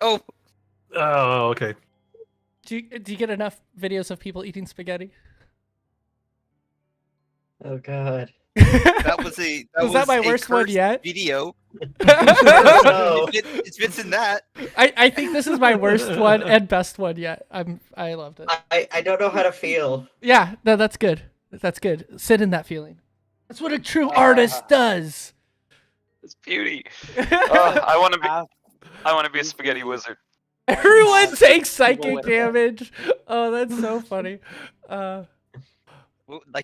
Oh, Oh, okay. Do you get enough videos of people eating spaghetti? Oh god. that was my a worst one cursed yet? video. No. It fits in that. I think this is my worst one and best one yet. I loved it. I don't know how to feel. Yeah, no, that's good. That's good. Sit in that feeling. That's what a true artist does. It's beauty. I want to be a spaghetti wizard. Everyone takes psychic damage. Oh, that's so funny. Like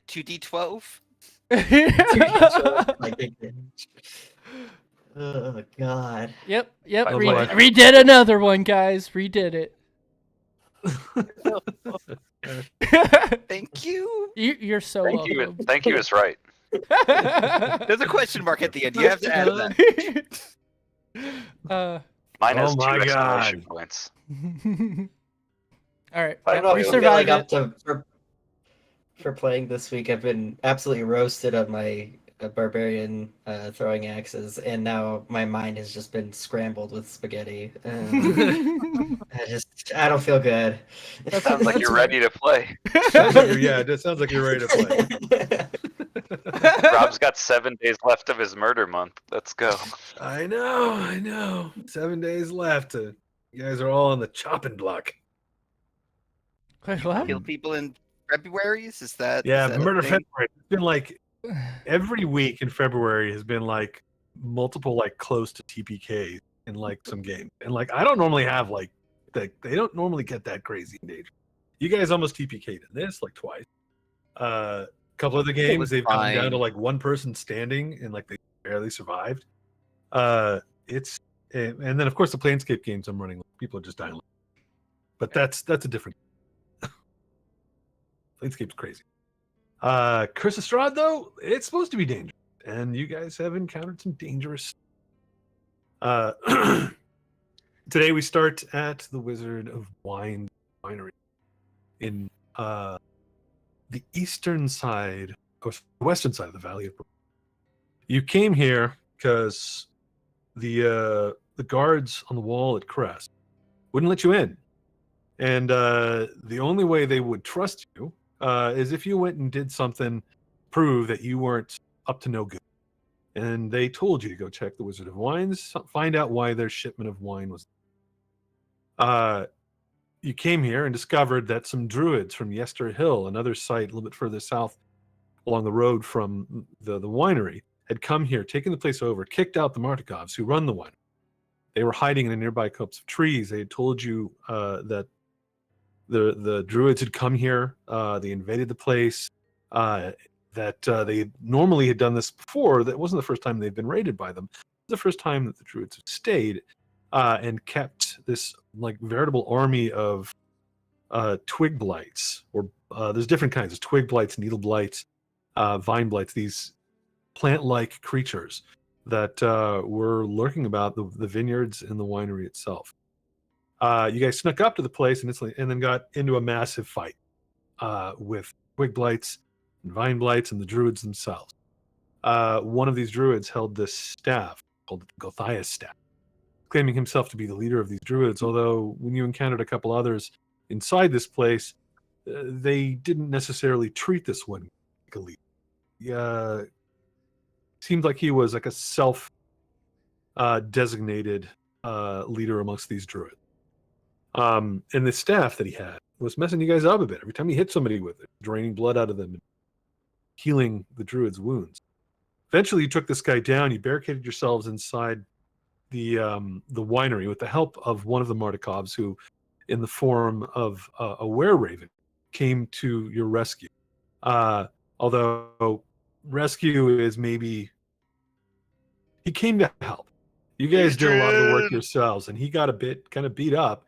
2d12. Oh god. Yep. Oh, boy. Redid another one, guys. Redid it. Thank you. You're so welcome. Thank you is right. There's a question mark at the end. You have to add that. Mine has Oh 2 my exclamation God. points. All right. I don't know. We I feel survived like it. for playing this week, I've been absolutely roasted on my barbarian throwing axes, and now my mind has just been scrambled with spaghetti. I don't feel good. Sounds like you're ready to play. It sounds like you're ready to play. Rob's got 7 days left of his murder month. Let's go. I know. 7 days left. You guys are all on the chopping block. Wait, what? Kill people in February's? Is that? Yeah, is that a murder thing? February. It's been like every week in February has been like multiple like close to TPK in like some games, and like I don't normally have like that. They don't normally get that crazy in danger. You guys almost TPK'd in this like twice. A couple of the games was they've come down fine. to like one person standing and like they barely survived. And then of course the Planescape games I'm running, people are just dying. But that's a different. Planescape's crazy. Curse of Strahd, though, it's supposed to be dangerous, and you guys have encountered some dangerous. Today we start at the Wizard of Wine Winery in the eastern side, or the western side of the Valley of. You came here because the guards on the wall at Crest wouldn't let you in, and the only way they would trust you is if you went and did something, prove that you weren't up to no good. And they told you to go check the Wizard of Wines, find out why their shipment of wine was. You came here and discovered that some druids from Yester Hill, another site a little bit further south along the road from the winery, had come here, taken the place over, kicked out the Martikovs who run the winery. They were hiding in a nearby copse of trees. They had told you that the druids had come here, they invaded the place, that they normally had done this before. That wasn't the first time they'd been raided by them. It was the first time that the druids had stayed and kept this like veritable army of twig blights, or there's different kinds of twig blights, needle blights, vine blights, these plant-like creatures that were lurking about the vineyards and the winery itself. You guys snuck up to the place and then got into a massive fight with twig blights and vine blights and the druids themselves. One of these druids held this staff called the Gothias staff, claiming himself to be the leader of these druids, although when you encountered a couple others inside this place, they didn't necessarily treat this one like a leader. Seemed like he was like a self-designated leader amongst these druids. And the staff that he had was messing you guys up a bit. Every time he hit somebody with it, draining blood out of them and healing the druid's wounds. Eventually, you took this guy down. You barricaded yourselves inside the winery with the help of one of the Martikovs, who, in the form of a were-raven, came to your rescue. Although rescue is maybe... He came to help. You guys did a lot of the work yourselves, and he got a bit kind of beat up,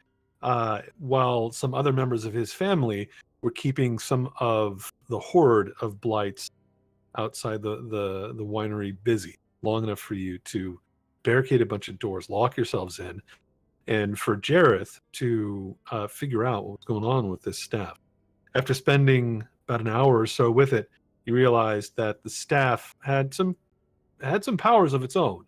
while some other members of his family were keeping some of the horde of blights outside the winery busy, long enough for you to barricade a bunch of doors, lock yourselves in, and for Jareth to figure out what was going on with this staff. After spending about an hour or so with it, you realized that the staff had some powers of its own,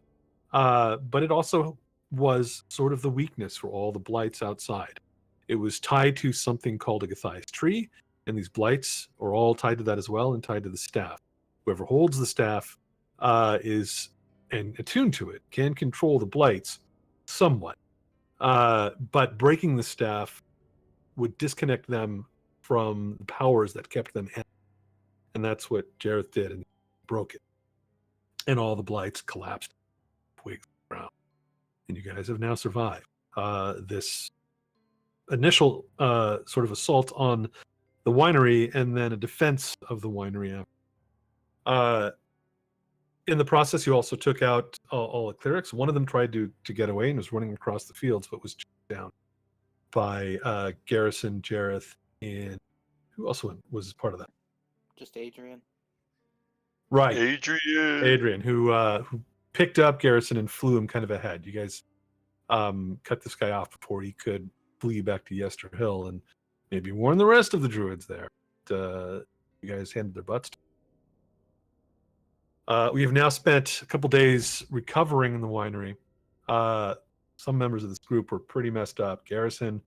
but it also was sort of the weakness for all the blights outside. It was tied to something called a Gathai's tree, and these blights are all tied to that as well and tied to the staff. Whoever holds the staff is and attuned to it can control the blights somewhat. But breaking the staff would disconnect them from the powers that kept them in. And that's what Jareth did, and broke it. And all the blights collapsed, twigs around. And you guys have now survived this initial sort of assault on the winery, and then a defense of the winery. In the process, you also took out all the clerics. One of them tried to get away and was running across the fields, but was chased down by Garrison, Jareth, and who else was part of that? Just Adrian. Right, Adrian, who picked up Garrison and flew him kind of ahead. You guys cut this guy off before he could flee back to Yester Hill and maybe warn the rest of the druids there. You guys handed their butts. We have now spent a couple days recovering in the winery. Some members of this group were pretty messed up. Garrison,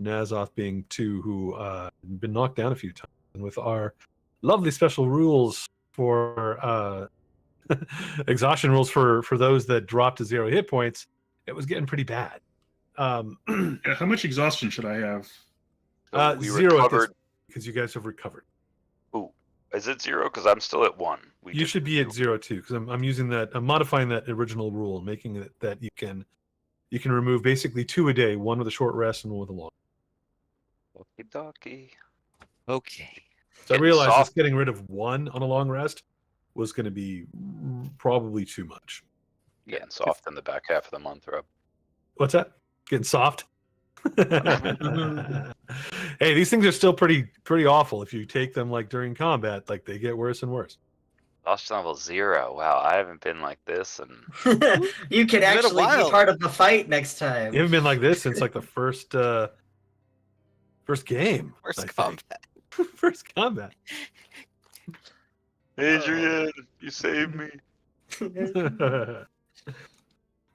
Nazoth being two who had been knocked down a few times. And with our lovely special rules for exhaustion rules for those that dropped to 0 hit points, it was getting pretty bad. How much exhaustion should I have? So we 0 recovered. because you guys have recovered. Ooh, is it 0? Because I'm still at 1. You should be at 0 too, because I'm using that. I'm modifying that original rule, making it that you can remove basically 2 a day, one with a short rest and one with a long. Okie dokie. Okay. So I Getting realized soft. this getting rid of 1 on a long rest was going to be probably too much. Getting soft in the back half of the month, Rob. What's that? Getting soft? Hey, these things are still pretty awful. If you take them like during combat, like they get worse and worse. Exhaustion level 0. Wow, I haven't been like this, and You can a actually be while. part of the fight next time. You haven't been like this since like the first game. I First think. combat. First combat. Adrian, you saved me.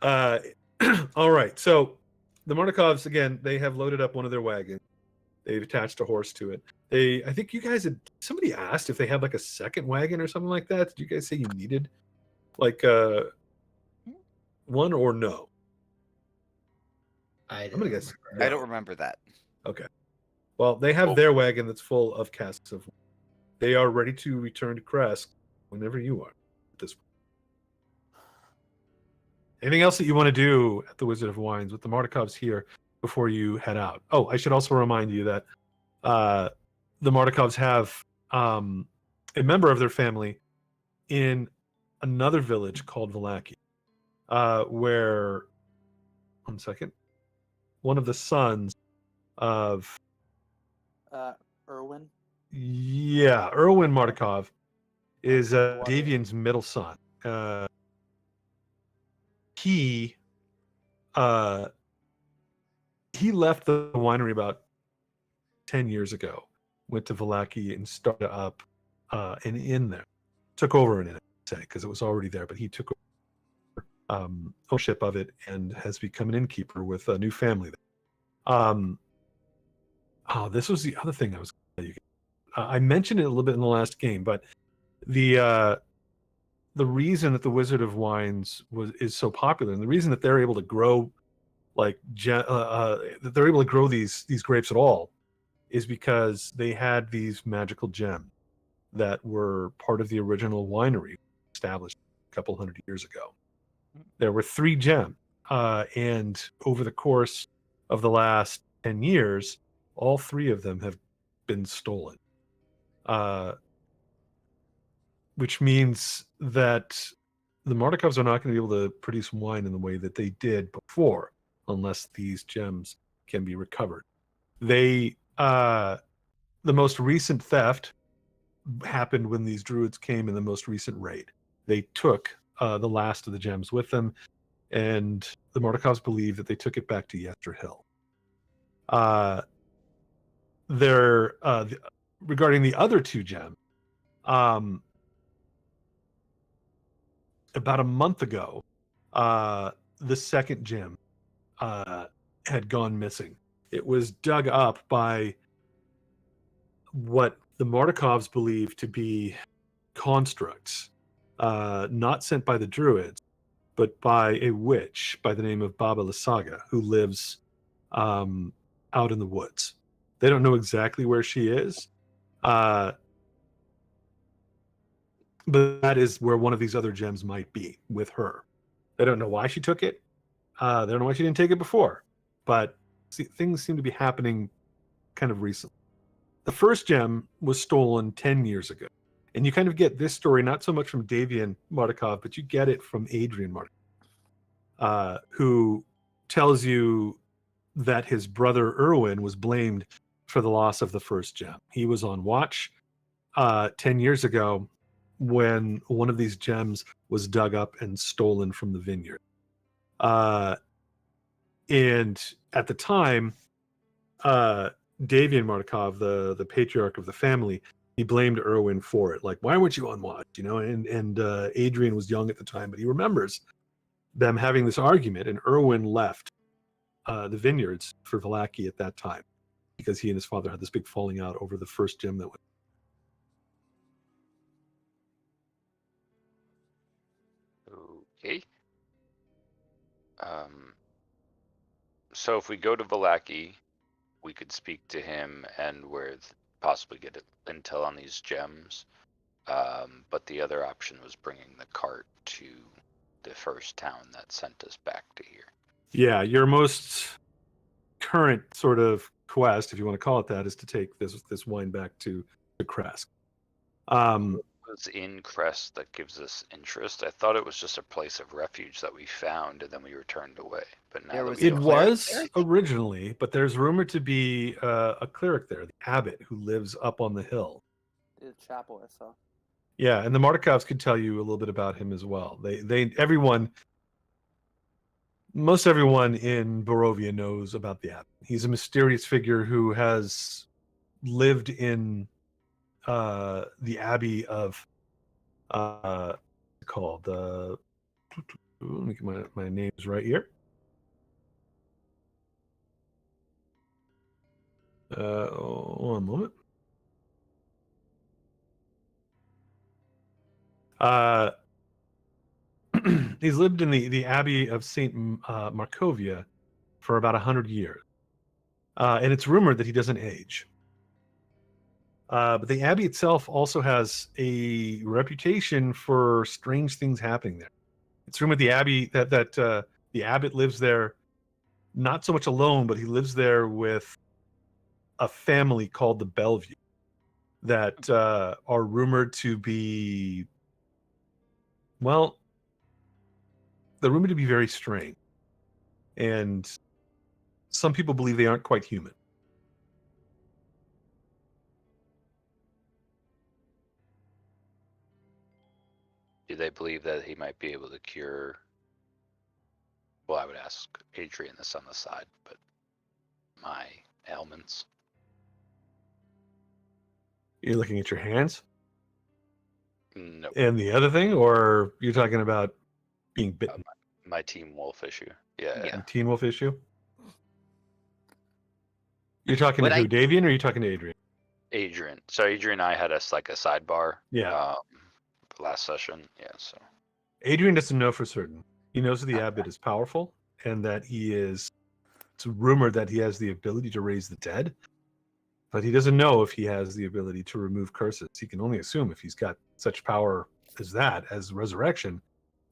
All right. So the Marnikovs, again, they have loaded up one of their wagons. They've attached a horse to it. I think you guys somebody asked if they had like a second wagon or something like that. Did you guys say you needed like one or no? I'm gonna guess. I don't remember that. Okay. Well, they have Oh. their wagon that's full of casks of wine. They are ready to return to Kresk whenever you are at this point. Anything else that you want to do at the Wizard of Wines with the Mardikovs here before you head out? Oh, I should also remind you that the Mardikovs have a member of their family in another village called Vallaki, where, one second, one of the sons of Erwin. Erwin Mardikov is Davian's middle son. He left the winery about 10 years ago, went to Vallaki and started up an inn there. Took over an inn, I'd say, because it was already there, but he took over ownership of it and has become an innkeeper with a new family there. This was the other thing I was going to tell you. I mentioned it a little bit in the last game, but the reason that the Wizard of Wines is so popular, and the reason that they're able to grow that they're able to grow these grapes at all, is because they had these magical gems that were part of the original winery established a couple hundred years ago. There were 3 gems, and over the course of the last 10 years, all 3 of them have been stolen. Which means that the Mardikovs are not going to be able to produce wine in the way that they did before, unless these gems can be recovered. The most recent theft happened when these druids came in the most recent raid. They took the last of the gems with them, and the Mardikovs believe that they took it back to Yester Hill. Regarding the other 2 gems, about a month ago, the second gem had gone missing. It was dug up by what the Mardikovs believe to be constructs, not sent by the Druids, but by a witch by the name of Baba Lysaga, who lives out in the woods. They don't know exactly where she is, but that is where one of these other gems might be with her. They don't know why she took it. They don't know why she didn't take it before, but things seem to be happening kind of recently. The first gem was stolen 10 years ago. And you kind of get this story not so much from Davian Mardukov, but you get it from Adrian Mardukov, who tells you that his brother Erwin was blamed for the loss of the first gem. He was on watch 10 years ago when one of these gems was dug up and stolen from the vineyard. And at the time, Davian Mardukov, the patriarch of the family, he blamed Erwin for it. Like, why weren't you on watch? You know, and Adrian was young at the time, but he remembers them having this argument, and Erwin left the vineyards for Vallaki at that time because he and his father had this big falling out over the first gem that went. Okay. So if we go to Vallaki, we could speak to him and possibly get intel on these gems. But the other option was bringing the cart to the first town that sent us back to here. Yeah, your most current sort of quest, if you want to call it that, is to take this wine back to Kresk. What's in Crest that gives us interest? I thought it was just a place of refuge that we found and then we returned away. But now it was originally, but there's rumored to be a cleric there, the abbot, who lives up on the hill. The chapel I saw. Yeah, and the Mardikovs could tell you a little bit about him as well. Most everyone in Barovia knows about the abbot. He's a mysterious figure who has lived in the abbey of called let me get my names right here. One moment. He's lived in the abbey of Saint Markovia for about 100 years, and it's rumored that he doesn't age. But the abbey itself also has a reputation for strange things happening there. It's rumored the abbey that the abbot lives there, not so much alone, but he lives there with a family called the Bellevue that are rumored to be, well, they're rumored to be very strange, and some people believe they aren't quite human. Do they believe that he might be able to cure? Well, I would ask Adrian this on the side, but my ailments. You're looking at your hands? No. And the other thing, or you're talking about being bitten? My Team Wolf issue. Yeah. Teen Wolf issue? You're talking to who, Davian, or are you talking to Adrian? Adrian. So Adrian and I had us like a sidebar. Yeah. Last session. Yeah, so. Adrian doesn't know for certain. He knows that the abbot is powerful and that it's rumored that he has the ability to raise the dead, but he doesn't know if he has the ability to remove curses. He can only assume if he's got such power as resurrection,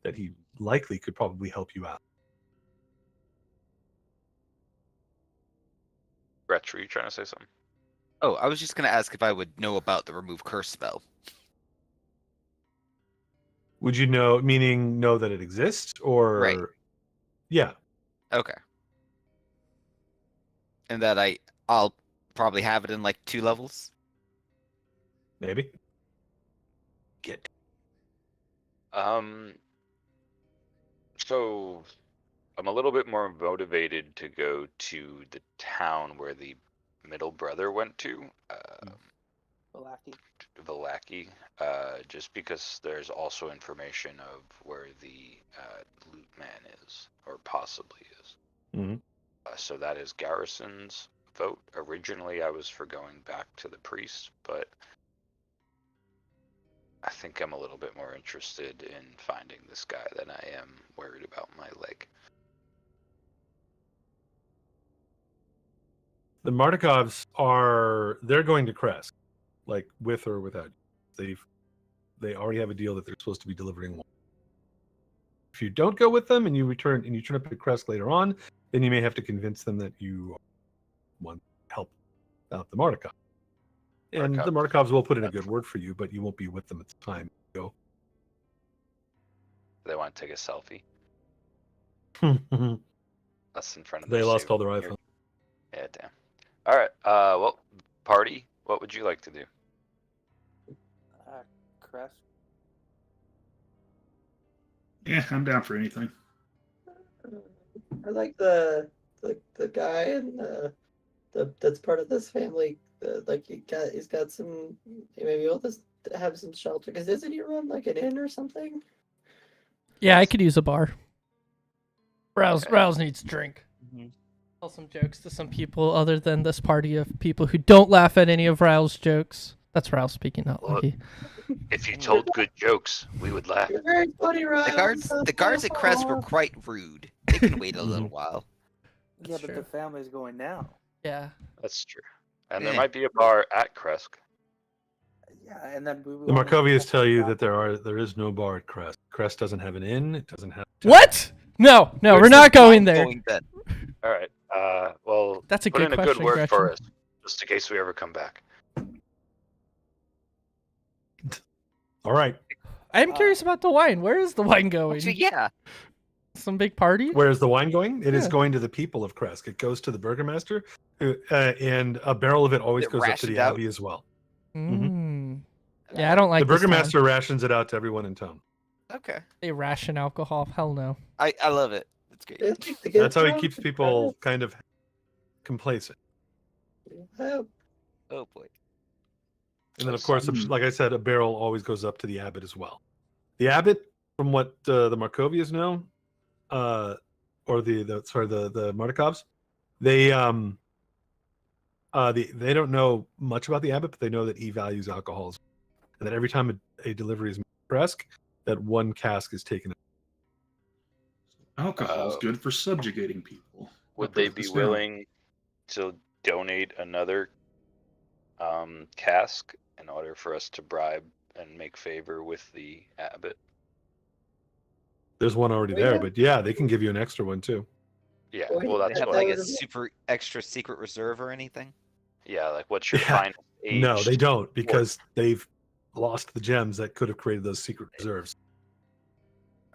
that he likely could probably help you out. Gretch, were you trying to say something? Oh, I was just going to ask if I would know about the remove curse spell. Would you know, meaning know that it exists, or? Right. Yeah. Okay. And that I'll probably have it in like 2 levels? Maybe. So I'm a little bit more motivated to go to the town where the middle brother went to. Vallaki, just because there's also information of where the loot man is, or possibly is. Mhm. So that is Garrison's vote. Originally, I was for going back to the priest, but I think I'm a little bit more interested in finding this guy than I am worried about my leg. The Martikovs they're going to Kresk, like with or without you. They already have a deal that they're supposed to be delivering one. If you don't go with them and you turn up at Kresk later on, then you may have to convince them that you want help out the Martikov. And the Martikovs will put in a good word for you, but you won't be with them at the time you go. They want to take a selfie. That's in front of They their lost all their souvenir. iPhones. Yeah, damn. All right. Well, party. What would you like to do? Crest. Yeah, I'm down for anything. I like the guy and that's part of this family. Like he's got some, maybe he'll just have some shelter. Because doesn't he run like an inn or something? Yeah, I could use a bar. Rouse needs a drink. Mhm. Tell some jokes to some people other than this party of people who don't laugh at any of Rouse's jokes. That's Rouse speaking, not Well, Lucky. If you told good jokes, we would laugh. You're very funny, Ryan. The guards at Crest were quite rude. They can wait a little while. Yeah, That's but true. the family's going now. Yeah. That's true. And there Yeah. might be a bar at Kresk. Yeah, and then we The Markovians tell you that there is no bar at Kresk. Kresk doesn't have an inn. It doesn't have. What? No, Where's we're not this going wine there. going then? All right. Well, That's a put good in a question, good word Gretchen. for us, just in case we ever come back. All right. I'm curious about the wine. Where is the wine going? Actually, yeah. Some big party? Where is the wine going? It is Yeah. going to the people of Kresk. It goes to the burgomaster, and a barrel of it always Is it goes up to rationed the out? abbey as well. Mm. Yeah, I don't like The this town. burgomaster rations it out to everyone in town. Okay. They ration alcohol. Hell no. I love it. That's great. That's how he keeps people kind of complacent. Oh boy. And then, of course, like I said, a barrel always goes up to the abbot as well. The abbot, from what the Markovians know, or the Martikovs, they don't know much about the abbot, but they know that he values alcohols, and that every time a delivery is made to Kresk, that one cask is taken. Alcohol's good for subjugating people. Would I'll they put be this down. willing to donate another cask in order for us to bribe and make favor with the abbot? There's one already there, but yeah, they can give you an extra one too. Yeah, Well, well, They that's have what. like a super extra secret reserve or anything? Yeah, like what's your Yeah. finest age? No, they don't, because they've lost the gems that could have created those secret reserves.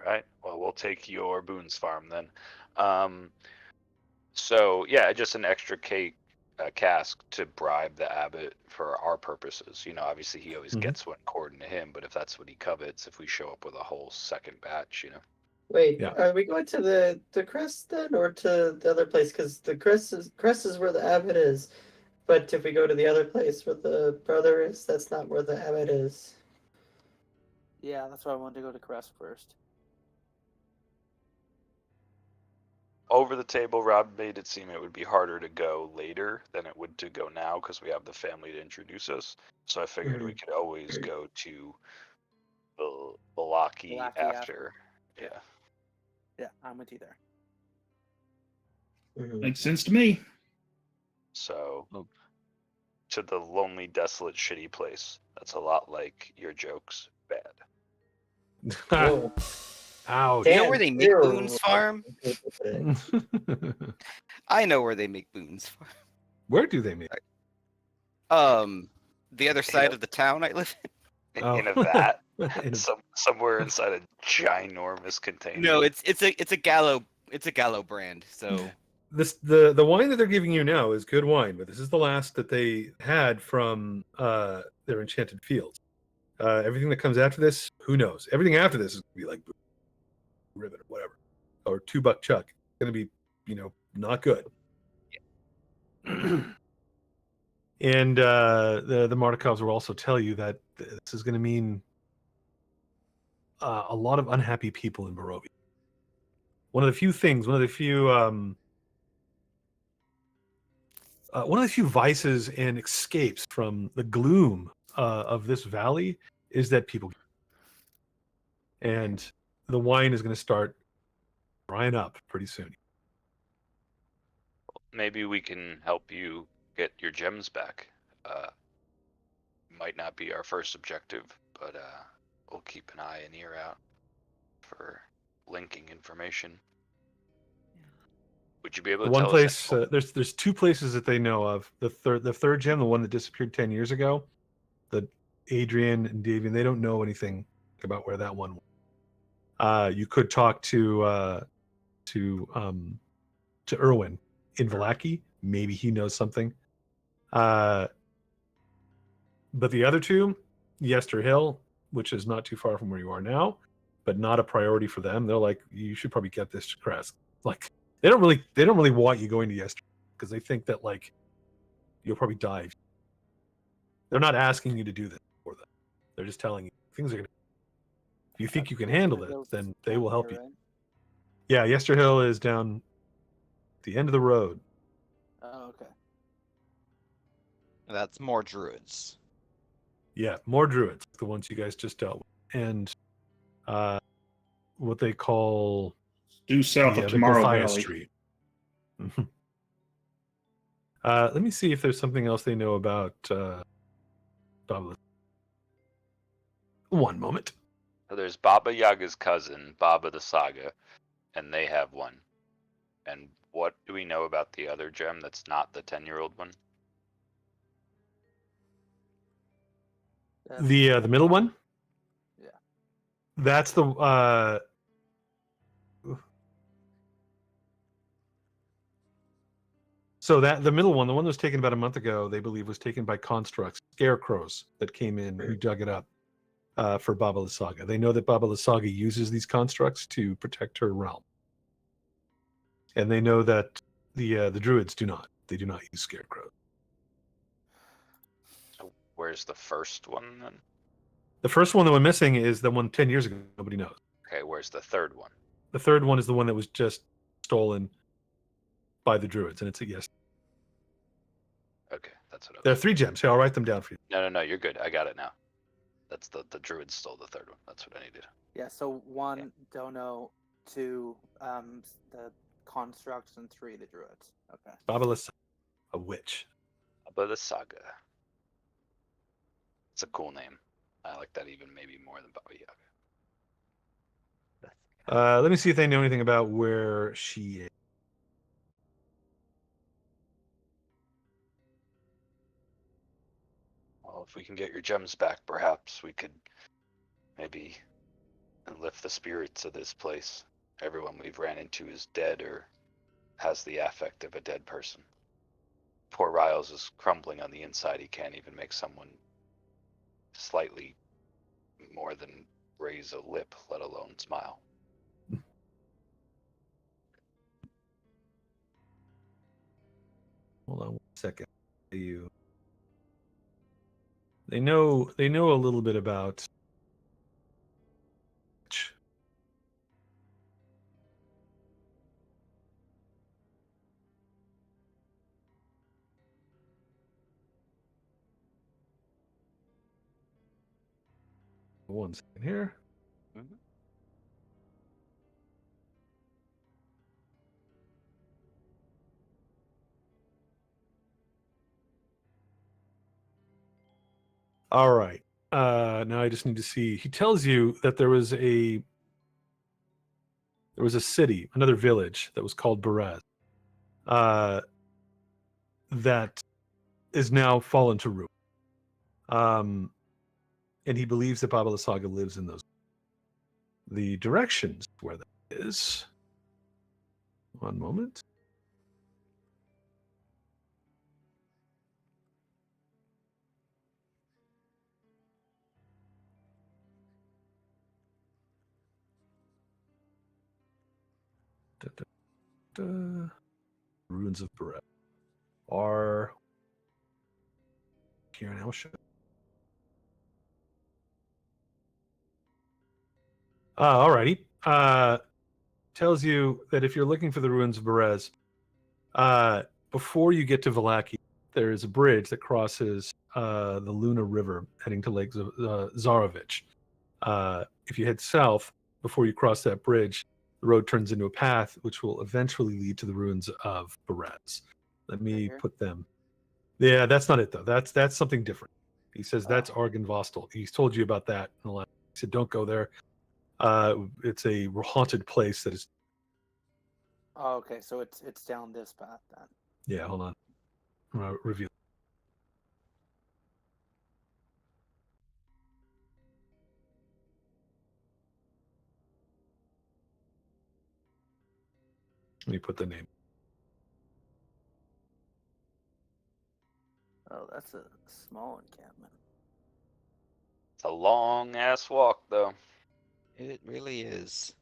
Right. Well, we'll take your Boone's Farm then. So yeah, just an extra cask to bribe the abbot for our purposes. You know, obviously he always Mhm. gets one according to him, but if that's what he covets, if we show up with a whole second batch, you know. Wait, Yeah. are we going to the crest then, or to the other place? Because the crest is where the abbot is, but if we go to the other place where the brother is, that's not where the abbot is. Yeah, that's why I wanted to go to Crest first. Over the table, Rob made it seem it would be harder to go later than it would to go now because we have the family to introduce us. So I figured we could always go to Balaki Balaki after. Yeah. Yeah, I'm with you there. Makes sense to me. So to the lonely, desolate, shitty place. That's a lot like your jokes. Bad. Whoa. Ouch. You know where they make Damn, Boone's Farm? I know where they make Boone's Farm. Where do they meet? The other side of the town I live in. Oh. In a vat. In a- Somewhere inside a ginormous container. No, it's a Gallo brand. So the wine that they're giving you now is good wine, but this is the last that they had from their enchanted fields. Everything that comes after this, who knows? Everything after this is gonna be like Ribbon or whatever, or $2 Chuck. It's gonna be, not good. And the Martikovs will also tell you that this is going to mean a lot of unhappy people in Barovia. One of the few one of the few vices and escapes from the gloom of this valley is that people, and the wine is going to start drying up pretty soon. Maybe we can help you get your gems back. Might not be our first objective, but we'll keep an eye and ear out for linking information. Would you be able The to one tell place us? there's two places that they know of. The third gem, the one that disappeared 10 years ago, the Adrian and Davian, they don't know anything about where that one went. You could talk to Erwin in Vallaki. Maybe he knows something. But the other two, Yester Hill, which is not too far from where you are now, but not a priority for them. They're like, you should probably get this to Kresk. Like, they don't really want you going to Yester because they think that like you'll probably die. They're not asking you to do this for them. They're just telling you things are gonna. If you think you can handle it, then they will help you. Right? Yeah, Yester Hill is down the end of the road. Oh, okay. That's more druids. Yeah, more druids, the ones you guys just dealt with, and what they call Due south of the Tomorrow Gothiah Valley. Street. Let me see if there's something else they know about Baba. One moment. So there's Baba Yaga's cousin, Baba the Saga, and they have one. And what do we know about the other gem that's not the 10-year-old one? The middle one? Yeah. That's the so that the middle one, the one that was taken about a month ago, they believe was taken by constructs, scarecrows that came in who dug it up for Baba Lysaga. They know that Baba Lysaga uses these constructs to protect her realm. And they know that the druids do not. They do not use scarecrows. So where's the first one then? The first one that went missing is the one 10 years ago. Nobody knows. Okay, where's the third one? The third one is the one that was just stolen by the druids, and it's a yes. Okay, that's what I was. There are 3 gems. Here, I'll write them down for you. No, you're good. I got it now. That's the druids stole the third one. That's what I needed. Yeah, so 1 Dono, 2 the constructs, and 3 the druids. Okay. Baba Lysaga, a witch. Baba the Saga. It's a cool name. I like that even maybe more than Baba Yaga. Let me see if they know anything about where she is. Well, if we can get your gems back, perhaps we could maybe lift the spirits of this place. Everyone we've ran into is dead or has the affect of a dead person. Poor Riles is crumbling on the inside. He can't even make someone slightly more than raise a lip, let alone smile. Hold on one second. They know a little bit about one second here. Mhm. All right. Now I just need to see. He tells you that there was a city, another village that was called Berez, that is now fallen to ruin. And he believes that Baba Lysaga lives in those. The directions where that is. One moment. Ruins of Berez are here in Elsha. Alrighty. Tells you that if you're looking for the ruins of Berez, before you get to Vallaki, there is a bridge that crosses the Luna River heading to Lake Zarovich. If you head south before you cross that bridge, the road turns into a path which will eventually lead to the ruins of Perez. Let me here? put them. Yeah, that's not it though. That's something different. He says that's Argenvostel. He's told you about that in the last. He said don't go there. It's a haunted place that is. Oh, okay, so it's down this path then. Yeah, hold on. Reveal. Let me put the name. Oh, that's a small encampment. It's a long ass walk, though. It really is.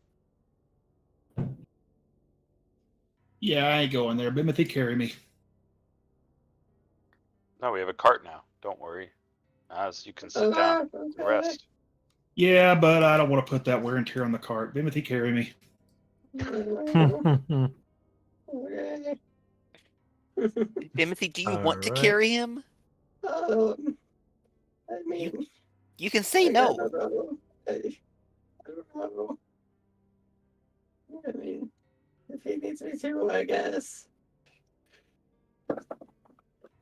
Yeah, I ain't going there. Bimothy, carry me. No, we have a cart now. Don't worry. As you can sit down and Okay. rest. Yeah, but I don't want to put that wear and tear on the cart. Bimothy, carry me. Okay. Timothy, do you want to Alright. carry him? I mean, You can say I no. don't know. I don't know. I mean, if he needs me to, I guess.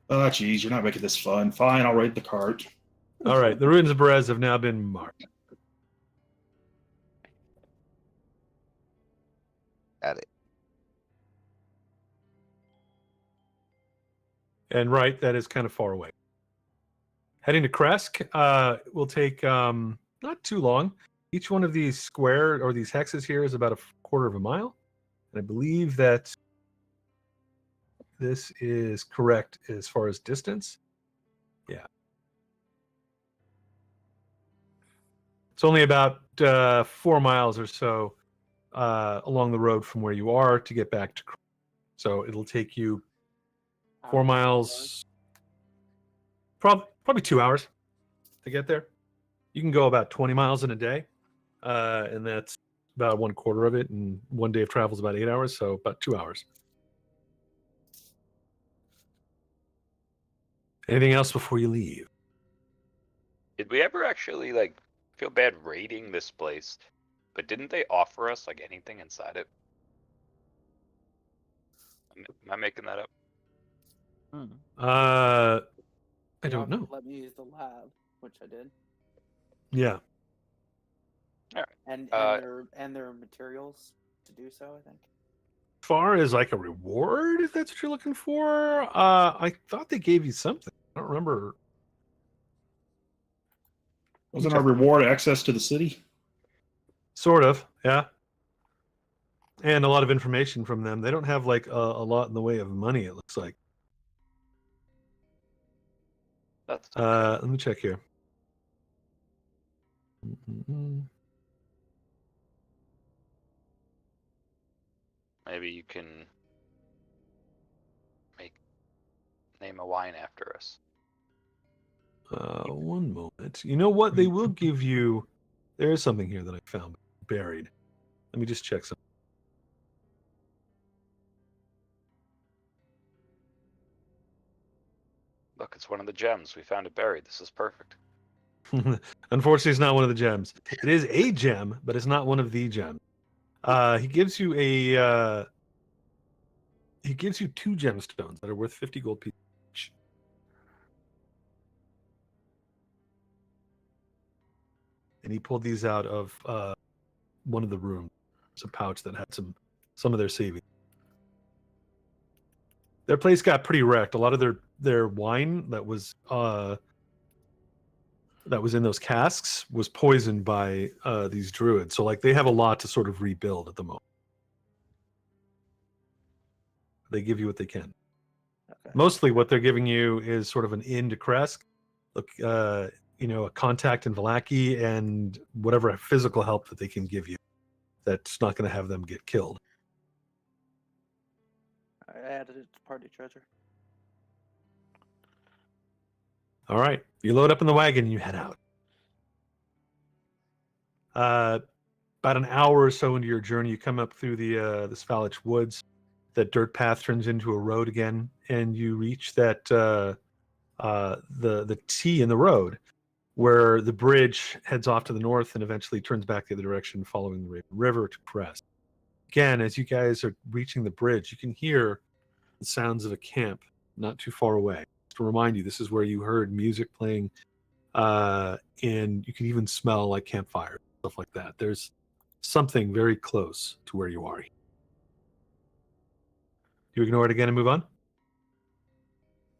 Oh, geez, you're not making this fun. Fine, I'll raid the cart. All right, the ruins of Perez have now been marked. Got it. And right, that is kind of far away. Heading to Kresk will take not too long. Each one of these square or these hexes here is about a quarter of a mile. And I believe that this is correct as far as distance. Yeah. It's only about 4 miles or so along the road from where you are to get back to Kresk. So it'll take you 4 miles, probably 2 hours to get there. You can go about 20 miles in a day, and that's about 1/4 of it. And one day of travel is about 8 hours, so about 2 hours. Anything else before you leave? Did we ever actually feel bad raiding this place? But didn't they offer us anything inside it? Am I making that up? I They don't offered know. to let me use the lab, which I did, Yeah. and Uh, their materials to do so. I think. As far as like a reward, if that's what you're looking for, I thought they gave you something. I don't remember. Wasn't our reward access to the city? Sort of, yeah. And a lot of information from them. They don't have like a lot in the way of money, it looks like. That's okay. Let me check here. Mm-mm-mm. Maybe you can name a wine after us. One moment. You know what? They will give you. There is something here that I found buried. Let me just check something. Look, it's one of the gems. We found it buried. This is perfect. Unfortunately, it's not one of the gems. It is a gem, but it's not one of the gems. He gives you a. He gives you 2 gemstones that are worth 50 gold pieces each. And he pulled these out of one of the rooms. It's a pouch that had some of their savings. Their place got pretty wrecked. A lot of their wine that was in those casks was poisoned by these druids. So like they have a lot to sort of rebuild at the moment. They give you what they can. Okay. Mostly what they're giving you is sort of an inn to Kresk. Look, a contact in Vallaki and whatever physical help that they can give you that's not going to have them get killed. I added it to party treasure. All right. You load up in the wagon and you head out. About an hour or so into your journey, you come up through the Svalich woods. that dirt path turns into a road again, and you reach that the T in the road where the bridge heads off to the north and eventually turns back the other direction, following the Raven River to Crest. Again, as you guys are reaching the bridge, you can hear the sounds of a camp not too far away. To remind you, this is where you heard music playing, and you can even smell like campfire, stuff like that. There's something very close to where you are. Do you ignore it again and move on?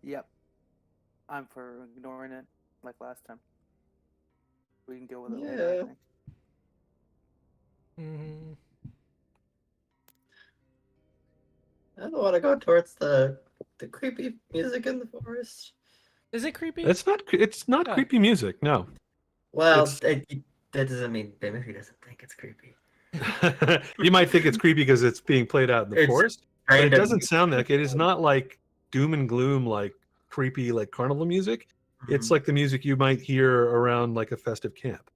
Yep. I'm for ignoring it like last time. We can deal with it later, I think. Mm-hmm. I don't want to go towards the creepy music in the forest. Is it creepy? It's not. It's not Yeah. creepy music. No. Well, It's- that doesn't mean Maybe doesn't think it's creepy. You might think it's creepy because it's being played out in the It's forest, but it Random doesn't sound like it. Is not like doom and gloom, like creepy, like carnival music. It's Mhm. like the music you might hear around like a festive camp.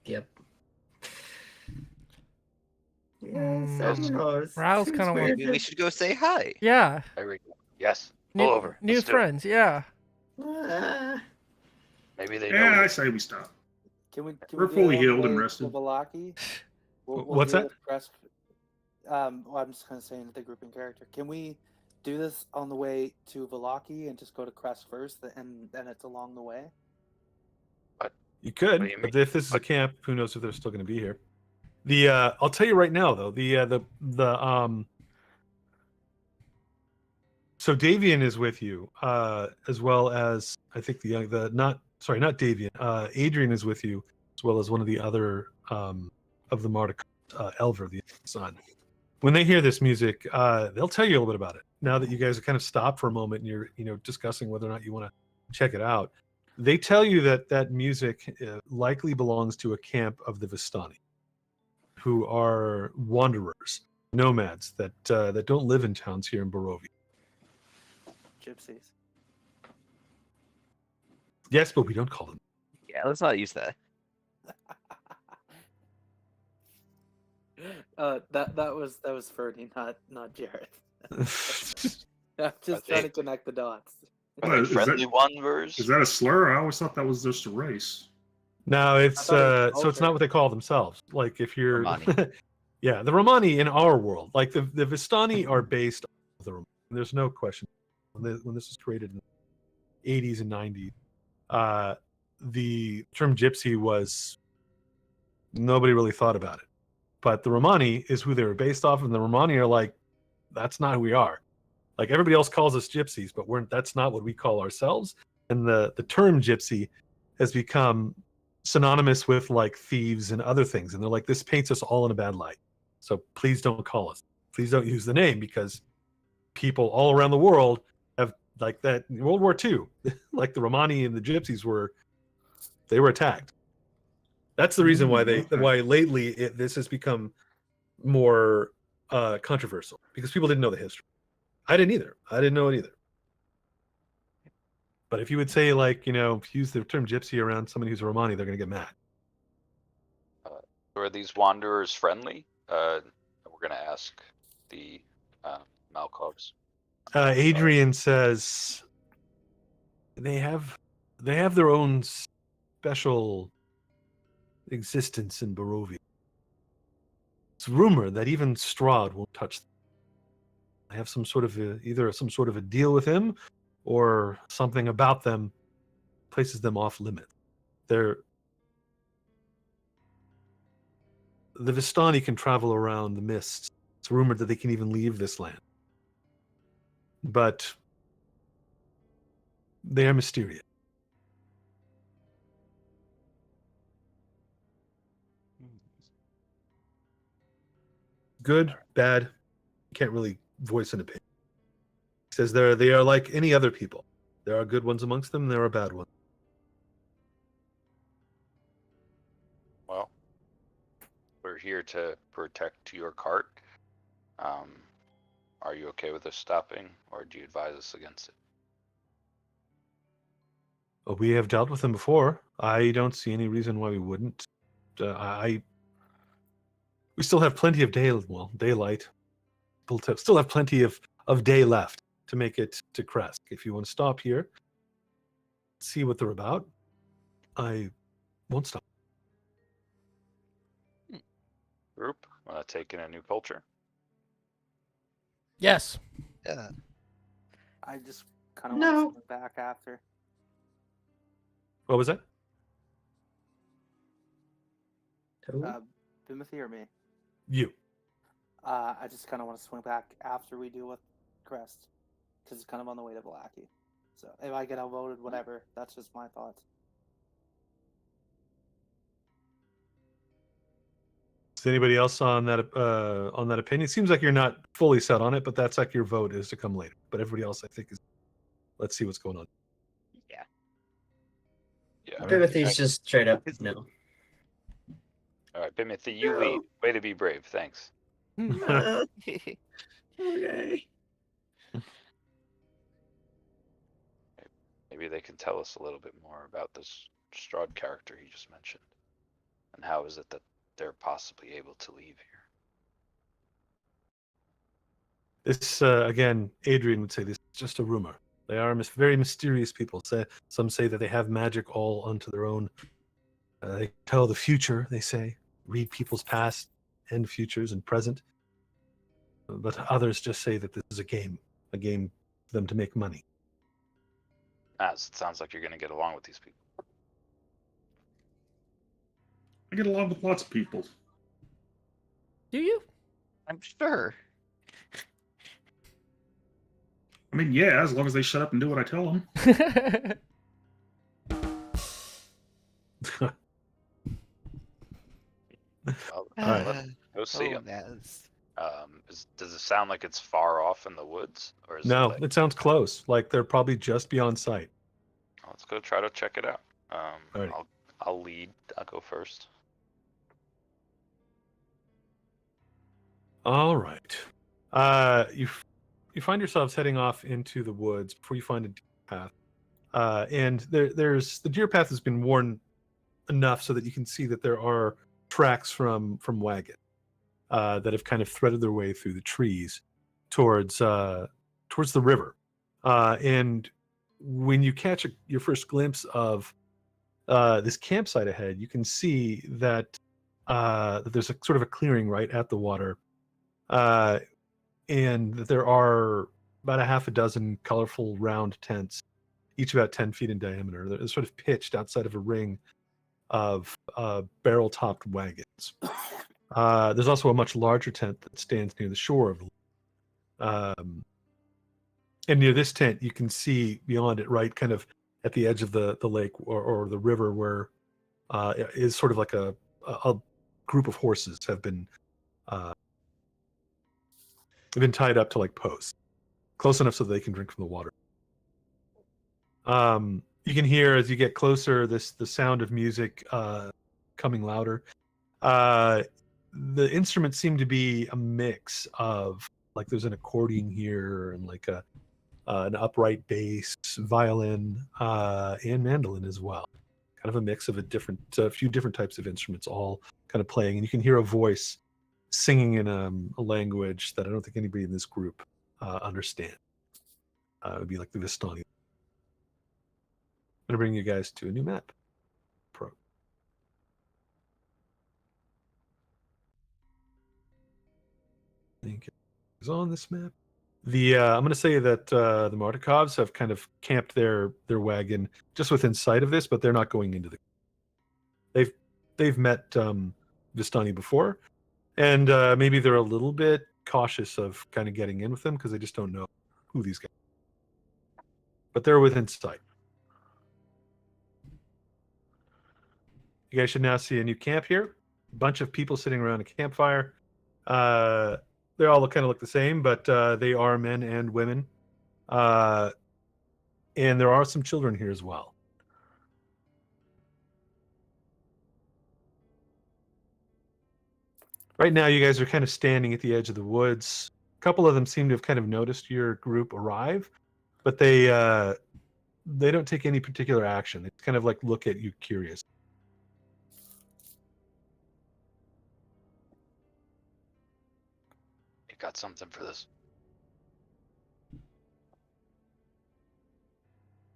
Yep. Yes, Mm, I don't know. Raoul's Seems kinda want- weird. Maybe we should go say hi. Yeah. I agree. Yes. New, Pull over. new Let's do it. friends. Yeah. Ah, Maybe they know. Yeah, I you. say we stop. Can we We're do it fully on the healed and way rested. to Valaki? What's do that? it with Crest. Well, I'm just gonna say into the grouping character. Can we do this on the way to Valaki and just go to Crest first, and then it's along the way? You could, What do you but if this is a camp, who knows if they're still going to be here? The I'll tell you right now, though. So Davian is with you, as well as I think not Davian. Adrian is with you, as well as one of the other of the Mardic, Elver, the son. When they hear this music, they'll tell you a little bit about it. Now that you guys have kind of stopped for a moment and you're discussing whether or not you want to check it out, they tell you that music likely belongs to a camp of the Vistani, who are wanderers, nomads that don't live in towns here in Barovia. Gypsies. Yes, but we don't call them. Yeah, let's not use that. That was Ferdy, not Jared. I'm just Are trying they- to connect the dots. Are Well, they is friendly that- wanderers? Is that a slur? I always thought that was just a race. No, it's thought it was so it's not what they call themselves. Like if you're, Romani. yeah, the Romani in our world, like the Vistani are based on the Romani. There's no question. When this was created in the 80s and 90s, the term gypsy was nobody really thought about it, but the Romani is who they were based off, and the Romani are like, that's not who we are. Like everybody else calls us gypsies, but that's not what we call ourselves. And the term gypsy has become synonymous with like thieves and other things, and they're like, this paints us all in a bad light, so please don't call us, please don't use the name, because people all around the world have, like that in World War II, like the Romani and the gypsies were attacked. That's the reason why Okay. why lately this has become more controversial, because people didn't know the history. I didn't either. I didn't know it either. But if you would say, like, if you use the term gypsy around somebody who's a Romani, they're going to get mad. Are these wanderers friendly? We're gonna ask the Malkovs. Adrian says they have their own special existence in Barovia. It's rumored that even Strahd won't touch them. They have some sort of either some sort of a deal with him, or something about them places them off limit. The Vistani can travel around the mists. It's rumored that they can even leave this land. But they are mysterious. Good, bad, can't really voice an opinion. He says they are like any other people. There are good ones amongst them, there are bad ones. Well, we're here to protect your cart. Are you okay with us stopping, or do you advise us against it? We have dealt with them before. I don't see any reason why we wouldn't. We still have plenty of daylight. We'll still have plenty of day left to make it to Kresk. If you want to stop here, see what they're about, I won't stop. Group, take in a new culture. Yes. Yeah. I just kind of No. want to swing back after. What was that? Timothy or me? You. I just kind of want to swing back after we deal with Crest, because it's kind of on the way to Valaki. So if I get outvoted, whatever. That's just my thoughts. Is anybody else on that opinion? It seems like you're not fully set on it, but that's like your vote is to come later. But everybody else, I think, is. Let's see what's going on. Yeah. Yeah. Timothy's just straight up no. All right, Timothy, you lead. Way to be brave. Thanks. Okay. Maybe they can tell us a little bit more about this Strahd character he just mentioned, and how is it that they're possibly able to leave here? This again, Adrian would say this is just a rumor. They are very mysterious people. Some say that they have magic all unto their own. They tell the future. They say read people's past and futures and present. But others just say that this is a game for them to make money. It sounds like you're going to get along with these people. I get along with lots of people. Do you? I'm sure. I mean, yeah, as long as they shut up and do what I tell them. Well, Alright. let's go see him. Yes. Does it sound like it's far off in the woods, or is No, it like, it sounds close. Like they're probably just beyond sight. let's go try to check it out. Alright. I'll lead. I'll go first. All right. You find yourselves heading off into the woods before you find a deer path. And there's the deer path has been worn enough so that you can see that there are tracks from wagons that have kind of threaded their way through the trees towards the river. And when you catch your first glimpse of this campsite ahead, you can see that there's a sort of a clearing right at the water. And there are about a half a dozen colorful round tents, each about 10 feet in diameter. They're sort of pitched outside of a ring of barrel-topped wagons. There's also a much larger tent that stands near the shore of the lake. And near this tent, you can see beyond it, right, kind of at the edge of the lake or the river, where is sort of like a group of horses have been tied up to like posts, close enough so they can drink from the water. You can hear as you get closer the sound of music coming louder. The instruments seem to be a mix of, like, there's an accordion here and like an upright bass, violin, and mandolin as well. Kind of a mix of a few different types of instruments all kind of playing, and you can hear a voice singing in a language that I don't think anybody in this group understands. It would be like the Vistani. I'm going to bring you guys to a new map. I think it's on this map. I'm going to say that the Martikovs have kind of camped their wagon just within sight of this, but they're not going into they've met Vistani before, and maybe they're a little bit cautious of kind of getting in with them because they just don't know who these guys are. But they're within sight. You guys should now see a new camp here. A bunch of people sitting around a campfire. They all kind of look the same, but they are men and women. And there are some children here as well. Right now, you guys are kind of standing at the edge of the woods. A couple of them seem to have kind of noticed your group arrive, but they don't take any particular action. They kind of like look at you curious. got something for this.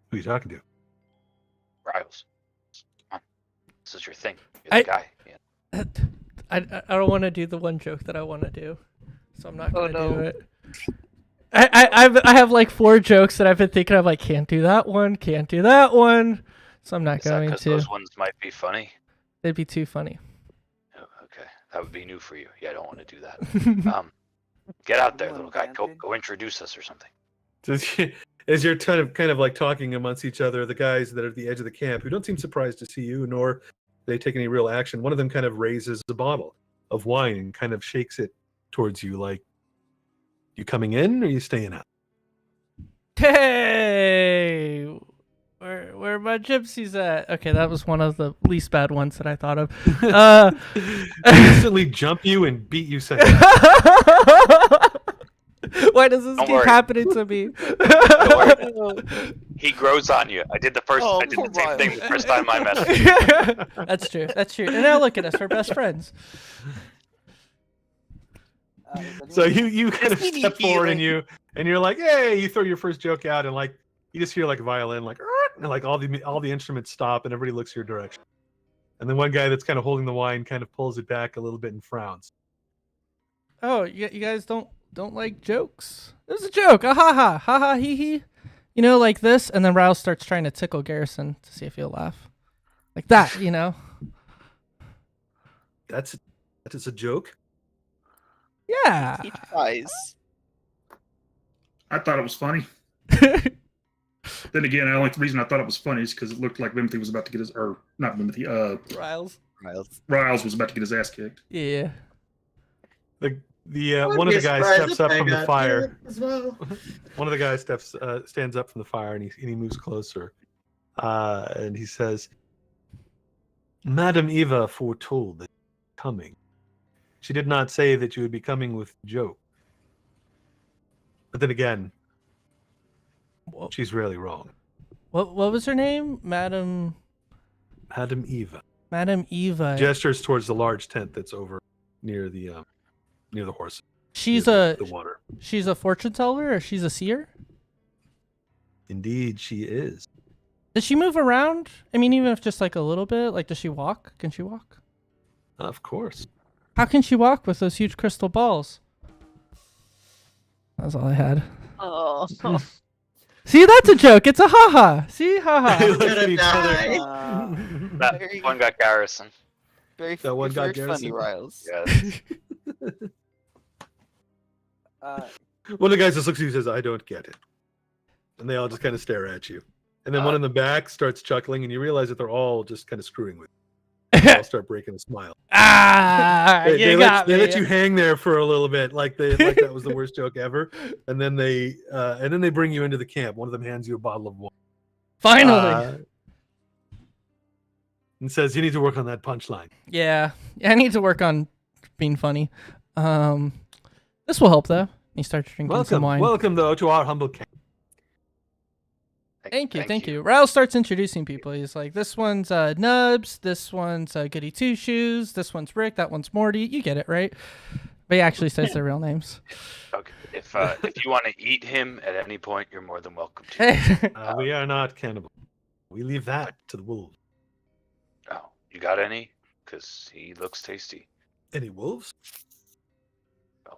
Who are you talking to? Riles. Come on. This is your thing. You're the guy. Yeah. I don't want to do the one joke that I want to do, so I'm not Oh, gonna do no. it. I have like 4 jokes that I've been thinking of. Like, can't do that one, can't do that one, so I'm not Is that going because to. those ones might be funny? They'd be too funny. Oh, okay, that would be new for you. Yeah, I don't want to do that. Get out there, little guy. Go introduce us or something. As you're kind of like talking amongst each other, the guys that are at the edge of the camp, who don't seem surprised to see you, nor they take any real action. One of them kind of raises a bottle of wine and kind of shakes it towards you, like, "You coming in or you staying out?" Hey, where my gypsies at? Okay, that was one of the least bad ones that I thought of. Instantly jump you and beat you second. Why does this Don't keep worry. happening to me? Don't worry. He grows on you. I did the Oh, same poor thing the Riles. first time I met him. That's true. That's true. And now look at us, we're best friends. So you kind of Does he need step forward healing? and you're like, "Hey!" You throw your first joke out and like you just hear like a violin, like, and like all the instruments stop and everybody looks your direction. And then one guy that's kind of holding the wine kind of pulls it back a little bit and frowns. Oh, you guys don't like jokes? It was a joke. Ah ha ha hee hee. You know, like this, and then Rouse starts trying to tickle Garrison to see if he'll laugh, like that. You know. That is a joke. Yeah. He tries. I thought it was funny. Then again, the reason I thought it was funny is because it looked like Timothy was about to get his, or not Timothy, Riles. Riles was about to get his ass kicked. Yeah. The one of the guys steps up from the fire. As well. One of the guys stands up from the fire and he moves closer, and he says, "Madam Eva foretold that you were coming. She did not say that you would be coming with joke. But then again, she's rarely wrong." What was her name? Madam Eva Eva. gestures towards the large tent that's over near the horse. She's the water. She's a fortune teller, or she's a seer? Indeed, she is. Does she move around? I mean, even if just like a little bit. Like, does she walk? Can she walk? Of course. How can she walk with those huge crystal balls? That's all I had. Oh. See, that's a joke. It's a haha. See, haha. They look at Gonna each other. die. That Very- one got Garrison. Very, That one very got funny, Garrison. Riles. Yes. One of the guys just looks at you and says, "I don't get it." And they all just kind of stare at you. And then one in the back starts chuckling, and you realize that they're all just kind of screwing with you. They all start breaking a smile. You got They me. let you hang there for a little bit, like that was the worst joke ever. And then they bring you into the camp. One of them hands you a bottle of wine. Finally. And says, "You need to work on that punchline." Yeah, I need to work on being funny. This will help though. He starts drinking some wine. Welcome though to our humble camp. Thank you. Riles starts introducing people. He's like, this one's Nubs, this one's Goody Two Shoes, this one's Rick, that one's Morty. You get it, right? But he actually says their real names. Okay. If you want to eat him at any point, you're more than welcome to. We are not cannibal. We leave that to the wolves. Oh, you got any? Because he looks tasty. Any wolves? No.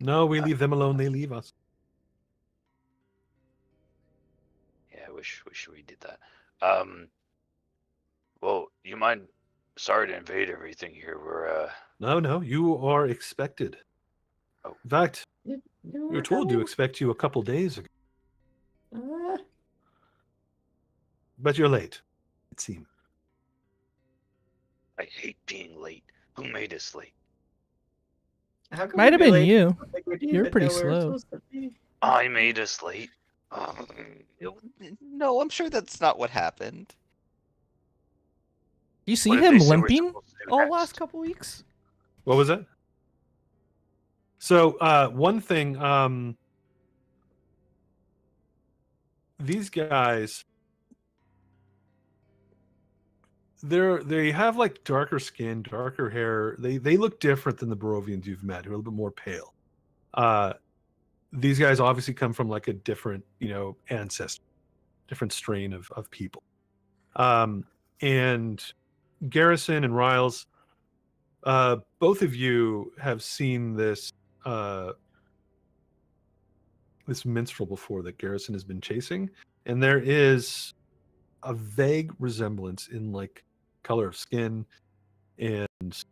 No, we leave them alone. They leave us. Yeah, I wish we did that. Well, you mind? Sorry to invade everything here. We're No, you are expected. Oh. In fact, we were told to expect you a couple days ago. But you're late, it seems. I hate being late. Who made us late? Might have been you. You're pretty slow. I made us late. No, I'm sure that's not what happened. You see What did him they say we're limping supposed to do all next? last couple weeks? What was that? So, one thing, these guys, they have like darker skin, darker hair. They look different than the Barovians you've met, who are a little bit more pale. These guys obviously come from like a different, ancestor, different strain of people. And Garrison and Riles, both of you have seen this this minstrel before that Garrison has been chasing, and there is a vague resemblance in like color of skin and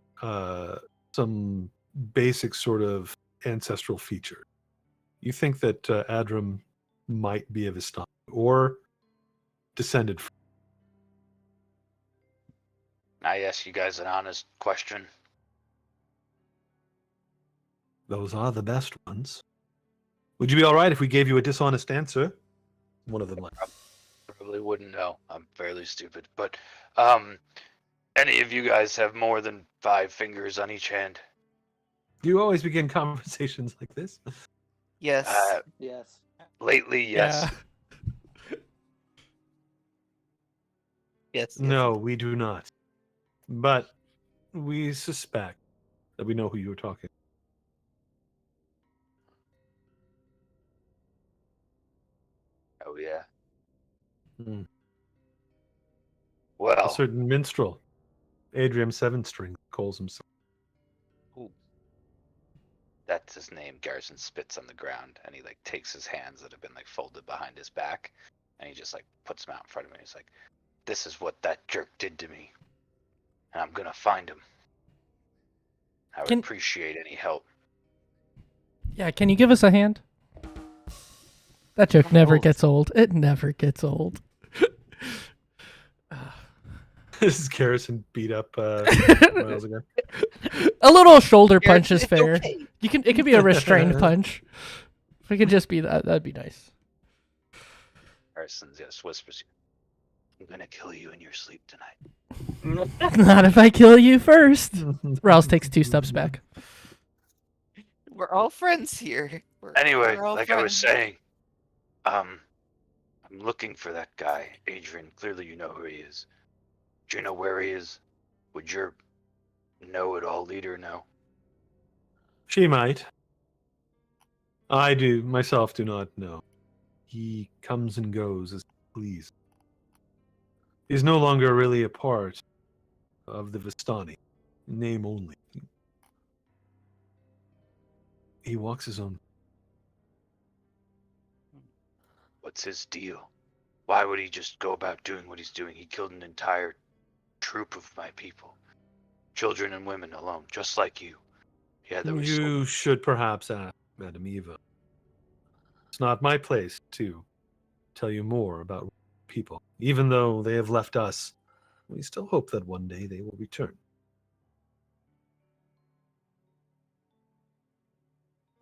some basic sort of ancestral feature. You think that Adram might be of Vistani or descended from. I ask you guys an honest question. Those are the best ones. Would you be all right if we gave you a dishonest answer? One of them like. Probably wouldn't know. I'm fairly stupid. But any of you guys have more than 5 fingers on each hand? Do you always begin conversations like this? Yes. Yes. Lately, yes. Yeah. Yes. No, we do not. But we suspect that we know who you're talking. Oh, yeah. Hmm. A Well, certain minstrel, Adrian Sevenstring, calls himself. that's his name. Garrison spits on the ground, and he like takes his hands that have been like folded behind his back, and he just like puts them out in front of me. He's like, "This is what that jerk did to me, and I'm gonna find him. I would Can- appreciate any help." Yeah, can you give us a hand? That joke never old. gets old. It never gets old. This is Garrison beat up Miles again. A little shoulder punch is It's fair. okay. You can. It could be a restrained punch. If it could just be that, that'd be nice. Garrison just whispers, "I'm gonna kill you in your sleep tonight." Not if I kill you first. Rouse takes 2 steps back. We're all friends here. Anyway, we're all like I was friends. saying, I'm looking for that guy, Adrian. Clearly, you know who he is. Do you know where he is? Would your know-it-all leader know? She might. I do myself do not know. He comes and goes as he pleases. He's no longer really a part of the Vistani. Name only. He walks his own. What's his deal? Why would he just go about doing what he's doing? He killed an entire troop of my people. Children and women alone, just like you. Yeah, there was You should perhaps ask Madame Eva. It's not my place to tell you more about people. Even though they have left us, we still hope that one day they will return.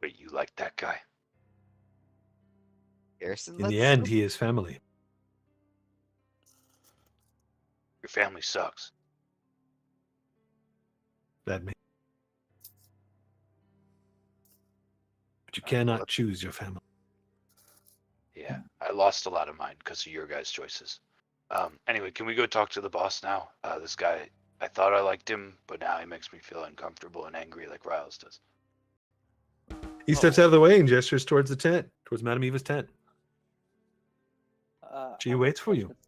Wait, you like that guy? Garrison, In the end, he is family. Your family sucks. That may. But you cannot choose your family. Yeah, I lost a lot of mine because of your guys' choices. Anyway, can we go talk to the boss now? This guy, I thought I liked him, but now he makes me feel uncomfortable and angry like Riles does. He steps out of the way and gestures towards the tent, towards Madame Eva's tent. She I have a waits for you. question.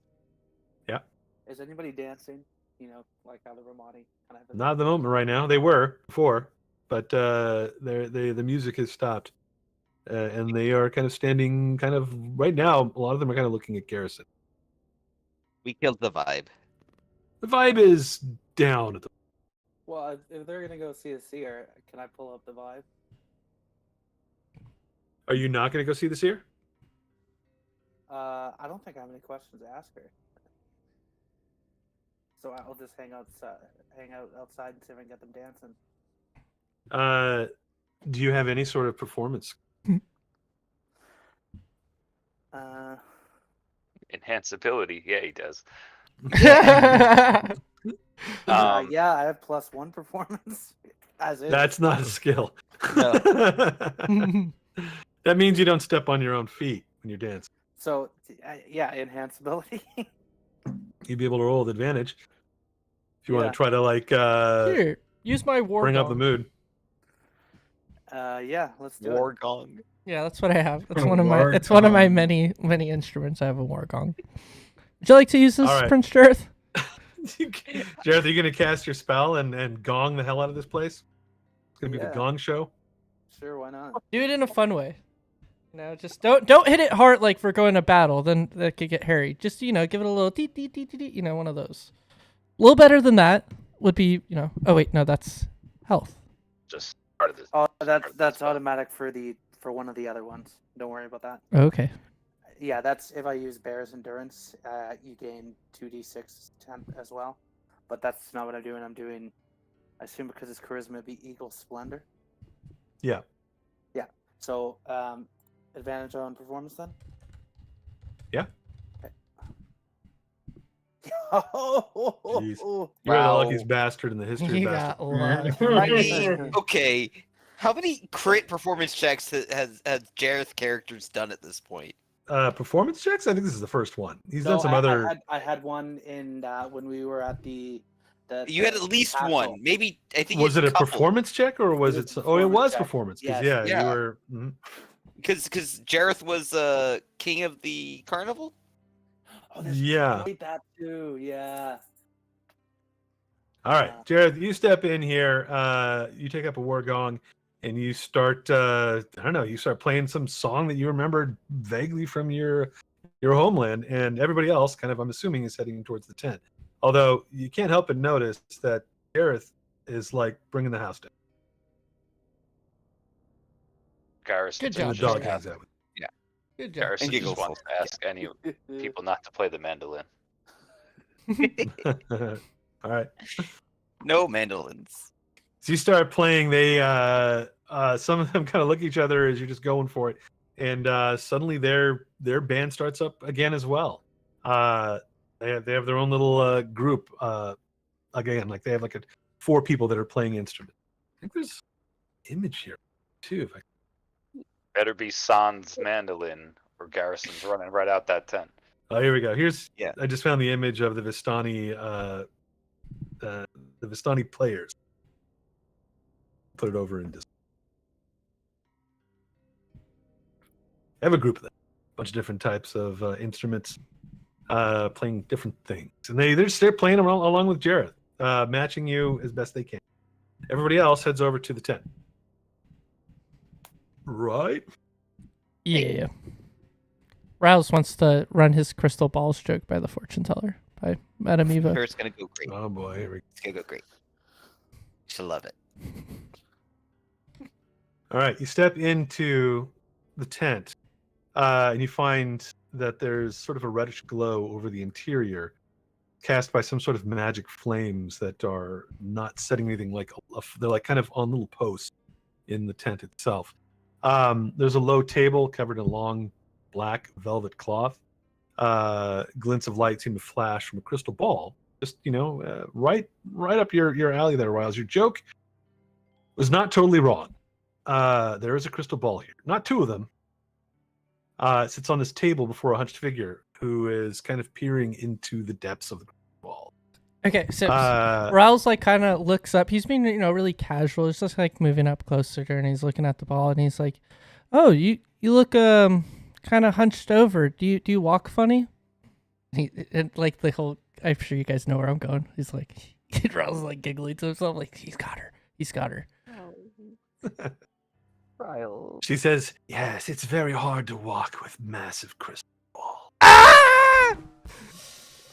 Yeah. Is anybody dancing? You know, like how the Romani kind of. Not at the moment right now. They were before, but the music has stopped. And they are kind of standing kind of right now. A lot of them are kind of looking at Garrison. We killed the vibe. The vibe is down at the. Well, if they're gonna go see a seer, can I pull up the vibe? Are you not going to go see the seer? I don't think I have any questions to ask her. So I'll just hang out outside and see if I can get them dancing. Do you have any sort of performance? Enhance ability, yeah, he does. Yeah, Um, I have +1 performance. As is. That's not a skill. No. That means you don't step on your own feet when you're dancing. So yeah, enhance ability. You'd be able to roll with advantage. If you want Yeah. to try to like Here, use my war bring up the gong. mood. Yeah, let's do War it. gong. Yeah, that's what I have. It's A one of my. war It's one of my gong. many instruments. I have a war gong. Would you like to use this, All right. Prince Jareth? Jared, are you going to cast your spell and gong the hell out of this place? It's going to be the Yeah. gong show. Sure, why not? Do it in a fun way. You know, just don't hit it hard like we're going to battle. Then that could get hairy. Just give it a little dee dee dee dee dee. You know, one of those. A little better than that would be. Oh wait, no, that's health. Just part of this. Oh, part of this that's spell. automatic for one of the other ones. Don't worry about that. Okay. Yeah, that's if I use Bear's Endurance, you gain 2d6 temp as well. But that's not what I'm doing. I'm doing, I assume because it's Charisma, it'd be Eagle Splendor. Yeah. Yeah. So, advantage on performance then? Yeah. Okay. Jeez. You're the Wow. luckiest bastard in the history You of got bastard. lucky. Okay, how many crit performance checks has Jareth characters done at this point? Performance checks? I think this is the first one. He's No, done some other. I had one in when we were at the You had at least castle. one, maybe. I think Was you it had a couple. performance check or was It was it? a Oh, it performance was check. performance. Because Yes. you Yeah. were. Mhm. Because Jareth was king of the carnival. Oh, that's Yeah. right, that too. Yeah. All right, Jared, you step in here. You take up a war gong, and you start. I don't know. You start playing some song that you remembered vaguely from your homeland, and everybody else, kind of, I'm assuming, is heading towards the tent. Although you can't help but notice that Gareth is like bringing the house down. Garrison Good just And the job, dog wants to hangs ask- out. Good job. Garrison And just giggles. wants to ask any people not to play the mandolin. All right. No mandolins. So you start playing. They some of them kind of look at each other as you're just going for it, and suddenly their band starts up again as well. They have their own little group again. Like they have like 4 people that are playing instruments. I think there's an image here too. If I Better be Sans mandolin or Garrison's running right out that tent. Oh, here we go. Yeah. I just found the image of the Vistani players. Put it over in Discord. I have a group of them, a bunch of different types of instruments, playing different things, and they're playing along with Jareth, matching you as best they can. Everybody else heads over to the tent. Right. Yeah. Rouse wants to run his crystal balls joke by the fortune teller by Madame Eva. Sure, it's gonna go great. Oh boy, here we go. It's gonna go great. She'll love it. All right, you step into the tent, and you find that there's sort of a reddish glow over the interior, cast by some sort of magic flames that are not setting anything like they're like kind of on little posts in the tent itself. There's a low table covered in a long black velvet cloth. Glints of light seem to flash from a crystal ball. Just right up your alley there, Riles. Your joke was not totally wrong. There is a crystal ball here, not 2 of them. It sits on this table before a hunched figure who is kind of peering into the depths of the crystal ball. Okay, so Rouse like kind of looks up. He's being really casual. He's just like moving up closer to her, and he's looking at the ball, and he's like, "Oh, you look kind of hunched over. Do you walk funny?" And like the whole, I'm sure you guys know where I'm going. He's like, Rouse is like giggling to himself, like he's got her. She says, "Yes, it's very hard to walk with massive crystal ball." Ah!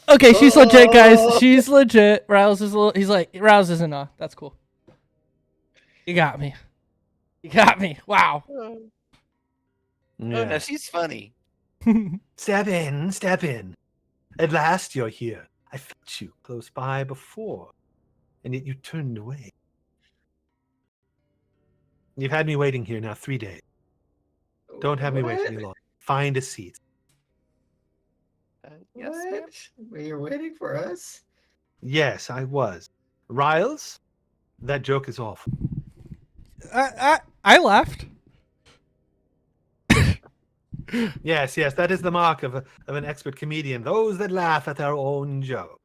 Okay, she's legit, guys. She's legit. Rouse is he's like, Rouse isn't that's cool. You got me. Wow. Oh Yeah. no, she's funny. Step in. At last you're here. I felt you close by before, and yet you turned away. You've had me waiting here now 3 days. Don't have me wait any longer. Find a seat. Yes, ma'am. What? Were you waiting for us? Yes, I was. Riles, that joke is awful. I laughed. Yes, that is the mark of an expert comedian. Those that laugh at their own joke.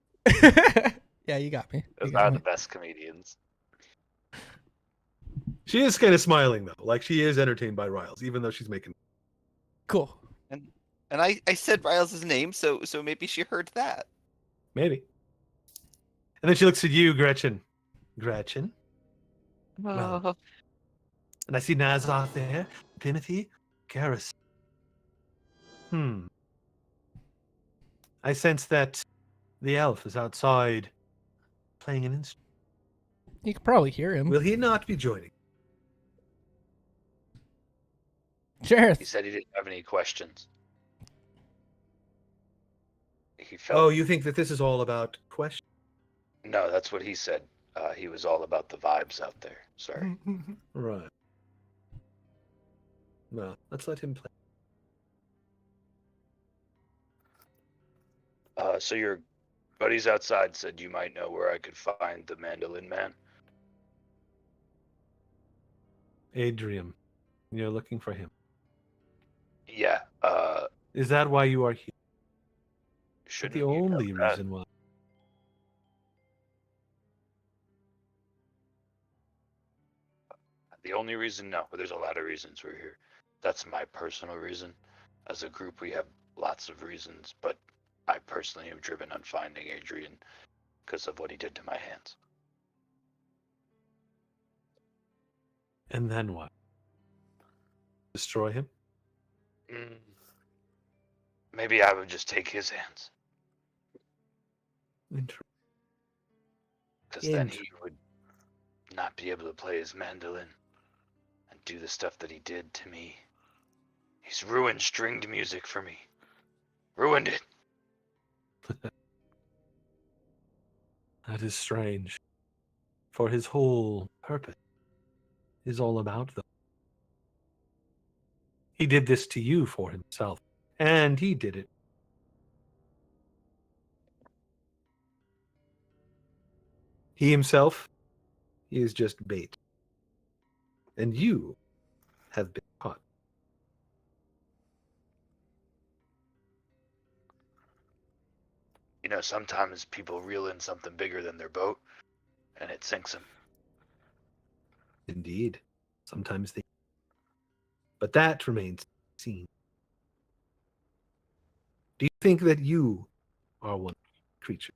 Yeah, you got me. You Those got are me. the best comedians. She is kind of smiling though, like she is entertained by Riles, even though she's making. Cool. And I said Riles' name, so maybe she heard that. Maybe. And then she looks at you, Gretchen. Gretchen. Well. Oh, And I see Nazoth there, Timothy, Garrus. I sense that the elf is outside playing an instrument. You could probably hear him. Will he not be joining? Jareth. He said he didn't have any questions. He felt. Oh, you think that this is all about questions? No, that's what he said. He was all about the vibes out there. Sorry. Right. Well, let's let him play. So your buddies outside said you might know where I could find the mandolin man. Adrian, you're looking for him. Yeah. Is that why you are here? Is that Shouldn't the you know only that? reason why? The only reason, no, but there's a lot of reasons we're here. That's my personal reason. As a group, we have lots of reasons, but I personally am driven on finding Adrian because of what he did to my hands. And then what? Destroy him? Maybe I would just take his hands, Interesting. because then he would not be able to play his mandolin and do the stuff that he did to me. He's ruined stringed music for me. Ruined it. That is strange. For his whole purpose is all about them. He did this to you for himself, and he did it. He himself, he is just bait. And you have been caught. You know, sometimes people reel in something bigger than their boat, and it sinks them. Indeed. Sometimes they. But that remains seen. Do you think that you are one creature?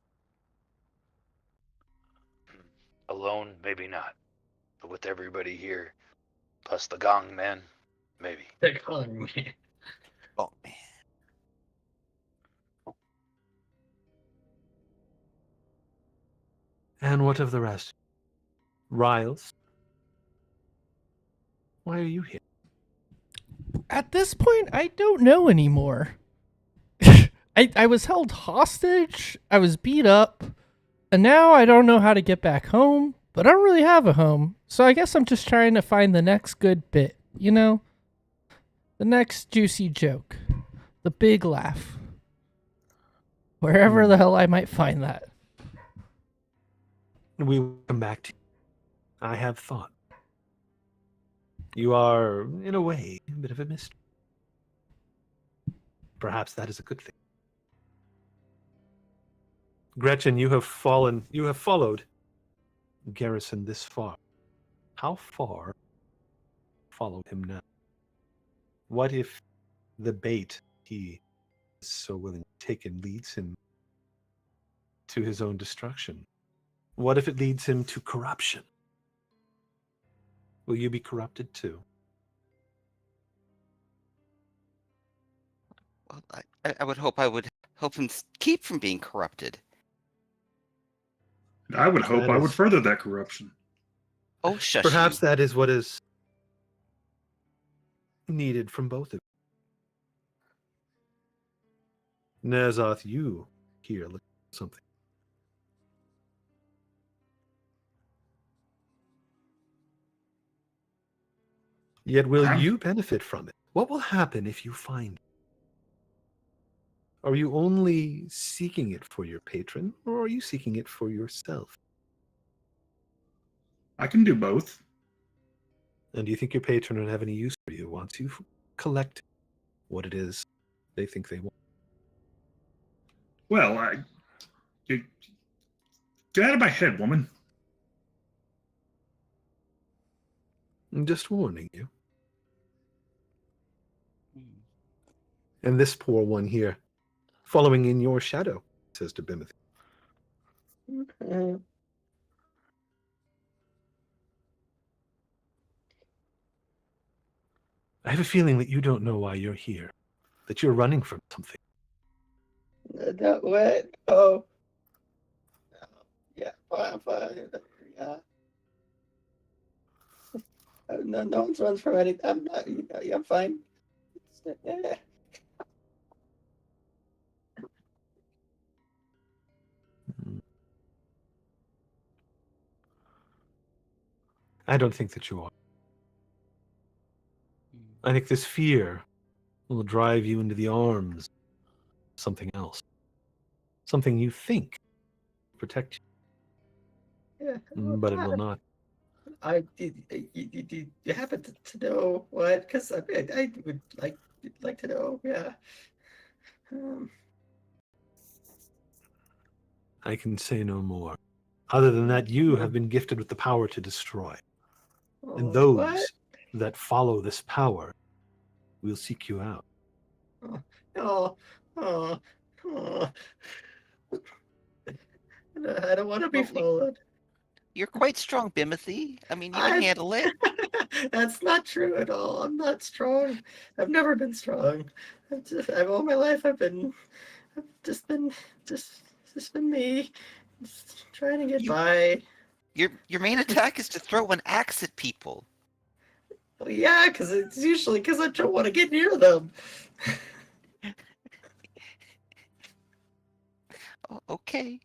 Alone, maybe not. But with everybody here, plus the gong man, maybe. They're calling me. oh man. And what of the rest? Riles? Why are you here? At this point, I don't know anymore. I was held hostage, I was beat up, and now I don't know how to get back home, but I don't really have a home. So I guess I'm just trying to find the next good bit, you know? The next juicy joke. The big laugh. Wherever the hell I might find that. We will come back to you. I have thought. You are, in a way, a bit of a mystery. Perhaps that is a good thing. Gretchen, you have followed Garrison this far. How far follow him now? What if the bait he is so willing to take and leads him to his own destruction? What if it leads him to corruption? Will you be corrupted too? Well, I would hope I would help him keep from being corrupted. And I would hope That I would is- further that corruption. Oh, shush Perhaps you. that is what is needed from both of you. Nazoth, you here look at something. Yet will I'm- you benefit from it? What will happen if you find it? Are you only seeking it for your patron, or are you seeking it for yourself? I can do both. And do you think your patron would have any use for you once you've collected what it is they think they want? Well, Get out of my head, woman. I'm just warning you. And this poor one here, following in your shadow, says to Bimothy. I have a feeling that you don't know why you're here, that you're running from something. No, what? Oh. Yeah, fine. Yeah. No, no one's runs from anything. I'm not. Yeah, I'm fine. Yeah. I don't think that you are. I think this fear will drive you into the arms of something else. Something you think will protect Yeah. you, but it will not. You happen to know what? Because I would like to know. Yeah. I can say no more. Other than that, you have been gifted with the power to destroy. And those What? that follow this power will seek you out. Oh, oh, oh. I don't want to be followed. You're quite strong, Bimothy. I mean, you can I'm- handle it. That's not true at all. I'm not strong. I've never been strong. I've all my life I've just been me, just trying to get by. Your main attack is to throw an axe at people. Well, yeah, because it's usually because I don't want to get near them. Okay.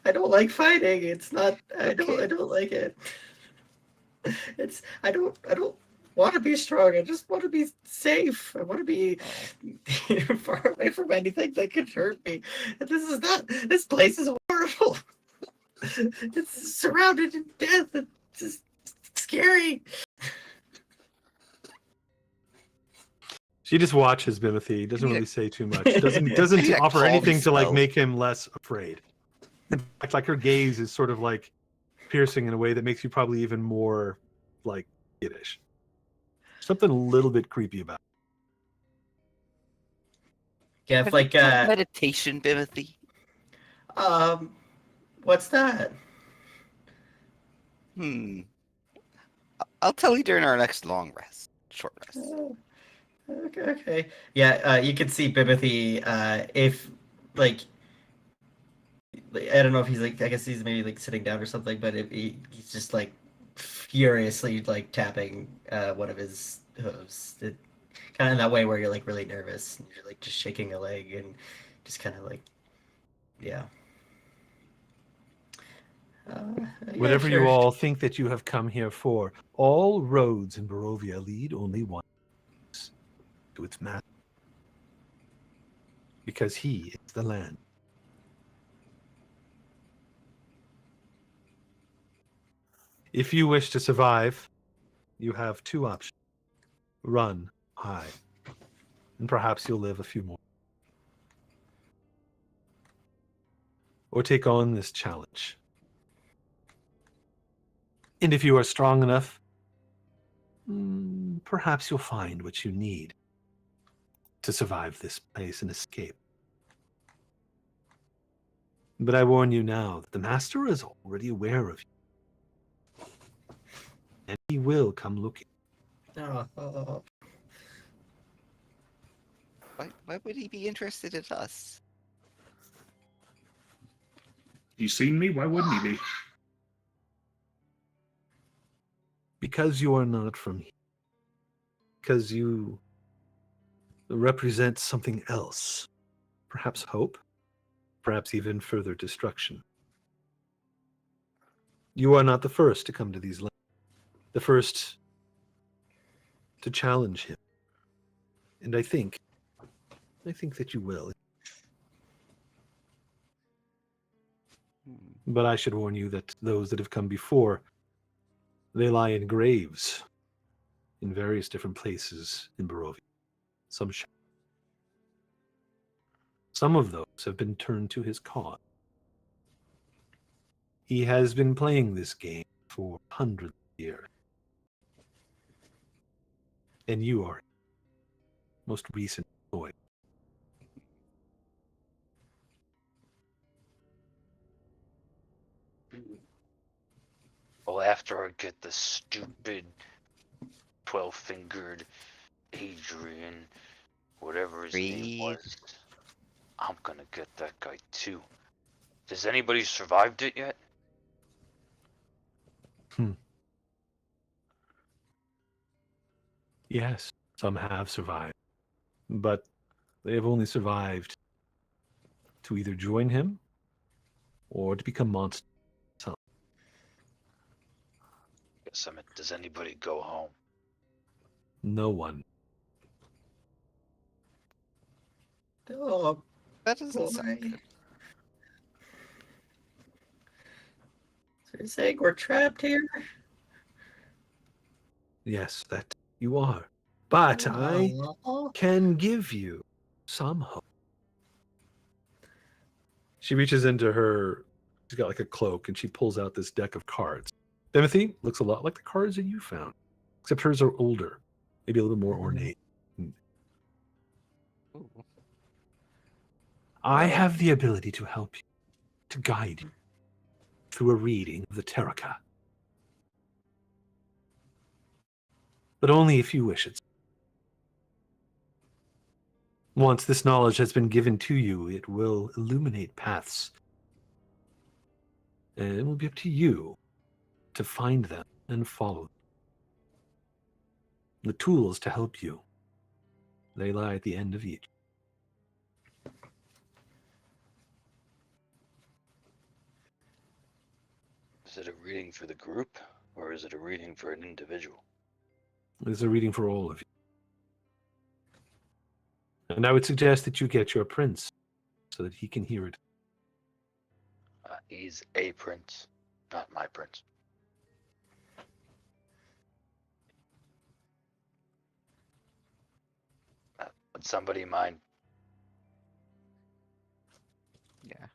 I don't like fighting. It's not. I don't like it. I don't want to be strong. I just want to be safe. I want to be far away from anything that could hurt me. And this is not. This place is horrible. It's surrounded in death. It's just scary. She just watches Bimothy, doesn't really say too much, doesn't I need a offer calm anything to like spell. make him less afraid. In fact, like her gaze is sort of like piercing in a way that makes you probably even more like skittish. Something a little bit creepy about it. Yeah, Have if you like tried meditation, Bimothy. What's that? I'll tell you during our next long rest, short rest. Okay. yeah, you can see Bimothy if like I don't know if he's like I guess he's maybe like sitting down or something, but if he's just like furiously like tapping one of his hooves. Kind of in that way where you're like really nervous and you're like just shaking a leg and just kind of like yeah. Whatever sure. you all think that you have come here for, all roads in Barovia lead only one place, to its master. Because he is the land. If you wish to survive, you have two options. Run, hide, and perhaps you'll live a few more. Or take on this challenge. And if you are strong enough, perhaps you'll find what you need to survive this place and escape. But I warn you now that the Master is already aware of you. And he will come looking. Oh. Why would he be interested in us? You seen me? Why wouldn't he be? Because you are not from here. Because you represent something else. Perhaps hope. Perhaps even further destruction. You are not the first to come to these lands. The first to challenge him. And I think that you will. But I should warn you that those that have come before, they lie in graves in various different places in Barovia. Some Some of those have been turned to his cause. He has been playing this game for hundreds of years. And you are most recent boy. Well, after I get the stupid 12-fingered Adrian, whatever his name Breathe. was, I'm gonna get that guy too. Has anybody survived it yet? Yes, some have survived, but they have only survived to either join him or to become monsters. Summit, does anybody go home? No one. Oh, That doesn't sound boy. good. So you're saying we're trapped here? Yes, that you are. But I Aw. can give you some hope. She reaches into her, she's got like a cloak, and she pulls out this deck of cards. Timothy looks a lot like the cards that you found, except hers are older, maybe a little more ornate. Ooh. I Well- have the ability to help you, to guide you through a reading of the Taraka. But only if you wish it. Once this knowledge has been given to you, it will illuminate paths. And it will be up to you to find them and follow them. The tools to help you, they lie at the end of each. Is it a reading for the group, or is it a reading for an individual? This is a reading for all of you. And I would suggest that you get your prince so that he can hear it. He's a prince, not my prince. Would somebody mind? Yeah.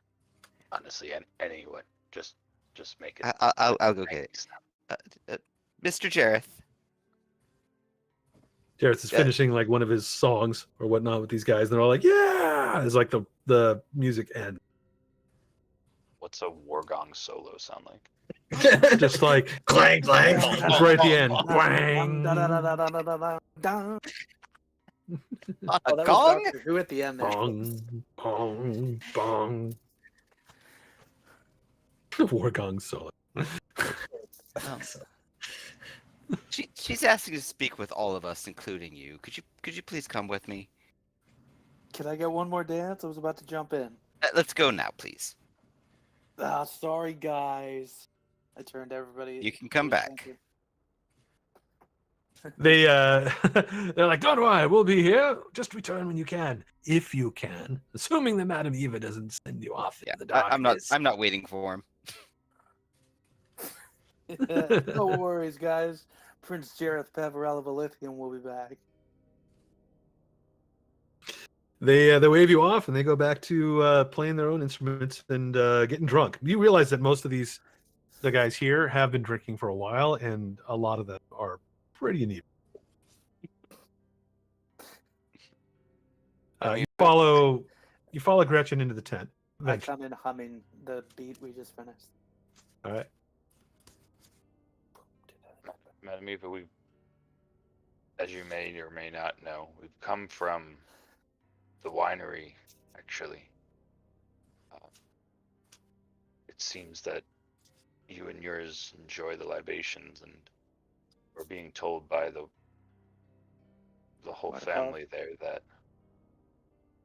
Honestly, anyone. Just make it. I'll go get it. Mr. Jareth. Jareth is Yeah. finishing like one of his songs or whatnot with these guys. And they're all like, yeah! It's like the music ends. What's a war gong solo sound like? Just like clang, clang. it's right at the end. Wang. Oh, A that was gong? Doctor Who at the end there. Bong, bong, bong. War gong solo. She's asking to speak with all of us, including you. Could you please come with me? Can I get one more dance? I was about to jump in. Let's go now, please. Ah, sorry guys. I turned everybody. You can come back. Thank you. They they're like, don't worry, we'll be here. Just return when you can, if you can, assuming that Madame Eva doesn't send you off Yeah, into the darkness. I'm not waiting for him. No worries, guys. Prince Jareth Pavarella Lithium will be back. They wave you off and they go back to playing their own instruments and getting drunk. You realize that most of the guys here have been drinking for a while, and a lot of them are pretty neat. You follow Gretchen into the tent. I come in humming the beat we just finished. All right. Madam Eva, as you may or may not know, we've come from the winery, actually. It seems that you and yours enjoy the libations, and we're being told by the whole What family there that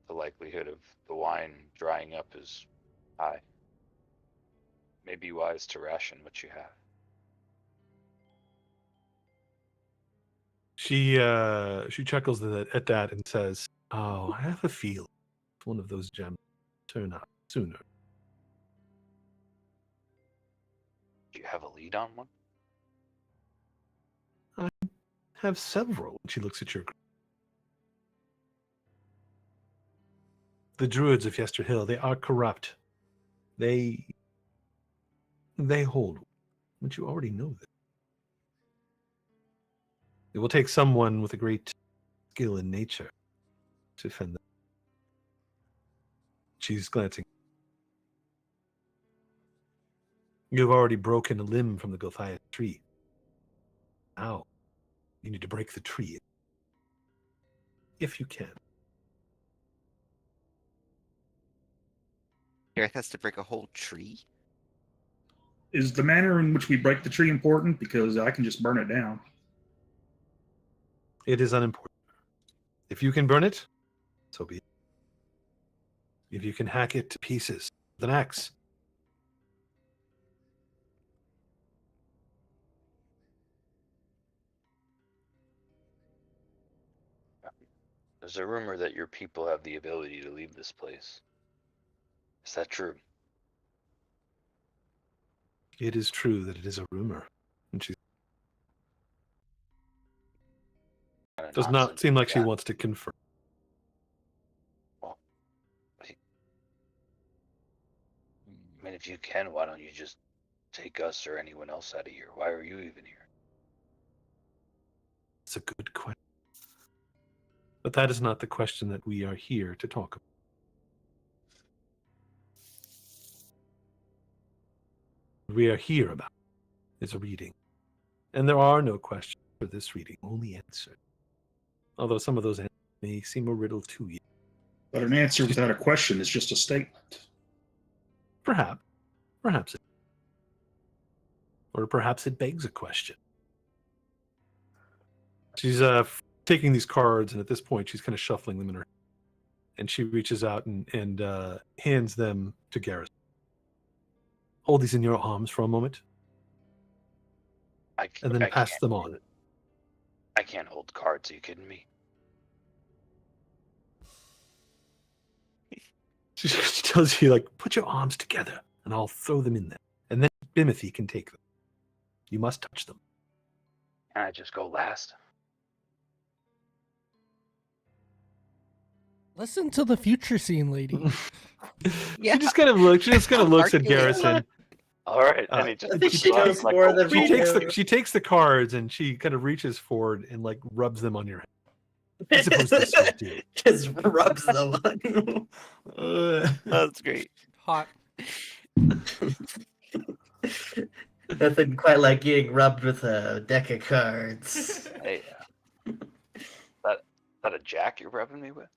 the likelihood of the wine drying up is high. May be wise to ration what you have. She chuckles at that and says, "Oh, I have a feeling one of those gems will turn up sooner." Do you have a lead on one? I have several. And she looks at your. The druids of Yester Hill, they are corrupt. They hold, but you already know that. It will take someone with a great skill in nature to defend them. She's glancing. You've already broken a limb from the Gothiah tree. Now, you need to break the tree. If you can. Gareth has to break a whole tree. Is the manner in which we break the tree important? Because I can just burn it down. It is unimportant. If you can burn it, so be it. If you can hack it to pieces with an axe, There's a rumor that your people have the ability to leave this place. Is that true? it is true that it is a rumor. And she Kinda does not nonsense seem like she that. wants to confirm. I mean, if you can, why don't you just take us or anyone else out of here? Why are you even here? It's a good question. But that is not the question that we are here to talk about. What we are here about is a reading. And there are no questions for this reading, only answers. Although some of those answers may seem a riddle to you. But an answer without a question is just a statement. Perhaps it. Or perhaps it begs a question. She's taking these cards, and at this point, she's kind of shuffling them in her hand. And she reaches out and hands them to Garrison. Hold these in your arms for a moment, and then pass them on. I can't hold cards. Are you kidding me? She tells you, like, put your arms together, and I'll throw them in there. And then Bimothy can take them. You must touch them. Can I just go last? Listen to the future scene, lady. Yeah. She just kind of looks at Arcade. Garrison. All right, and he just I think puts she it on knows him like more a than She we takes do. she takes the cards and she kind of reaches forward and like rubs them on your head. I suppose this will do. Just rubs them on. That's great. Hot. Nothing quite like getting rubbed with a deck of cards. Hey, that a jack you're rubbing me with?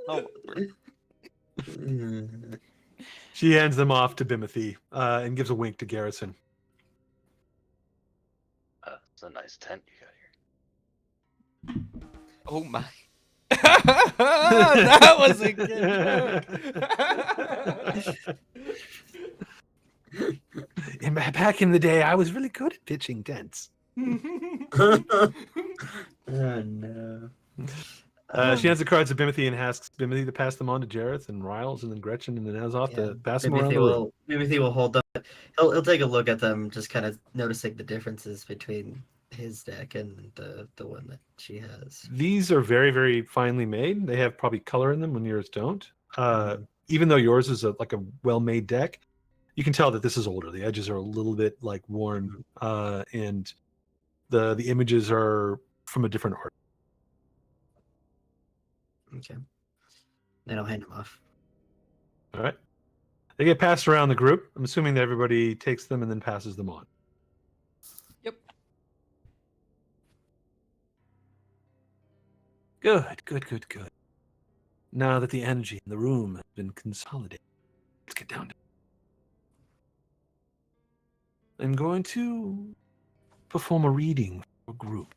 Oh, She hands them off to Bimothy and gives a wink to Garrison. It's a nice tent you got here. oh my. That was a good joke. Back in the day, I was really good at pitching tents. Oh no. She hands the cards to Bimothy and asks Bimothy to pass them on to Jareth and Riles and then Gretchen and then Azoth to pass them around the room. Bimothy will hold them. He'll take a look at them, just kind of noticing the differences between his deck and the one that she has. These are very, very finely made. They have probably color in them when yours don't. Even though yours is like a well-made deck, you can tell that this is older. The edges are a little bit like worn, and the images are from a different art. Okay. Then I'll hand them off. All right. They get passed around the group. I'm assuming that everybody takes them and then passes them on. Yep. Good. Now that the energy in the room has been consolidated, let's get down to it. I'm going to perform a reading for a group.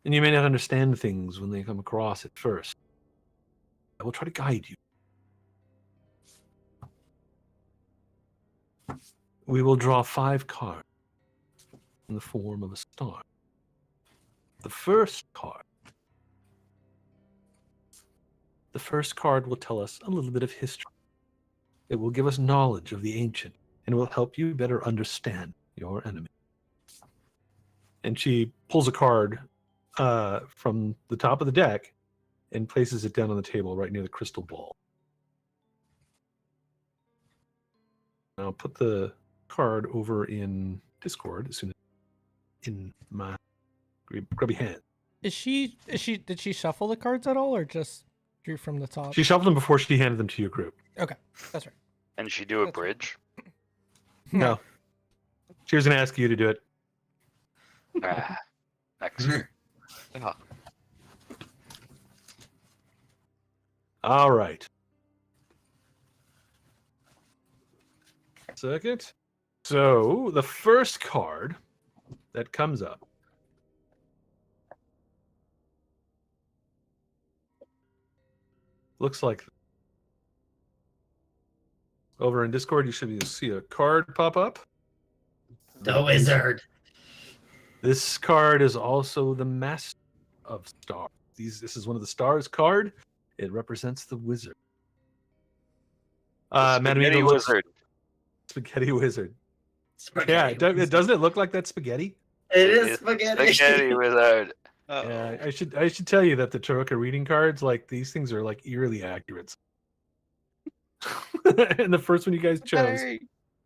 And you may not understand things when they come across at first. I will try to guide you. We will draw 5 cards in the form of a star. The first card will tell us a little bit of history. It will give us knowledge of the ancient and will help you better understand your enemy. And she pulls a card from the top of the deck and places it down on the table right near the crystal ball. I'll put the card over in Discord as soon as in my grubby hand. Did she shuffle the cards at all, or just drew from the top? She shuffled them before she handed them to your group. Okay, that's right. And she do a That's right. bridge? No. She was going to ask you to do it. Ah, next. Yeah. All right. Second. So the first card that comes up looks like over in Discord. You should see a card pop up. The wizard. This card is also the Master of Stars. This is one of the stars card. It represents the wizard. Madam Spaghetti Eva looks- wizard. Spaghetti wizard. Spaghetti Yeah, wizard. doesn't it look like that spaghetti? It is It's spaghetti. Spaghetti wizard. Yeah, I should tell you that the Taroka reading cards, like these things, are like eerily accurate. And the first one you guys chose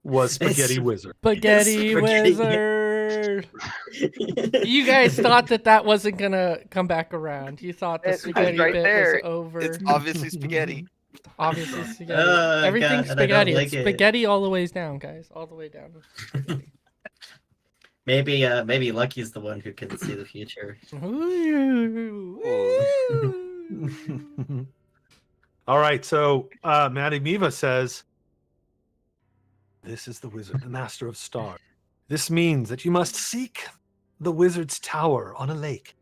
was Spaghetti It's- Wizard. Spaghetti Spaghetti. Wizard. You guys thought that wasn't gonna come back around. You thought the It's spaghetti right bit there. was over. It's obviously spaghetti. Obviously spaghetti. Oh, Everything's God, I don't spaghetti. like It's it. spaghetti all the ways down, guys. All the way down. Maybe Lucky's the one who can see the future. Ooh. Ooh. All right, so Madam Eva says, "This is the wizard, the Master of Stars. This means that you must seek the wizard's tower on a lake,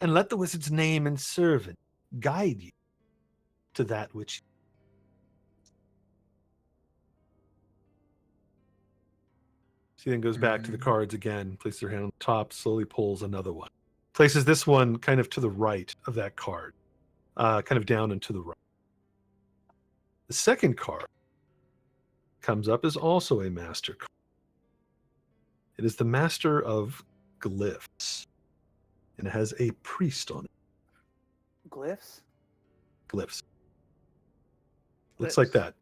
and let the wizard's name and servant guide you to that which." She then goes back to the cards again, places her hand on the top, slowly pulls another one. Places this one kind of to the right of that card, kind of down and to the right. The second card comes up is also a master card. It is the Master of Glyphs, and it has a priest on it. Glyphs? Glyphs. Looks like that.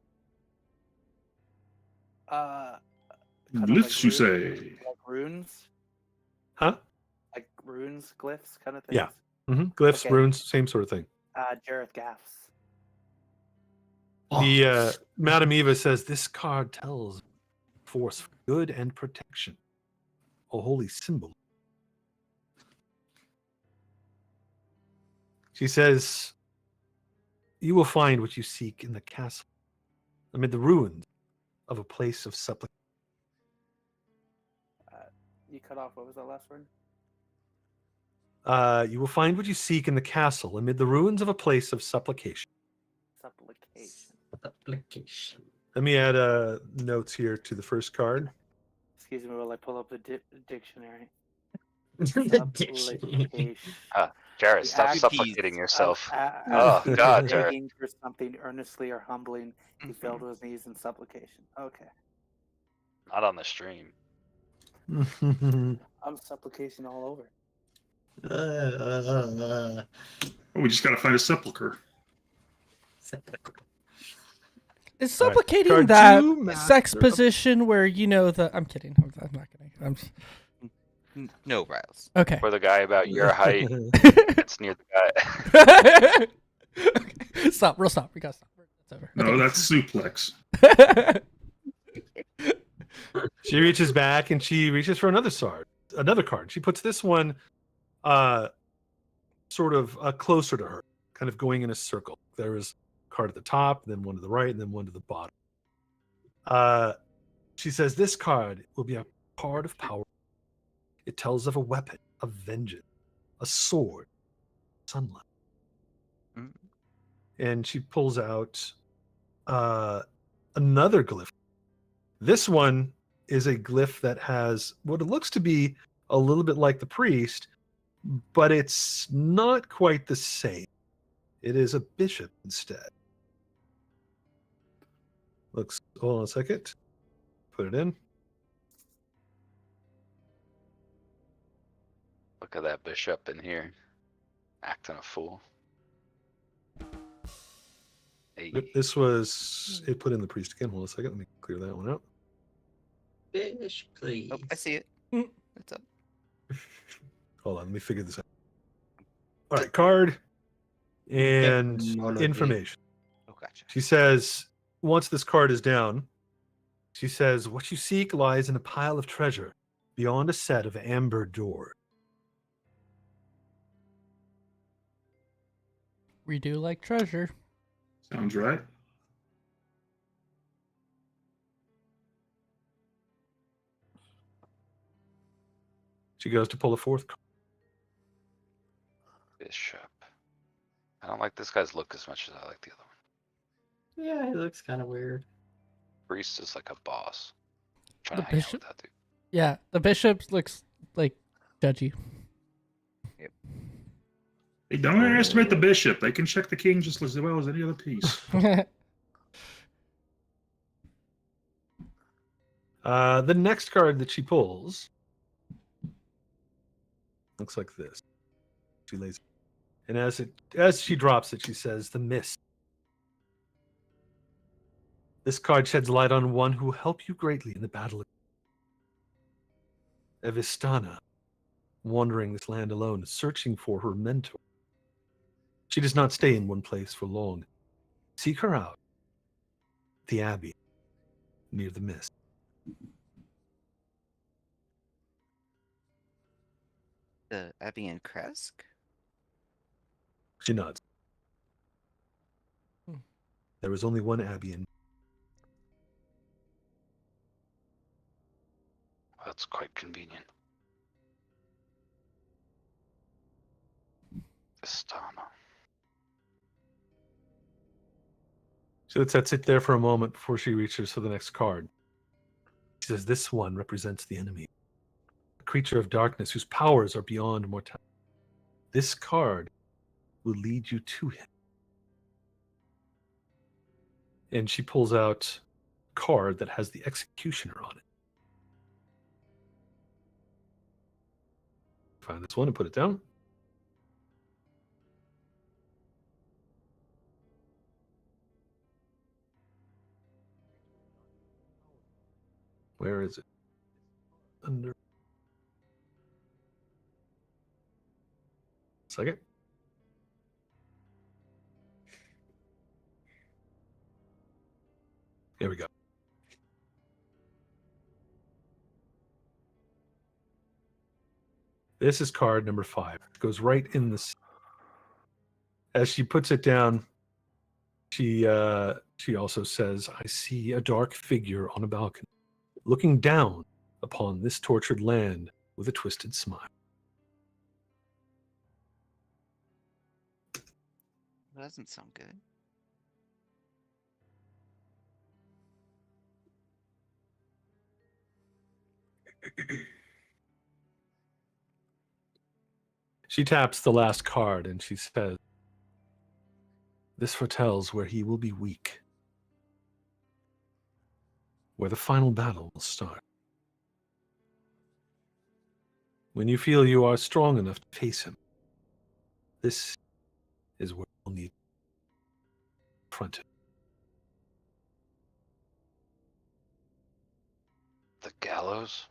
Kind of Glyphs, you runes- say? Like runes? Huh? Like runes, glyphs kind of things? Yeah. Glyphs, Okay. runes, same sort of thing. Jareth Gaffs. The Madam Eva says this card tells force for good and protection, a holy symbol. She says, "You will find what you seek in the castle, amid the ruins of a place of supplication." You cut off. What was that last word? You will find what you seek in the castle, amid the ruins of a place of supplication. Supplication. Application. Let me add notes here to the first card. Excuse me while I pull up the dictionary. The dictionary. Supplication. Jared, The stop act- supplicating yourself. Of Oh, God, Jared. begging for something earnestly or humbling, he fell to his knees in supplication. Okay. Not on the stream. I'm supplication all over. Oh, we just got to find a sepulcher. Is All right. supplicating Card that two, Master sex of- position where I'm kidding. I'm not kidding. I'm just... No, Riles. Okay. For the guy about your height, it's near the guy. Okay. Stop. Real stop. We gotta stop. It's over. No, that's suplex. She reaches back and she reaches for another card. She puts this one sort of closer to her, kind of going in a circle. There is a card at the top, then one to the right, and then one to the bottom. She says this card will be a card of power. It tells of a weapon, of vengeance, a sword, sunlight. Mm. And she pulls out another glyph. This one is a glyph that has what it looks to be a little bit like the priest, but it's not quite the same. It is a bishop instead. Hold on a second. Put it in. Look at that bishop in here, acting a fool. Hey, This was it. Put in the priest again. Hold on a second. Let me clear that one out. Fish, please. Oh, I see it. Mm. What's up? Hold on. Let me figure this out. All right, card and Technology. information. Oh, gotcha. She says, once this card is down, she says, what you seek lies in a pile of treasure beyond a set of amber doors. We do like treasure. Sounds right. She goes to pull a fourth card. bishop. I don't like this guy's look as much as I like the other one. Yeah, he looks kind of weird. Priest is like a boss. Trying The to hang out bishop? with that dude. Yeah, the bishop looks like judgy. Hey, don't underestimate the bishop. They can check the king just as well as any other piece. The next card that she pulls looks like this. She lays, and as she drops it, she says, "The mist." This card sheds light on one who will help you greatly in the battle. Evistana, wandering this land alone, searching for her mentor. She does not stay in one place for long. Seek her out. The Abbey, near the mist. The Abbey and Kresk? She nods. Hmm. There is only one Abbey in. That's quite convenient. Astana. So let's sit there for a moment before she reaches for the next card. She says, this one represents the enemy, a creature of darkness whose powers are beyond mortality. This card will lead you to him. And she pulls out a card that has the executioner on it. Find this one and put it down. Where is it? Under. Second. There we go. This is card number 5. It goes right in this. As she puts it down, she also says, I see a dark figure on a balcony, looking down upon this tortured land with a twisted smile. That doesn't sound good. She taps the last card and she says, this foretells where he will be weak, where the final battle will start. When you feel you are strong enough to face him, this is where you'll need to confront him. The gallows?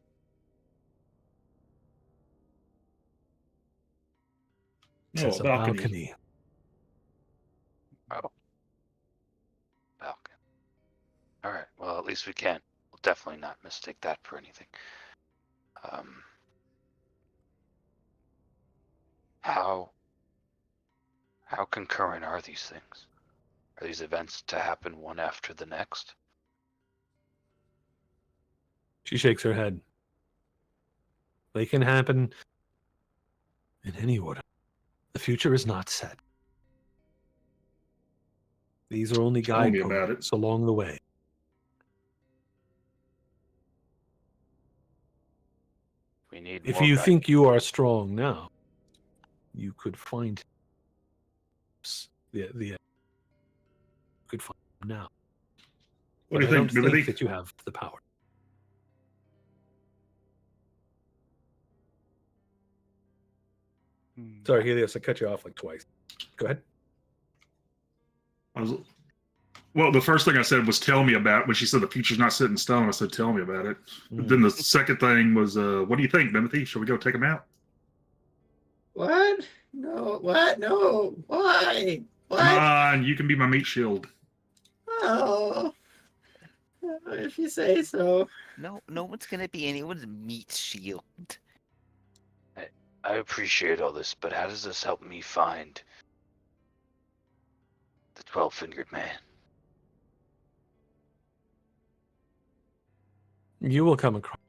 It No, says a a balcony. Oh. Balcony. Alright, well, at least we can't. We'll definitely not mistake that for anything. How concurrent are these things? Are these events to happen one after the next? She shakes her head. They can happen in any order. The future is not set. These are only Tell me about guideposts along the way. We need If more you guidance. think you are strong now, you could find you could find him now. What But do you I don't think, Bibby? think that you have the power. Sorry, Helios, I cut you off like twice. Go ahead. Well, the first thing I said was "tell me about it." When she said the future's not set in stone, I said "tell me about it." Then the second thing was, "What do you think, Timothy? Shall we go take him out?" What? No. What? No. Why? What? Come on, you can be my meat shield. Oh. If you say so. No one's gonna be anyone's meat shield. I appreciate all this, but how does this help me find the 12-fingered man? You will come across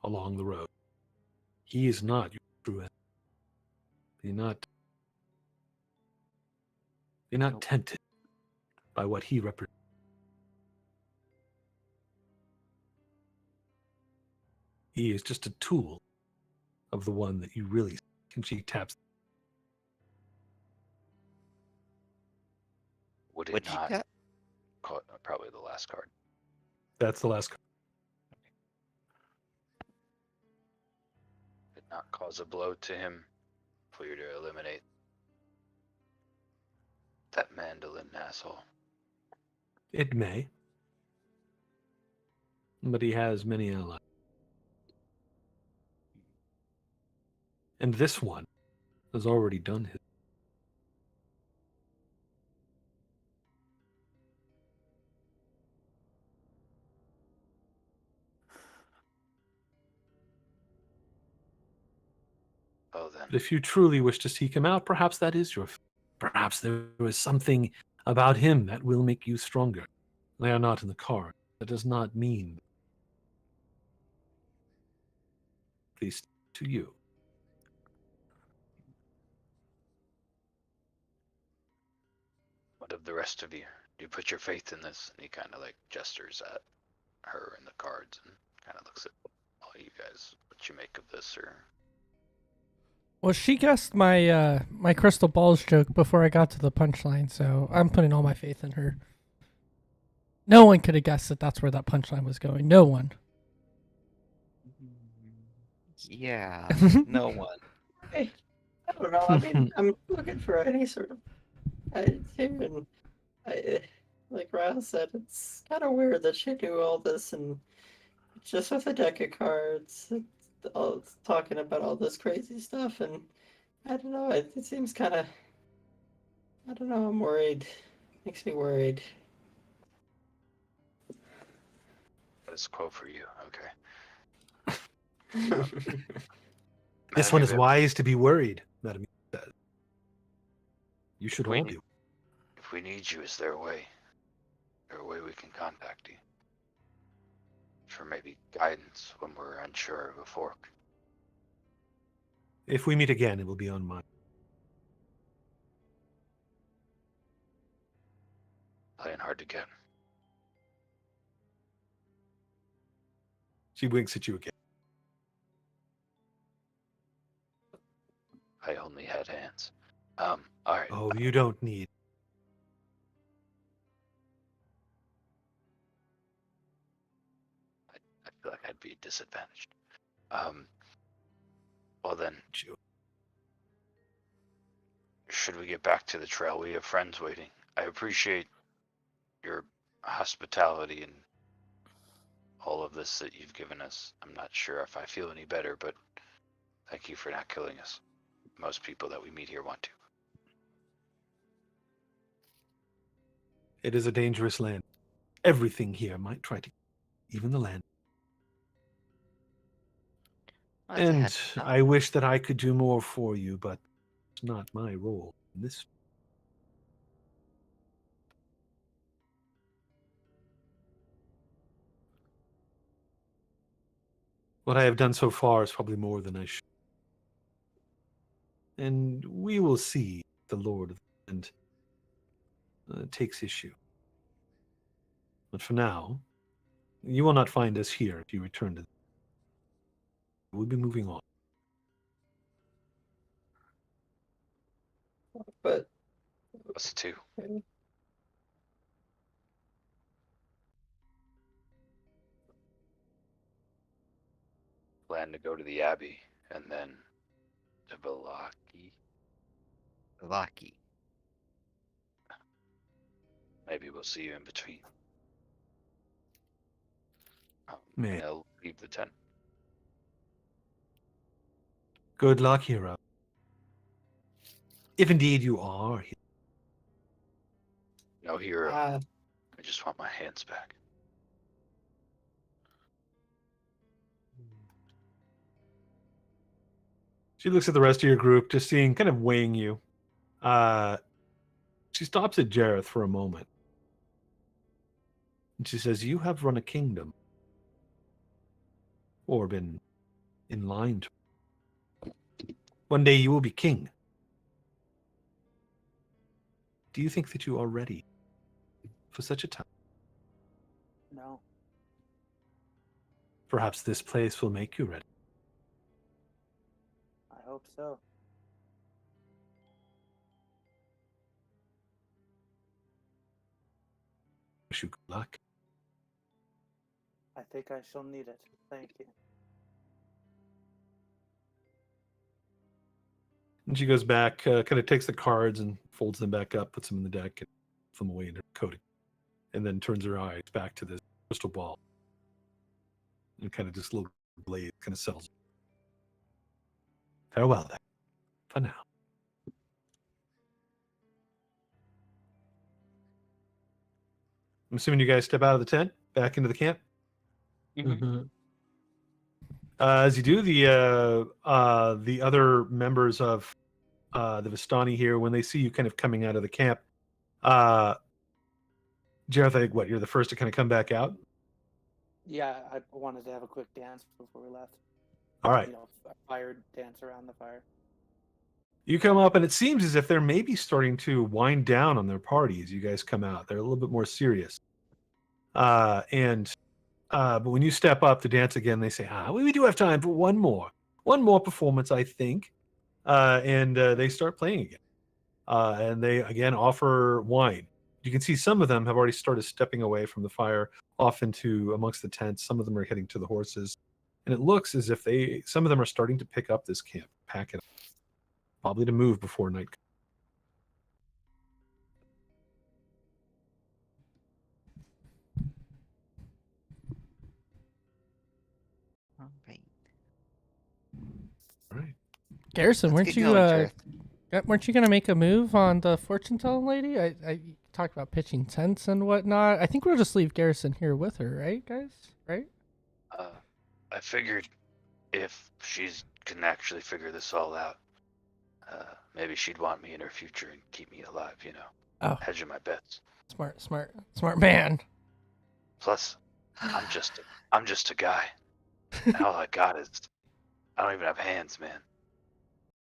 along the road. He is not your true enemy. Be not tempted by what he represents. He is just a tool of the one that you really can. She taps. Would What'd it she not? cut? Probably the last card. That's the last card. Did not cause a blow to him for you to eliminate that mandolin asshole. It may. But he has many allies. And this one has already done his. Oh, then. But if you truly wish to seek him out, perhaps that is your. Perhaps there is something about him that will make you stronger. They are not in the card. That does not mean, at least to you. What of the rest of you? Do you put your faith in this? And he kind of like gestures at her and the cards and kind of looks at all you guys. What you make of this, or Well, she guessed my my crystal balls joke before I got to the punchline, so I'm putting all my faith in her. No one could have guessed that that's where that punchline was going. No one. Yeah, no one. I don't know. I mean, I'm looking for any sort of attitude, and like Rouse said, it's kind of weird that she knew all this and just with a deck of cards, all talking about all this crazy stuff, and I don't know. It seems kind of. I don't know. I'm worried. Makes me worried. that's a quote for you. Okay. This Madam one is Yvette, wise to be worried, Madam says. You should We all need- be. If we need you, is there a way? Is there a way we can contact you? For maybe guidance when we're unsure of a fork. If we meet again, it will be on mine. Playing hard to get. She winks at you again. I only had hands. Alright. Oh, you don't need. I feel like I'd be disadvantaged. Well then, You. should we get back to the trail? We have friends waiting. I appreciate your hospitality and all of this that you've given us. I'm not sure if I feel any better, but thank you for not killing us. Most people that we meet here want to. It is a dangerous land. Everything here might try to, even the land. That's a And heads up. I wish that I could do more for you, but it's not my role in this. What I have done so far is probably more than I should. And we will see if the Lord of the Land takes issue. But for now, you will not find us here if you return to. We'll be moving on. But Us too. okay. Plan to go to the Abbey and then To Velaki. Lucky. Maybe we'll see you in between. Man. And he'll leave the tent. Good luck, hero. If indeed you are. No hero. Uh, I just want my hands back. She looks at the rest of your group, just seeing, kind of weighing you. She stops at Jareth for a moment. And she says, you have run a kingdom. Or been in line to. One day you will be king. Do you think that you are ready for such a time? No. Perhaps this place will make you ready. I hope so. Wish you good luck. I think I shall need it. Thank you. And she goes back, kind of takes the cards and folds them back up, puts them in the deck, and puts them away in her coating. And then turns her eyes back to this crystal ball. And kind of just little blade kind of settles. Farewell then. For now. I'm assuming you guys step out of the tent, back into the camp. Mhm. As you do, the other members of the Vistani here, when they see you kind of coming out of the camp, Jareth, I think, what, you're the first to kind of come back out? Yeah, I wanted to have a quick dance before we left. All right. You know, a fire dance around the fire. You come up, and it seems as if they're maybe starting to wind down on their party as you guys come out. They're a little bit more serious. But when you step up to dance again, they say, we do have time for one more performance, I think. And they start playing again. And they, again, offer wine. You can see some of them have already started stepping away from the fire off into amongst the tents. Some of them are heading to the horses. And it looks as if some of them are starting to pick up this camp, pack it up. Probably to move before night. All right. All right. Garrison, Let's weren't get you going, Jareth. weren't you gonna make a move on the fortune telling lady? I talked about pitching tents and whatnot. I think we'll just leave Garrison here with her, right, guys? Right? I figured if she can actually figure this all out, maybe she'd want me in her future and keep me alive, you know. Oh. Hedging my bets. Smart man. Plus, I'm just a guy. And all I got is I don't even have hands, man.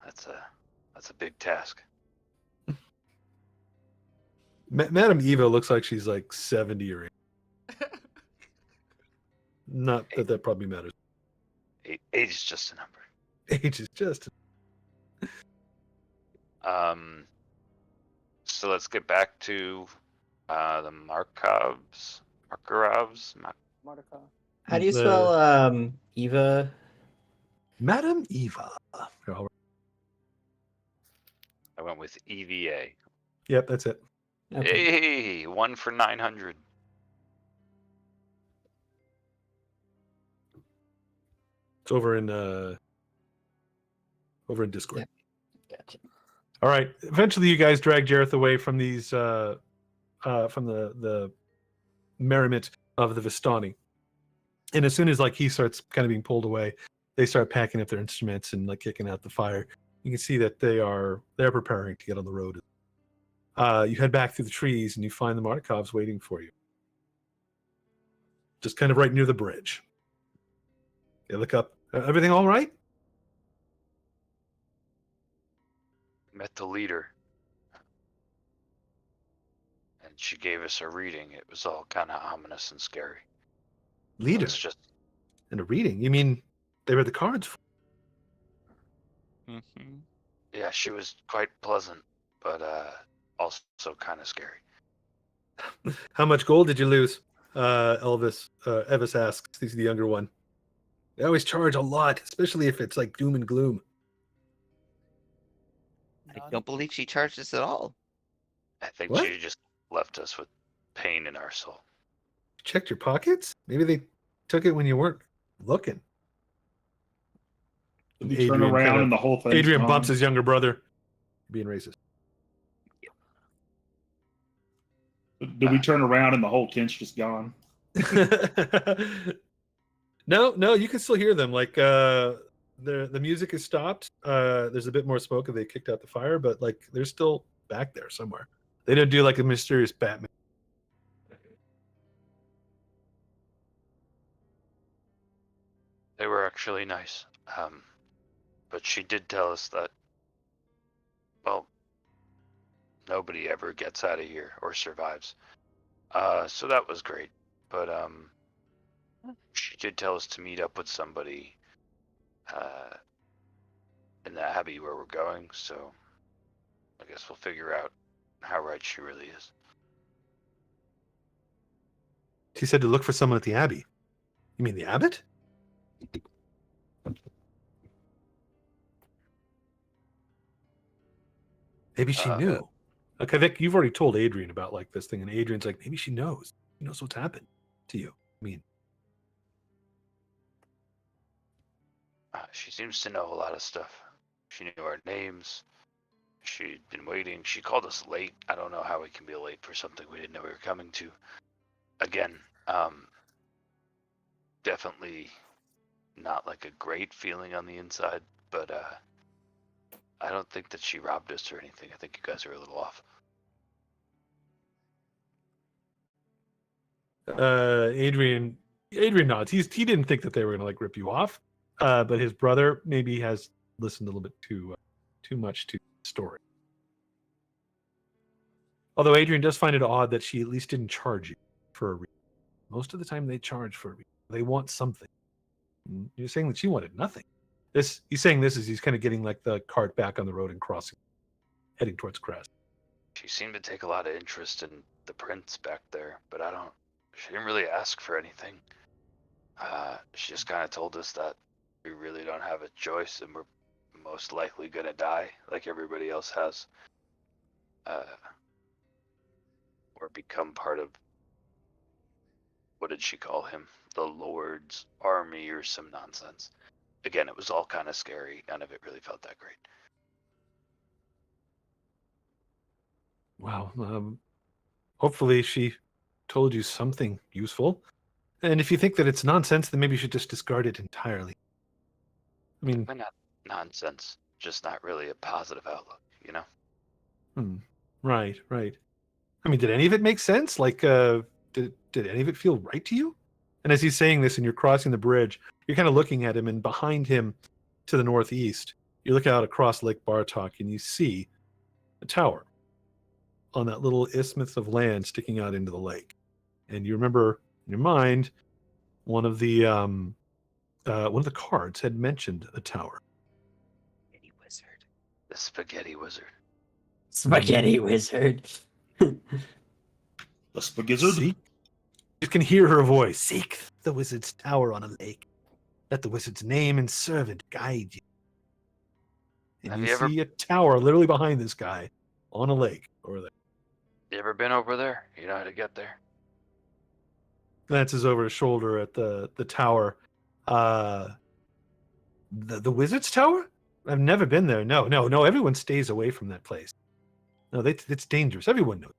That's a big task. Madam Eva looks like she's like 70 or 80. Not that probably matters. Age is just a number. Age is just. So let's get back to the Markovs. Mordecai. How do you spell Eva? Madam Eva. I went with EVA. Yep, that's it. Okay. Hey, 1 for 900. It's over in Discord. Yeah. Gotcha. All right. Eventually, you guys drag Jareth away from these from the merriment of the Vistani, and as soon as he starts kind of being pulled away, they start packing up their instruments and kicking out the fire. You can see that they're preparing to get on the road. You head back through the trees and you find the Markovs waiting for you, just kind of right near the bridge. They look up. Everything all right? Met the leader. And she gave us a reading. It was all kind of ominous and scary. Leader? It's just In a reading? You mean they read the cards? Mm-hmm. yeah, she was quite pleasant, but also kind of scary. How much gold did you lose? Evis asks. He's the younger one. They always charge a lot, especially if it's doom and gloom. I don't believe she charged us at all. I think What? she just left us with pain in our soul. Checked your pockets? Maybe they took it when you weren't looking. Did we turn around and the whole thing's Adrian gone? bumps his younger brother, being racist. Did we turn around and the whole tent's just gone? No, you can still hear them. Like the music has stopped. There's a bit more smoke, and they kicked out the fire, but like they're still back there somewhere. They didn't do like a mysterious Batman. They were actually nice. But she did tell us that, well, nobody ever gets out of here or survives. So that was great. But she did tell us to meet up with somebody in the abbey where we're going. So I guess we'll figure out how right she really is. She said to look for someone at the abbey. You mean the abbot? Maybe she knew. Okay, Vic, you've already told Adrian about like this thing, and Adrian's like, maybe she knows. She knows what's happened to you. I mean, She seems to know a lot of stuff. She knew our names. She'd been waiting. She called us late. I don't know how we can be late for something we didn't know we were coming to. Again, definitely not like a great feeling on the inside, but I don't think that she robbed us or anything. I think you guys are a little off. Adrian nods. He didn't think that they were gonna like rip you off, but his brother maybe has listened a little bit too much to the story. Although Adrian does find it odd that she at least didn't charge you for a reason. Most of the time they charge for a reason. They want something. And you're saying that she wanted nothing. He's saying this as he's kind of getting like the cart back on the road and crossing, heading towards Crest. She seemed to take a lot of interest in the prince back there, but she didn't really ask for anything. She just kind of told us that we really don't have a choice and we're most likely gonna die like everybody else has. Or become part of, what did she call him? The Lord's army or some nonsense. Again, it was all kind of scary. None of it really felt that great. Wow. Hopefully she told you something useful. And if you think that it's nonsense, then maybe you should just discard it entirely. I mean, Definitely not nonsense, just not really a positive outlook, you know? Right. I mean, did any of it make sense? Like, did any of it feel right to you? And as he's saying this and you're crossing the bridge, you're kind of looking at him, and behind him to the northeast, you look out across Lake Bartok and you see a tower on that little isthmus of land sticking out into the lake. And you remember in your mind, one of the cards had mentioned a tower. Spaghetti wizard. The spaghetti wizard. Spaghetti wizard. The spaghetti. Seek. You can hear her voice. Seek the wizard's tower on a lake. Let the wizard's name and servant guide you. And Have you you ever- see a tower literally behind this guy on a lake over there. You ever been over there? You know how to get there? Glances over his shoulder at the tower. The wizard's tower? I've never been there. No. Everyone stays away from that place. No, it's dangerous. Everyone knows.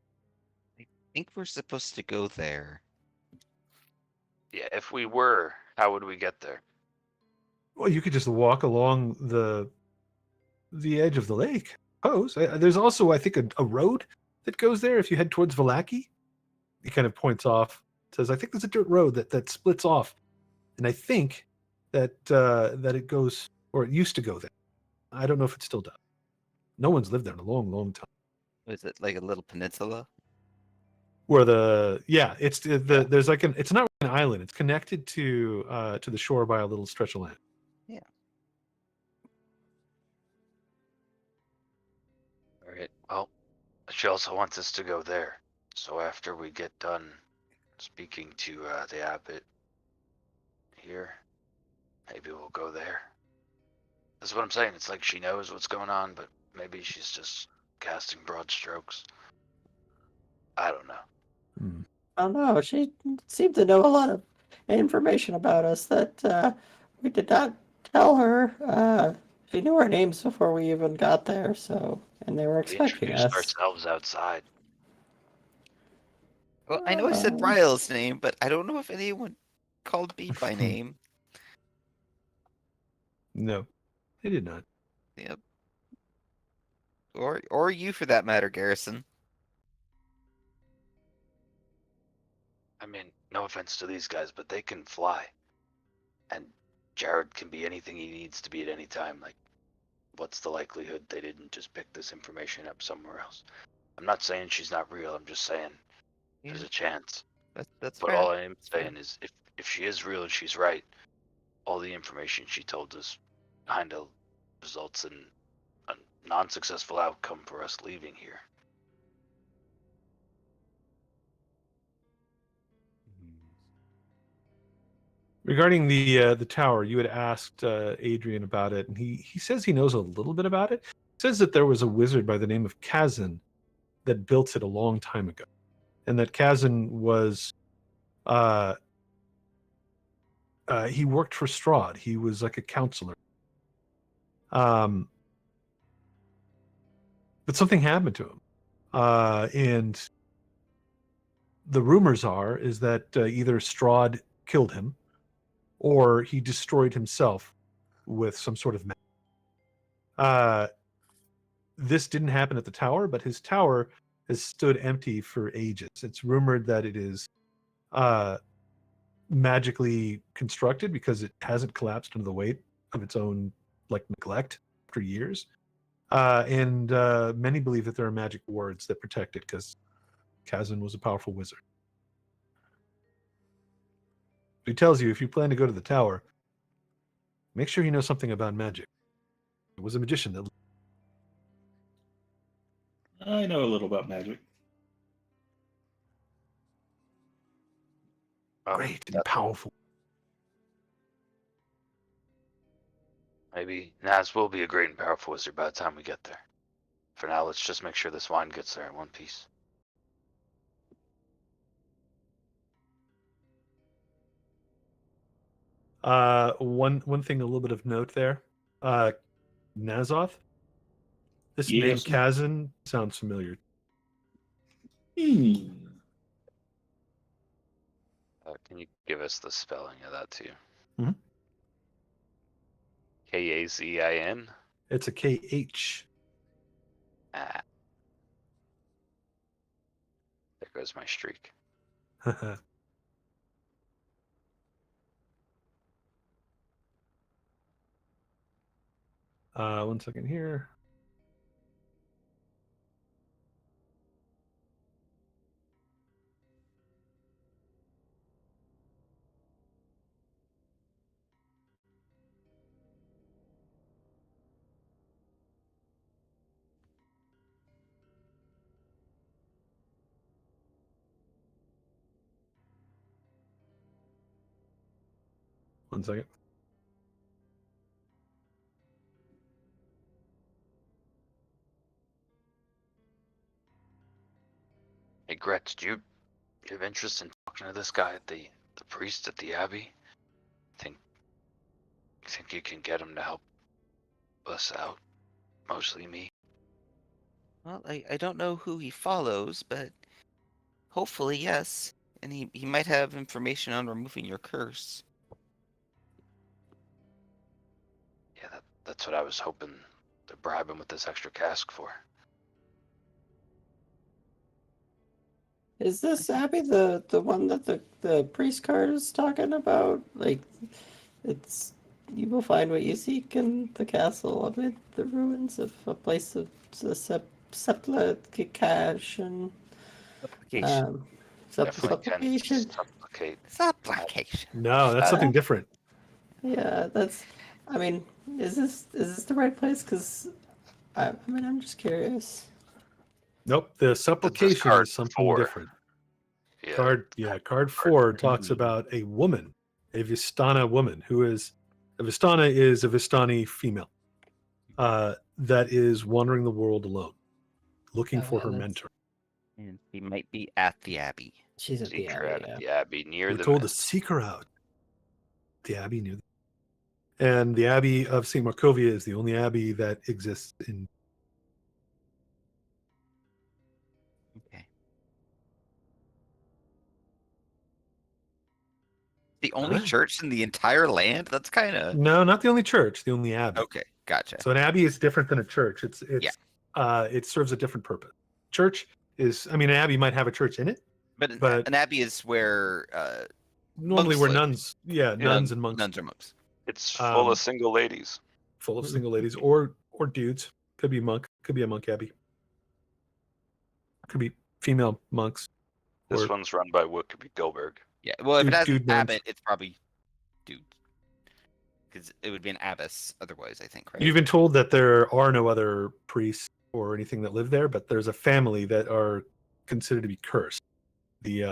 I think we're supposed to go there. Yeah, if we were, how would we get there? Well, you could just walk along the edge of the lake. Suppose. There's also, I think, a road that goes there if you head towards Vallaki. He kind of points off, says, I think there's a dirt road that splits off. And I think that it goes, or it used to go there. I don't know if it still does. No one's lived there in a long, long time. Was it like a little peninsula? Where it's there's like it's not an island. It's connected to the shore by a little stretch of land. Yeah. All right. Well, she also wants us to go there. So after we get done speaking to the abbot here, maybe we'll go there. That's what I'm saying. It's like she knows what's going on, but maybe she's just casting broad strokes. I don't know. I don't know. She seemed to know a lot of information about us that we did not tell her. She knew our names before we even got there, and they were We expecting introduced us. ourselves outside. Well, I know I said Um, Ryle's name, but I don't know if anyone called me by name. No, they did not. Yep. Or you for that matter, Garrison. I mean, no offense to these guys, but they can fly. And Jared can be anything he needs to be at any time. Like, what's the likelihood they didn't just pick this information up somewhere else? I'm not saying she's not real. I'm just saying there's Yeah, a chance. that's But fair. all I am That's fair. saying is if she is real and she's right, all the information she told us kind of results in a non-successful outcome for us leaving here. Regarding the tower, you had asked Adrian about it, and he says he knows a little bit about it. He says that there was a wizard by the name of Kazan that built it a long time ago, and that Kazan was he worked for Strahd. He was like a counselor. But something happened to him, and the rumors is that either Strahd killed him, or he destroyed himself with some sort of magic. This didn't happen at the tower, but his tower has stood empty for ages. It's rumored that it is magically constructed because it hasn't collapsed under the weight of its own neglect after years. And many believe that there are magic wards that protect it because Kazan was a powerful wizard. He tells you if you plan to go to the tower, make sure you know something about magic. It was a magician that. I know a little about magic. Great and powerful. Maybe Naz will be a great and powerful wizard by the time we get there. For now, let's just make sure this wine gets there in one piece. One thing, a little bit of note there. Nazoth. This name Yes. Kazan sounds familiar. Hmm. Can you give us the spelling of that too? Mhm. Kazin? It's a KH. Ah. There goes my streak. One second here. One second. Hey, Gretz, do you have interest in talking to this guy at the priest at the abbey? Think you can get him to help us out? Mostly me. Well, I don't know who he follows, but hopefully yes. And he might have information on removing your curse. Yeah, that's what I was hoping to bribe him with this extra cask for. Is this Abby the one that the priest card is talking about? Like, it's you will find what you seek in the castle amid the ruins of a place of supplication. Supplication. Definitely can Supplication. supplicate. Supplication. No, that's something different. Yeah, that's. I mean, is this the right place? Because I mean, I'm just curious. Nope. The supplication card is something 4. different. Yeah. Card 4 talks about a woman, a Vistana woman, who is a Vistana is a Vistani female. that is wandering the world alone, looking for her that's- mentor. And he might be at the Abbey. She's at the Seek her Abbey. out Yeah. at the Abbey near We're the told to vents. seek her out. The Abbey knew. And the Abbey of St. Markovia is the only abbey that exists in. Okay. The only Alright. church in the entire land? That's kind of No, not the only church, the only abbey. okay. Gotcha. So an abbey is different than a church. It serves a different purpose. Church is, I mean, an abbey might have a church in it. But but- an abbey is where Normally, Monks where live. nuns, nuns and monks, nuns or monks. It's full Um, of single ladies. full of single ladies or dudes. Could be monk. Could be a monk abbey. Could be female monks. This or- one's run by Wickerby Gilberg. Yeah. Well, if it has Dude an nuns. abbot, it's probably dude. Because it would be an abbess otherwise, I think, right? You've been told that there are no other priests or anything that live there, but there's a family that are considered to be cursed. The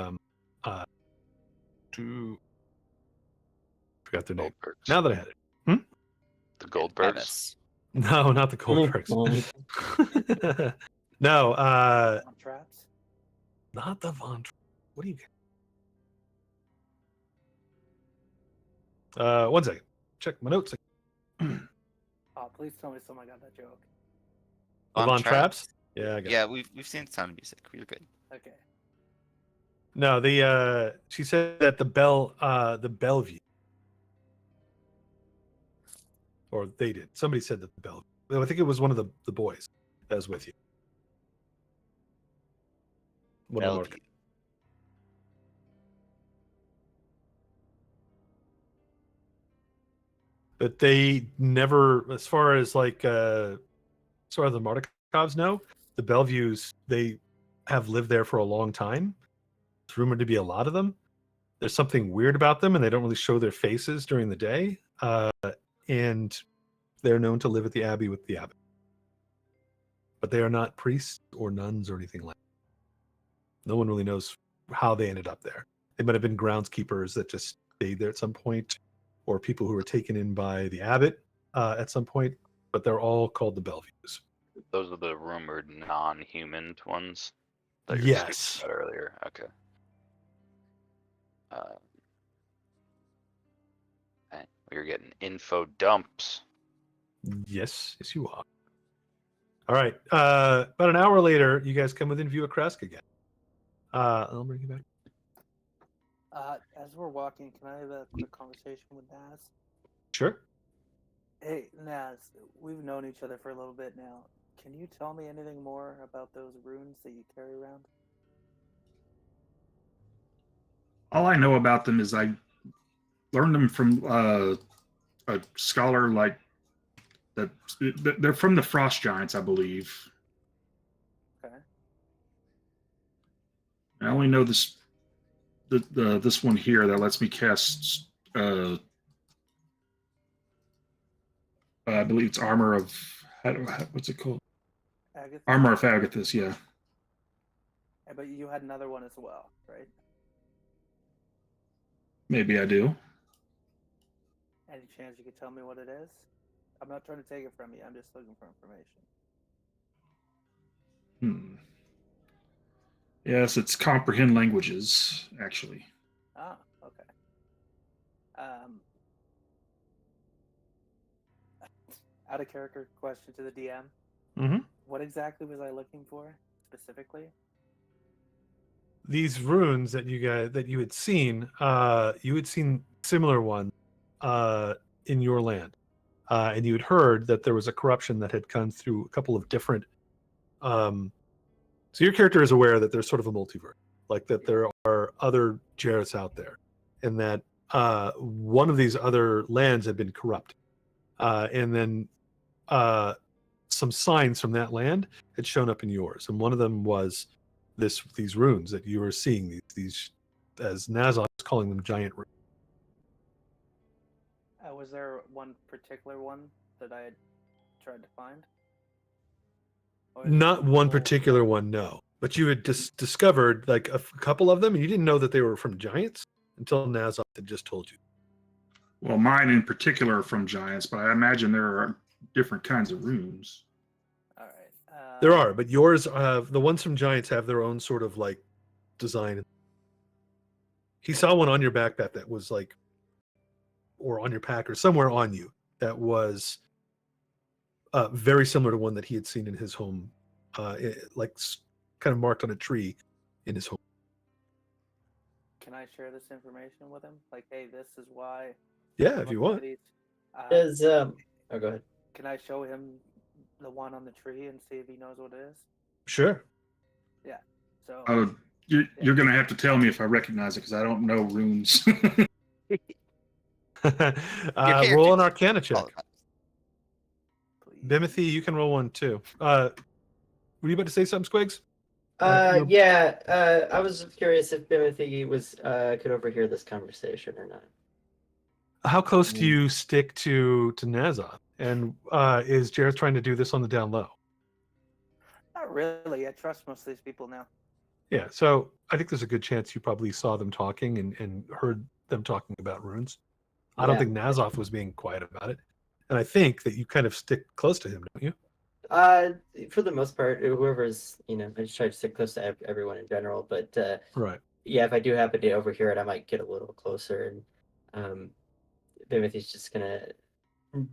forgot their name. Goldbergs. Now that I had it. The Goldbergs. Abbess. No, not the Goldbergs. No, On traps. not the Von. What do you get? 1 second. Check my notes. Oh, please tell me someone got that joke. Von Traps? Yeah, I got it. Yeah, we've seen Sound of Music. We're good. Okay. No, the she said that the Bellevue, or they did. Somebody said that the Bellevue. I think it was one of the boys that was with you. One of the Bellevue. market- But they never, as far as like, as far as the Martikovs know, the Bellevues, they have lived there for a long time. It's rumored to be a lot of them. There's something weird about them, and they don't really show their faces during the day. And they're known to live at the abbey with the abbot. But they are not priests or nuns or anything like that. No one really knows how they ended up there. They might have been groundskeepers that just stayed there at some point, or people who were taken in by the abbot at some point, but they're all called the Bellevues. Those are the rumored non-human ones that you were Yes. speaking about earlier. Okay. Okay. We're getting info dumps. Yes, you are. All right. About an hour later, you guys come within view of Kresk again. I'll bring you back. As we're walking, can I have a quick conversation with Naz? Sure. Hey, Naz, we've known each other for a little bit now. Can you tell me anything more about those runes that you carry around? All I know about them is I learned them from a scholar like that. They're from the Frost Giants, I believe. Okay. I only know this this one here that lets me cast. I believe it's armor of what's it called? Agatha? Armor of Agathis. Yeah. But you had another one as well, right? Maybe I do. Any chance you could tell me what it is? I'm not trying to take it from you. I'm just looking for information. Yes, it's comprehend languages, actually. Ah, okay. Out of character question to the DM. Mm-hmm. What exactly was I looking for specifically? These runes that you had seen similar ones in your land, and you had heard that there was a corruption that had come through a couple of different. So your character is aware that there's sort of a multiverse, like that there are other Jareths out there, and that one of these other lands had been corrupt, and then some signs from that land had shown up in yours, and one of them was these runes that you were seeing, these as Nazok is calling them, giant runes. Was there one particular one that I had tried to find? Or is it Not the one whole- particular one, no. But you had discovered like a couple of them, and you didn't know that they were from giants until Nazok had just told you. Well, mine in particular are from giants, but I imagine there are different kinds of runes. There are, but yours, the ones from Giants have their own sort of like design. He saw one on your backpack that was like, or on your pack, or somewhere on you that was very similar to one that he had seen in his home, kind of marked on a tree in his home. Can I share this information with him? Like, hey, this is why. Yeah, if you want. Does oh, go ahead. Can I show him the one on the tree and see if he knows what it is? Sure. Yeah. So. Oh, you're going to have to tell me if I recognize it because I don't know runes. Roll an Arcana check. Please. Bimothy, you can roll one too. Were you about to say something, Squigs? Yeah. I was curious if Bimothy was could overhear this conversation or not. How close do you stick to Nazoth? And is Jareth trying to do this on the down low? Not really. I trust most of these people now. Yeah, so I think there's a good chance you probably saw them talking and heard them talking about runes. I don't think Nazoth was being quiet about it. And I think that you kind of stick close to him, don't you? For the most part, whoever's, I just try to stick close to everyone in general. But right. Yeah, if I do happen to overhear it, I might get a little closer. And Bimothy's just gonna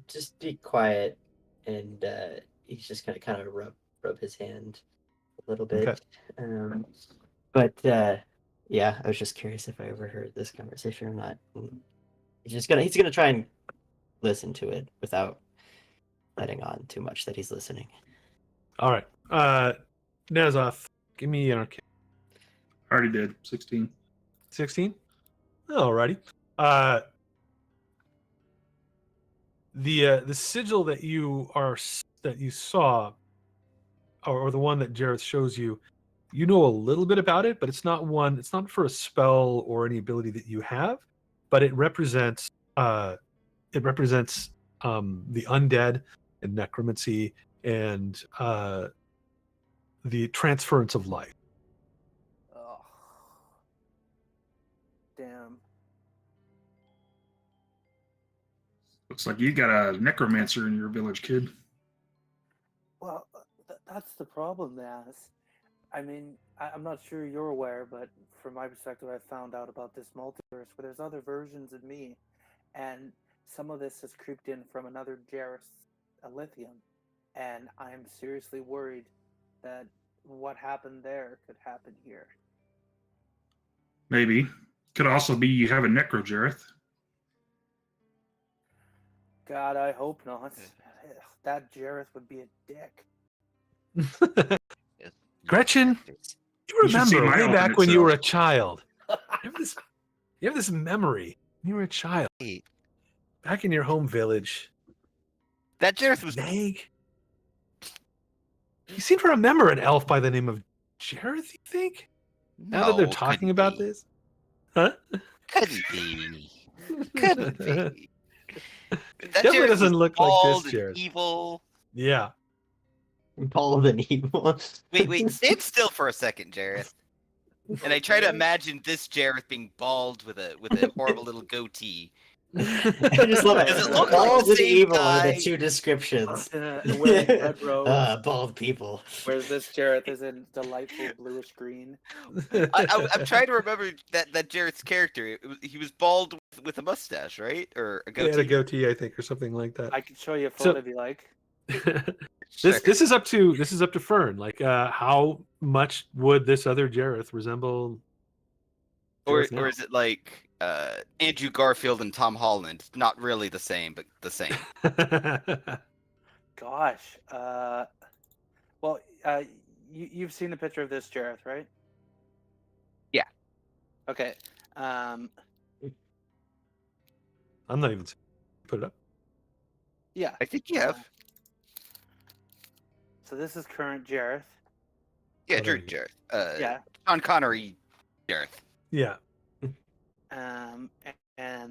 just be quiet, and he's just gonna kind of rub his hand a little bit. Okay. But yeah, I was just curious if I overheard this conversation or not. He's gonna try and listen to it without letting on too much that he's listening. All right. Nazoth, give me an Arcana. Already did. 16. 16? Alrighty. The sigil that you saw, or the one that Jareth shows you, you know a little bit about it, but it's not for a spell or any ability that you have, but it represents the undead and necromancy and the transference of life. Oh. Damn. Looks like you got a necromancer in your village, kid. Well, that's the problem, Naz. I mean, I'm not sure you're aware, but from my perspective, I found out about this multiverse where there's other versions of me, and some of this has creeped in from another Jareth Lithium, and I'm seriously worried that what happened there could happen here. Maybe. Could also be you have a necrojareth. God, I hope not. That Jareth would be a dick. Gretchen, you You should see remember my way back alternate when you were a self. child. You have this memory. When you were a child. Hey, Back in your home village. that Jareth was Vague. You seem to remember an elf by the name of Jareth, you think? Now that they're talking couldn't about be. this? Huh? Couldn't be. Couldn't be. That Definitely Jareth doesn't was look like bald this and Jareth. evil. Yeah. Bald and evil. Wait, stand still for a second, Jareth. And I try to imagine this Jareth being bald with a horrible little goatee. I just love it. Does it look like Bald the and same evil are guy? the two descriptions. Wearing red robes. Bald people. Whereas this Jareth is in delightful bluish green. I'm trying to remember that Jareth's character. He was bald with a mustache, right? Or a He goatee? had a goatee, I think, or something like that. I can show you a So- photo if you like. This is up to Fern. Like, how much would this other Jareth resemble? Or Jareth now? is it like Andrew Garfield and Tom Holland? Not really the same, but the same. Gosh. Well, you've seen a picture of this Jareth, right? Yeah. Okay. I'm not even put it up. Yeah. I think you have. So this is current Jareth. Yeah, Oh, there Drew you go. Jareth. Yeah. Sean Connery Jareth. Yeah. And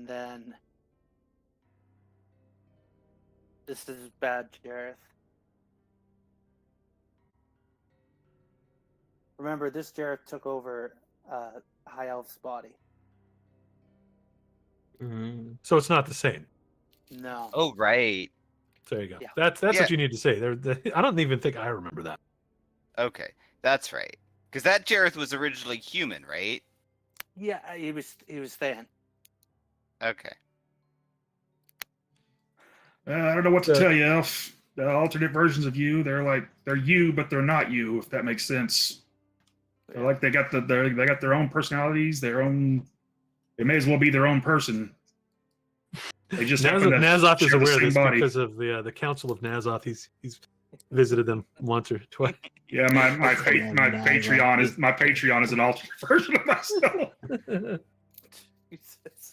then this is bad Jareth. Remember, this Jareth took over High Elf's body. So it's not the same. No. Oh, right. There you go. Yeah. That's Yeah. what you need to say. I don't even think I remember that. Okay, that's right. Because that Jareth was originally human, right? Yeah, he was thin. Okay. I don't know what to So- tell you, Elf. The alternate versions of you, they're you, but they're not you. If that makes sense. They're like they got their own personalities, their own. They may as well be their own person. They just happen to Nazoth is share the aware of same this body. because of the Council of Nazoth. He's visited them once or twice. Yeah, my Nazoth. Patreon is an alternate version of myself. Jesus.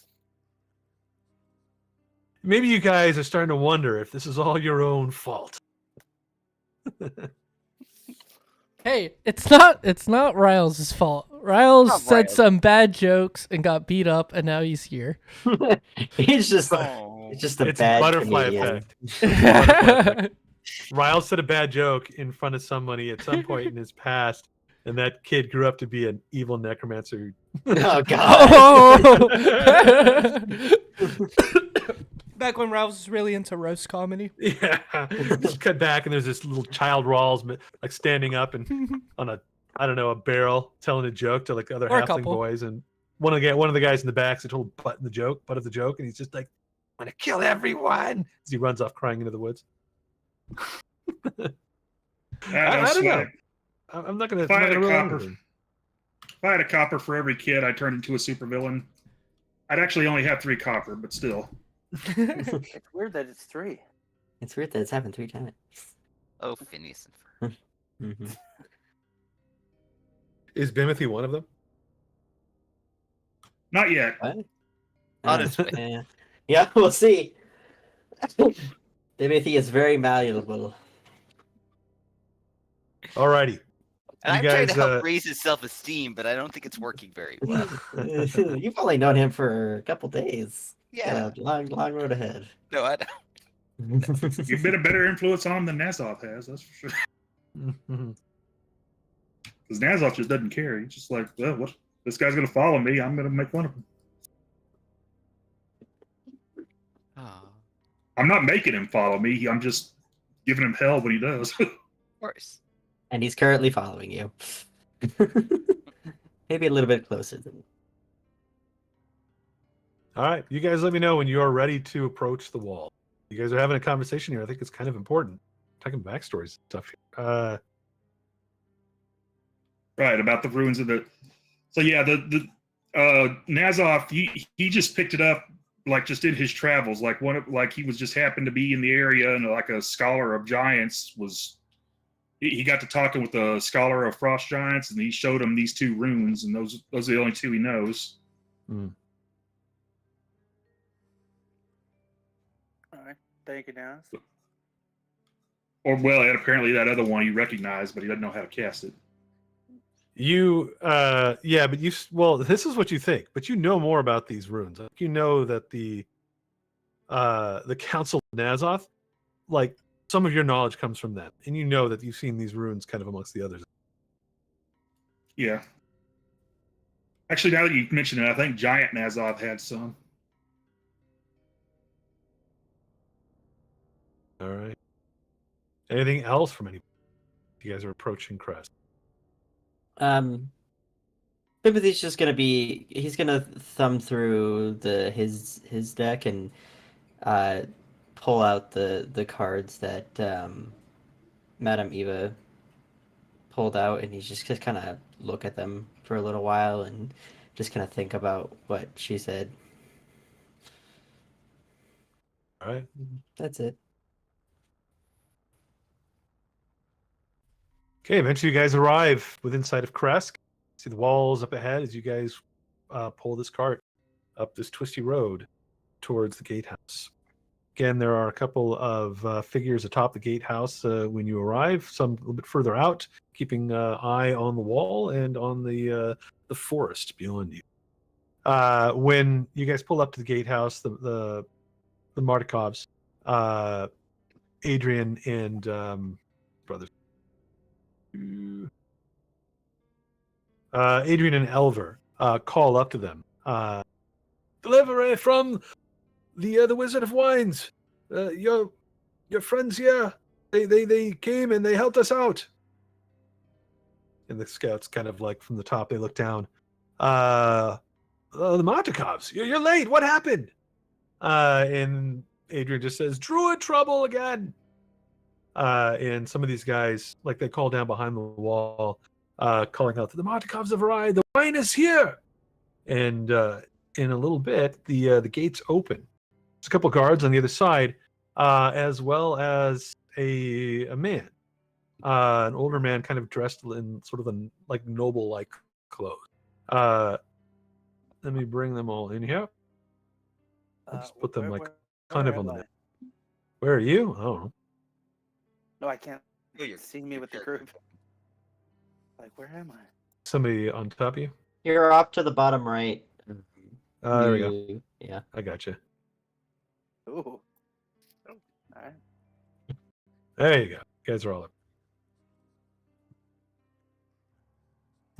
Maybe you guys are starting to wonder if this is all your own fault. Hey, it's not Riles' fault. Riles Not said Riles. some bad jokes and got beat up, and now he's here. He's just Oh. it's just a It's bad butterfly comedian. effect. Riles said a bad joke in front of somebody at some point in his past, and that kid grew up to be an evil necromancer. Oh god. Oh! Back when Riles was really into roast comedy. Yeah, just cut back, and there's this little child Rawls like standing up and on a barrel telling a joke to like other Or a halfling couple. boys, and one of the guys in the back's a total butt of the joke, and he's just like, "I'm gonna kill everyone!" as he runs off crying into the woods. I don't know. I'm not gonna. If I had a rule copper, anything. if I had a copper for every kid I turned into a supervillain, I'd actually only have 3 copper, but still. It's weird that it's 3. It's weird that it's happened 3 times. Oh, Phineas and Ferb. Mm-hmm. Is Bimothy one of them? Not yet. What? On his way. Yeah, we'll see. Timothy is very malleable. Alrighty. And You I'm trying to guys, help raise his self-esteem, but I don't think it's working very well. You've only known him for a couple days. Yeah. Long road ahead. No, I don't. You've been a better influence on him than Nazoth has, that's for sure. Because Nazoth just doesn't care. He's just like, well, what? This guy's going to follow me. I'm going to make fun of him. Oh, I'm not making him follow me. I'm just giving him hell when he does. of course. And he's currently following you. Maybe a little bit closer than. All right, you guys let me know when you are ready to approach the wall. You guys are having a conversation here. I think it's kind of important. Talking backstories and stuff here. Right, about the ruins of the. So yeah, the Nazoth, he just picked it up like just in his travels, like he was just happened to be in the area, and like a scholar of giants was. He got to talking with a scholar of frost giants, and he showed him these 2 runes, and those are the only 2 he knows. All right. Thank you, Nas. Or well, and apparently that other one he recognized, but he doesn't know how to cast it. Yeah, but well, this is what you think, but you know more about these runes. Like, you know that the Council of Nazoth, like some of your knowledge comes from them, and you know that you've seen these runes kind of amongst the others. Yeah. Actually, now that you mention it, I think Giant Nazoth had some. All right. Anything else from anybody? You guys are approaching Crest. Timothy's just gonna be. He's gonna thumb through his deck and pull out the cards that Madame Eva pulled out, and he's just kind of look at them for a little while and just kind of think about what she said. All right. That's it. Okay, eventually you guys arrive within sight of Kresk. See the walls up ahead as you guys pull this cart up this twisty road towards the gatehouse. Again, there are a couple of figures atop the gatehouse when you arrive, some a little bit further out, keeping eye on the wall and on the forest beyond you. When you guys pull up to the gatehouse, the Martikovs, Adrian and brothers. Adrian and Elver call up to them. Delivery from the Wizard of Wines. Your friends here. They came and they helped us out. And the scouts kind of like from the top, they look down. The Martikovs, you're late. What happened? And Adrian just says, Druid trouble again. And some of these guys, like they call down behind the wall, calling out, the Martikovs have arrived. The wine is here. And in a little bit, the gates open. There's a couple guards on the other side, as well as a man, an older man, kind of dressed in sort of a like noble-like clothes. Let me bring them all in here. I'll just put them like kind of on the. Where are you? I don't know. No, I can't Oh, you're- see me with the group. Like, where am I? Somebody on top of you? You're off to the bottom right. There we go. Yeah. I got you. Ooh. All right. There you go. You guys are all up.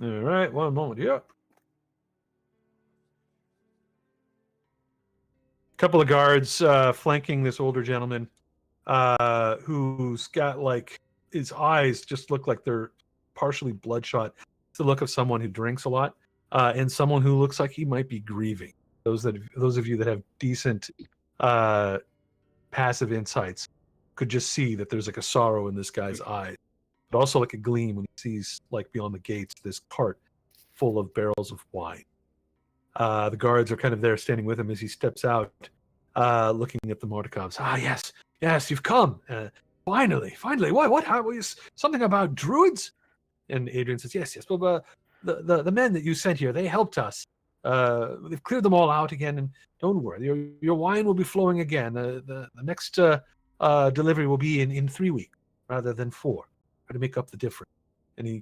All right. One moment. Yep. Couple of guards flanking this older gentleman who's got like his eyes just look like they're partially bloodshot. It's the look of someone who drinks a lot and someone who looks like he might be grieving. Those of you that have decent passive insights could just see that there's like a sorrow in this guy's eyes, but also like a gleam when he sees like beyond the gates this cart full of barrels of wine. The guards are kind of there standing with him as he steps out, looking at the Martikovs. Yes, you've come. Finally. What? How was something about druids? And Adrian says, yes. Well, the men that you sent here, they helped us. They've cleared them all out again, and don't worry, your wine will be flowing again. The next delivery will be in 3 weeks rather than 4. Try to make up the difference. And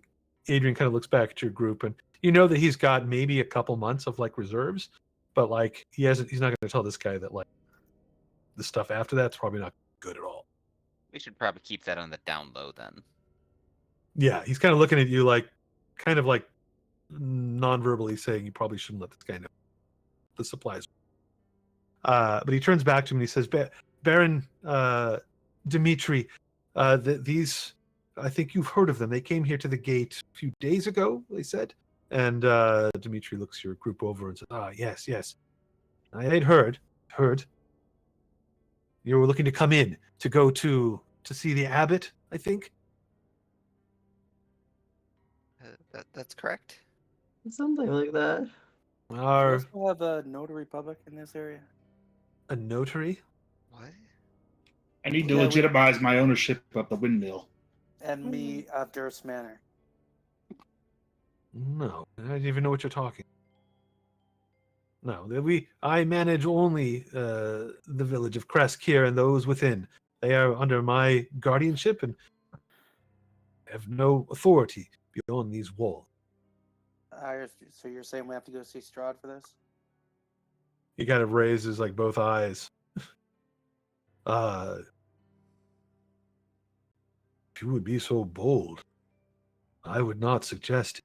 Adrian kind of looks back at your group, and you know that he's got maybe a couple months of like reserves, but like he's not going to tell this guy that like the stuff after that's probably not good at all. We should probably keep that on the down low then. Yeah, he's kind of looking at you like, kind of like non-verbally saying you probably shouldn't let this guy know the supplies. But he turns back to him and he says, Baron Dmitri, these, I think you've heard of them. They came here to the gate a few days ago, they said. And Dmitri looks your group over and says, yes. I had heard. You were looking to come in, to go to see the abbot, I think? That's correct. Something like that. Do we Are also have a notary public in this area? a notary? What? I need to Yeah, we- legitimize my ownership of the windmill. And me of Durst Manor. No, I don't even know what you're talking. No, I manage only the village of Kresk here and those within. They are under my guardianship and have no authority beyond these walls. So you're saying we have to go see Strahd for this? He kind of raises like both eyes. If you would be so bold, I would not suggest it.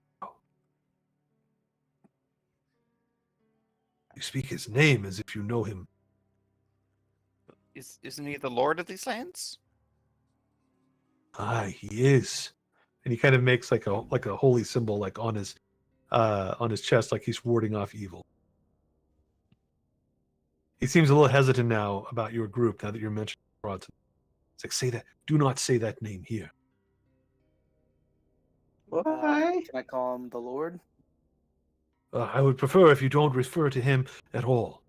You speak his name as if you know him. Isn't he the lord of these lands? Aye, he is. And he kind of makes like a holy symbol like on his chest, like he's warding off evil. He seems a little hesitant now about your group now that you're mentioning Bronson. It's like, say that. Do not say that name here. Why? Can I call him the Lord? I would prefer if you don't refer to him at all.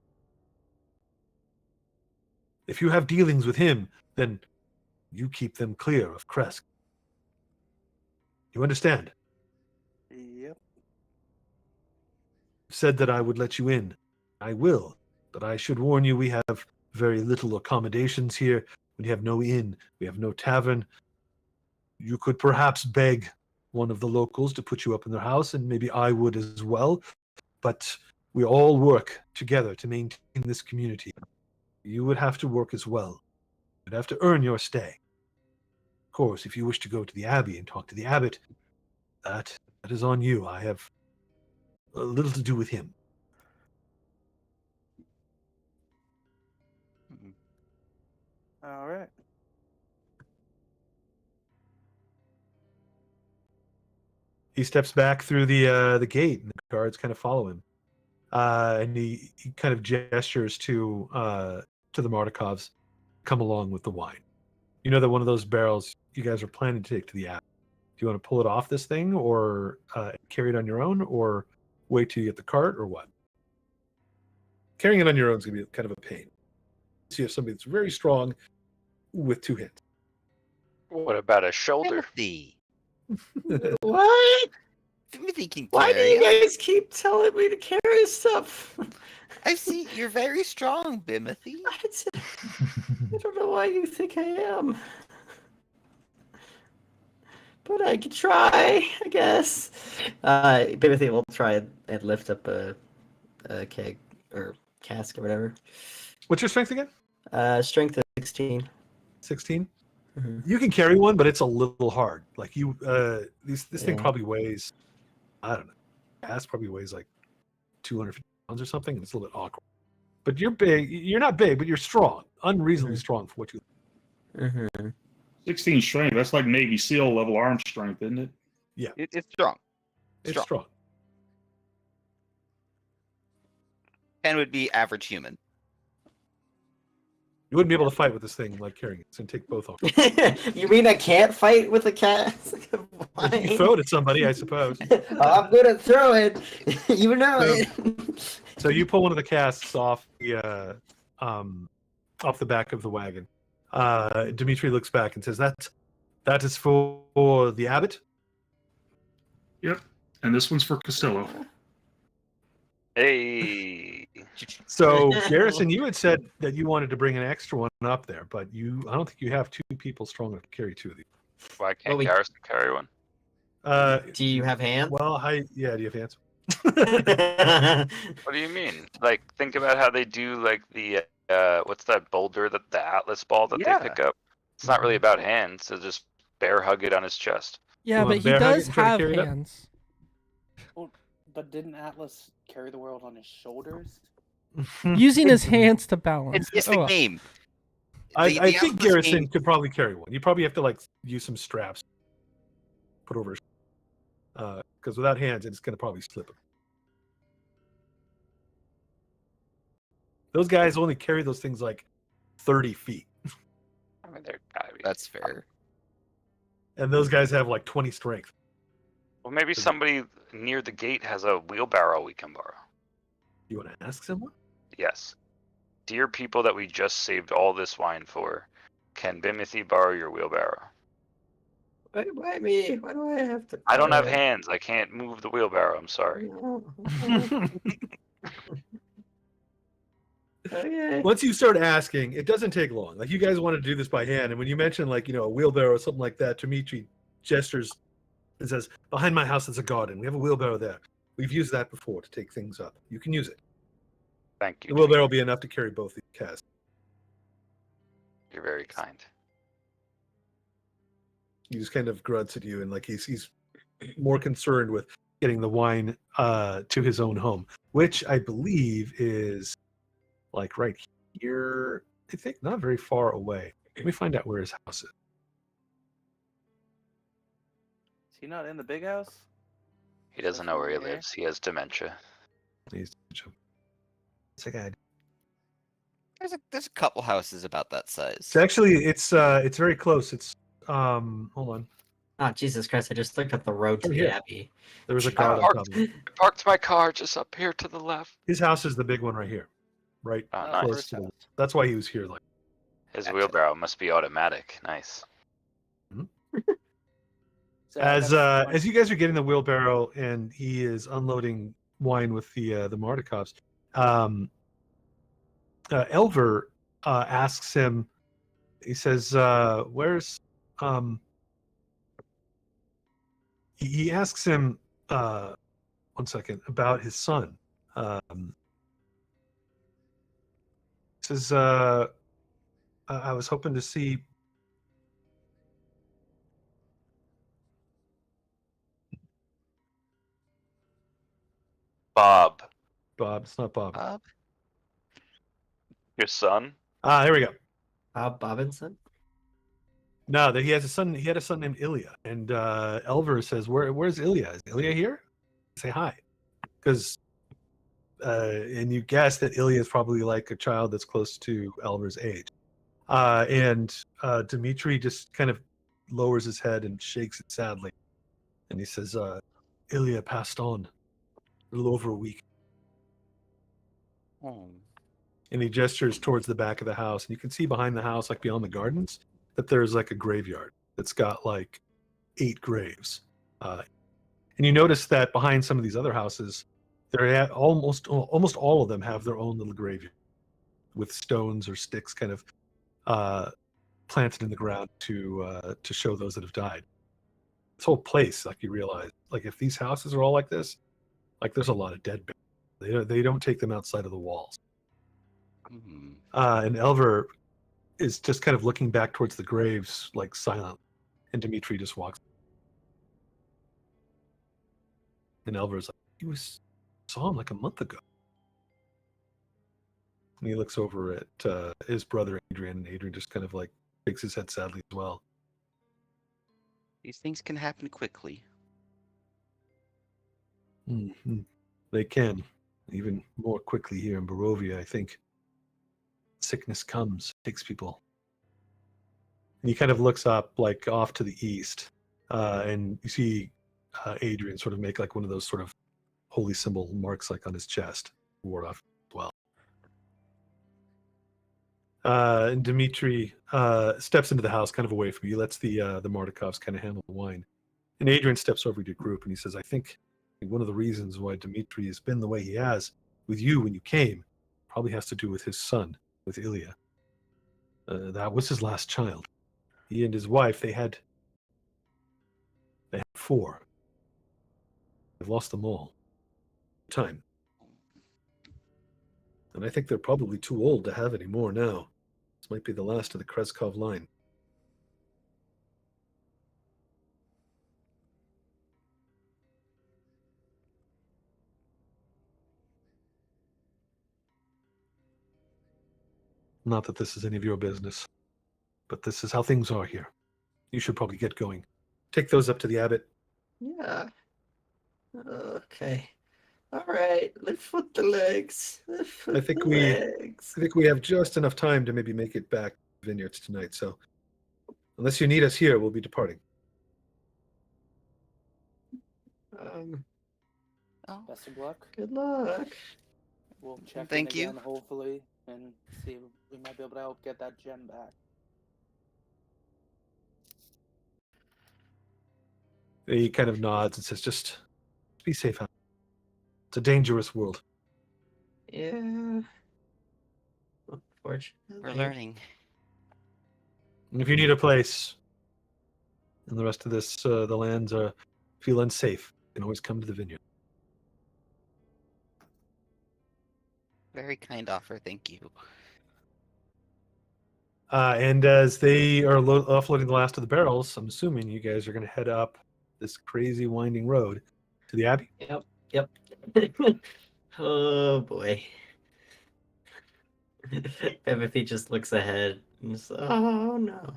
If you have dealings with him, then you keep them clear of Kresk. You understand? Yep. Said that I would let you in. I will, but I should warn you we have very little accommodations here. We have no inn. We have no tavern. You could perhaps beg one of the locals to put you up in their house, and maybe I would as well. But we all work together to maintain this community. You would have to work as well. You'd have to earn your stay. Of course, if you wish to go to the abbey and talk to the abbot, that is on you. I have little to do with him. All right. He steps back through the gate, and the guards kind of follow him. And he kind of gestures to the Martikovs, come along with the wine. You know that one of those barrels you guys are planning to take to the abbey. Do you want to pull it off this thing, or carry it on your own, or wait till you get the cart, or what? Carrying it on your own is going to be kind of a pain. So you have somebody that's very strong with 2 hands. What about a shoulder? Timothy. What? Timothy can Why do carry you it. guys keep telling me to carry stuff? I see you're very strong, Bimothy. I don't know why you think I am. But I could try, I guess. Timothy will try and lift up a keg or cask or whatever. What's your strength again? Strength of 16. 16. Mm-hmm. You can carry one, but it's a little hard. Like this thing Yeah. probably weighs, I don't know, gas probably weighs like 250 pounds or something, and it's a little bit awkward. But you're big. You're not big, but you're strong, unreasonably strong for what you. Mm-hmm. 16 strength. That's like Navy SEAL level arm strength, isn't it? Yeah, It's strong. it's strong. 10 would be average human. You wouldn't be able to fight with this thing like carrying it. It's gonna take both off. You mean I can't fight with a cask? You can throw it at somebody, I suppose. I'm good at throwing. You know it. So you pull one of the casks off the back of the wagon. Dimitri looks back and says, "That is for the abbot." Yep. And this one's for Costello. Hey. So Garrison, you had said that you wanted to bring an extra one up there, but I don't think you have 2 people strong enough to carry 2 of these. Why can't Well, we- Garrison carry one? Do you have hands? Well, do you have hands? What do you mean? Like, think about how they do like the what's that boulder, that the Atlas ball that Yeah. they pick up? It's not really about hands, so just bear hug it on his chest. Yeah, Well, but he bear hug it does and try to have carry it up? hands. Well, but didn't Atlas carry the world on his shoulders? Using his hands to balance. It's Oh, the well. game. I The think Atlas Garrison game- could probably carry one. You probably have to like use some straps, put over his, because without hands, it's going to probably slip him. Those guys only carry those things like 30 feet, I mean, they're gotta be. That's fair. and those guys have like 20 strength. Well, maybe somebody near the gate has a wheelbarrow we can borrow. You want to ask someone? Yes. Dear people that we just saved all this wine for, can Bimothy borrow your wheelbarrow? Why me? Why do I have to? I don't have hands. I can't move the wheelbarrow. I'm sorry. Okay. Once you start asking, it doesn't take long. Like you guys want to do this by hand, and when you mention like a wheelbarrow or something like that, Dimitri gestures and says, "Behind my house is a garden. We have a wheelbarrow there. We've used that before to take things up. You can use it. Thank you. The wheelbarrow will be enough to carry both these casks." You're very kind. He just kind of grunts at you, and like he's more concerned with getting the wine to his own home, which I believe is like right here. I think not very far away. Let me find out where his house is. Is he not in the big house? He doesn't know where he Yeah. lives. He has dementia. It's a guy. There's a couple houses about that size. It's actually it's very close. It's hold on. Oh, Jesus Christ, I just looked up the road to Oh, the yeah. Abbey. There was a car on Mark. top of it. I parked my car just up here to the left. His house is the big one right here, right? Oh, Oh, nice. close first to the- house. That's why he was here. Like His Gotcha. wheelbarrow must be automatic. Nice. So I as got one. as you guys are getting the wheelbarrow and he is unloading wine with the Martikovs, Elver asks him. He says, "Where's?" He asks him 1 second about his son. He says, "I was hoping to see." Bob, Bob. It's not Bob. Bob? your son? Here we go. Bob Bobinson? No, that he has a son. He had a son named Ilya, and Elver says, "Where's Ilya? Is Ilya here? Say hi." Because and you guess that Ilya is probably like a child that's close to Elver's age. And Dmitri just kind of lowers his head and shakes it sadly, and he says, "Ilya passed on a little over a week." Oh. And he gestures towards the back of the house, and you can see behind the house, like beyond the gardens, that there's like a graveyard that's got like 8 graves. And you notice that behind some of these other houses, almost all of them have their own little graveyard with stones or sticks kind of planted in the ground to show those that have died. This whole place, like you realize, like if these houses are all like this, like there's a lot of dead bears. They don't take them outside of the walls. Hmm. And Elver is just kind of looking back towards the graves, like silent. And Dmitri just walks. And Elver's like, saw him like a month ago. And he looks over at his brother Adrian, and Adrian just kind of like shakes his head sadly as well. These things can happen quickly. Mm-hmm. They can, even more quickly here in Barovia, I think. Sickness comes, takes people. And he kind of looks up, like off to the east, and you see Adrian sort of make like one of those sort of holy symbol marks, like on his chest, ward off as well. And Dmitri steps into the house, kind of away from you. He lets the Mardikovs kind of handle the wine. And Adrian steps over to your group, and he says, "I think one of the reasons why Dmitri has been the way he has with you when you came probably has to do with his son, with Ilya. That was his last child. He and his wife, they had 4. They've lost them all. Time. And I think they're probably too old to have any more now. This might be the last of the Kreskov line." Not that this is any of your business, but this is how things are here. You should probably get going. Take those up to the abbot. Yeah. Okay. All right. Lift with the legs. Lift with I think the we- legs. I think we have just enough time to maybe make it back to the vineyards tonight, so unless you need us here, we'll be departing. Oh, Best of luck. Good luck. We'll check Thank in you. again, hopefully, and see if we might be able to help get that gem back. He kind of nods and says, just be safe out. It's a dangerous world. Yeah. Unfortunately. we're learning. And if you need a place and the rest of this, the lands feel unsafe, you can always come to the vineyard. Very kind offer, thank you. And as they are offloading the last of the barrels, I'm assuming you guys are going to head up this crazy winding road to the Abbey. Yep. Oh boy. Timothy just looks ahead and just, oh no.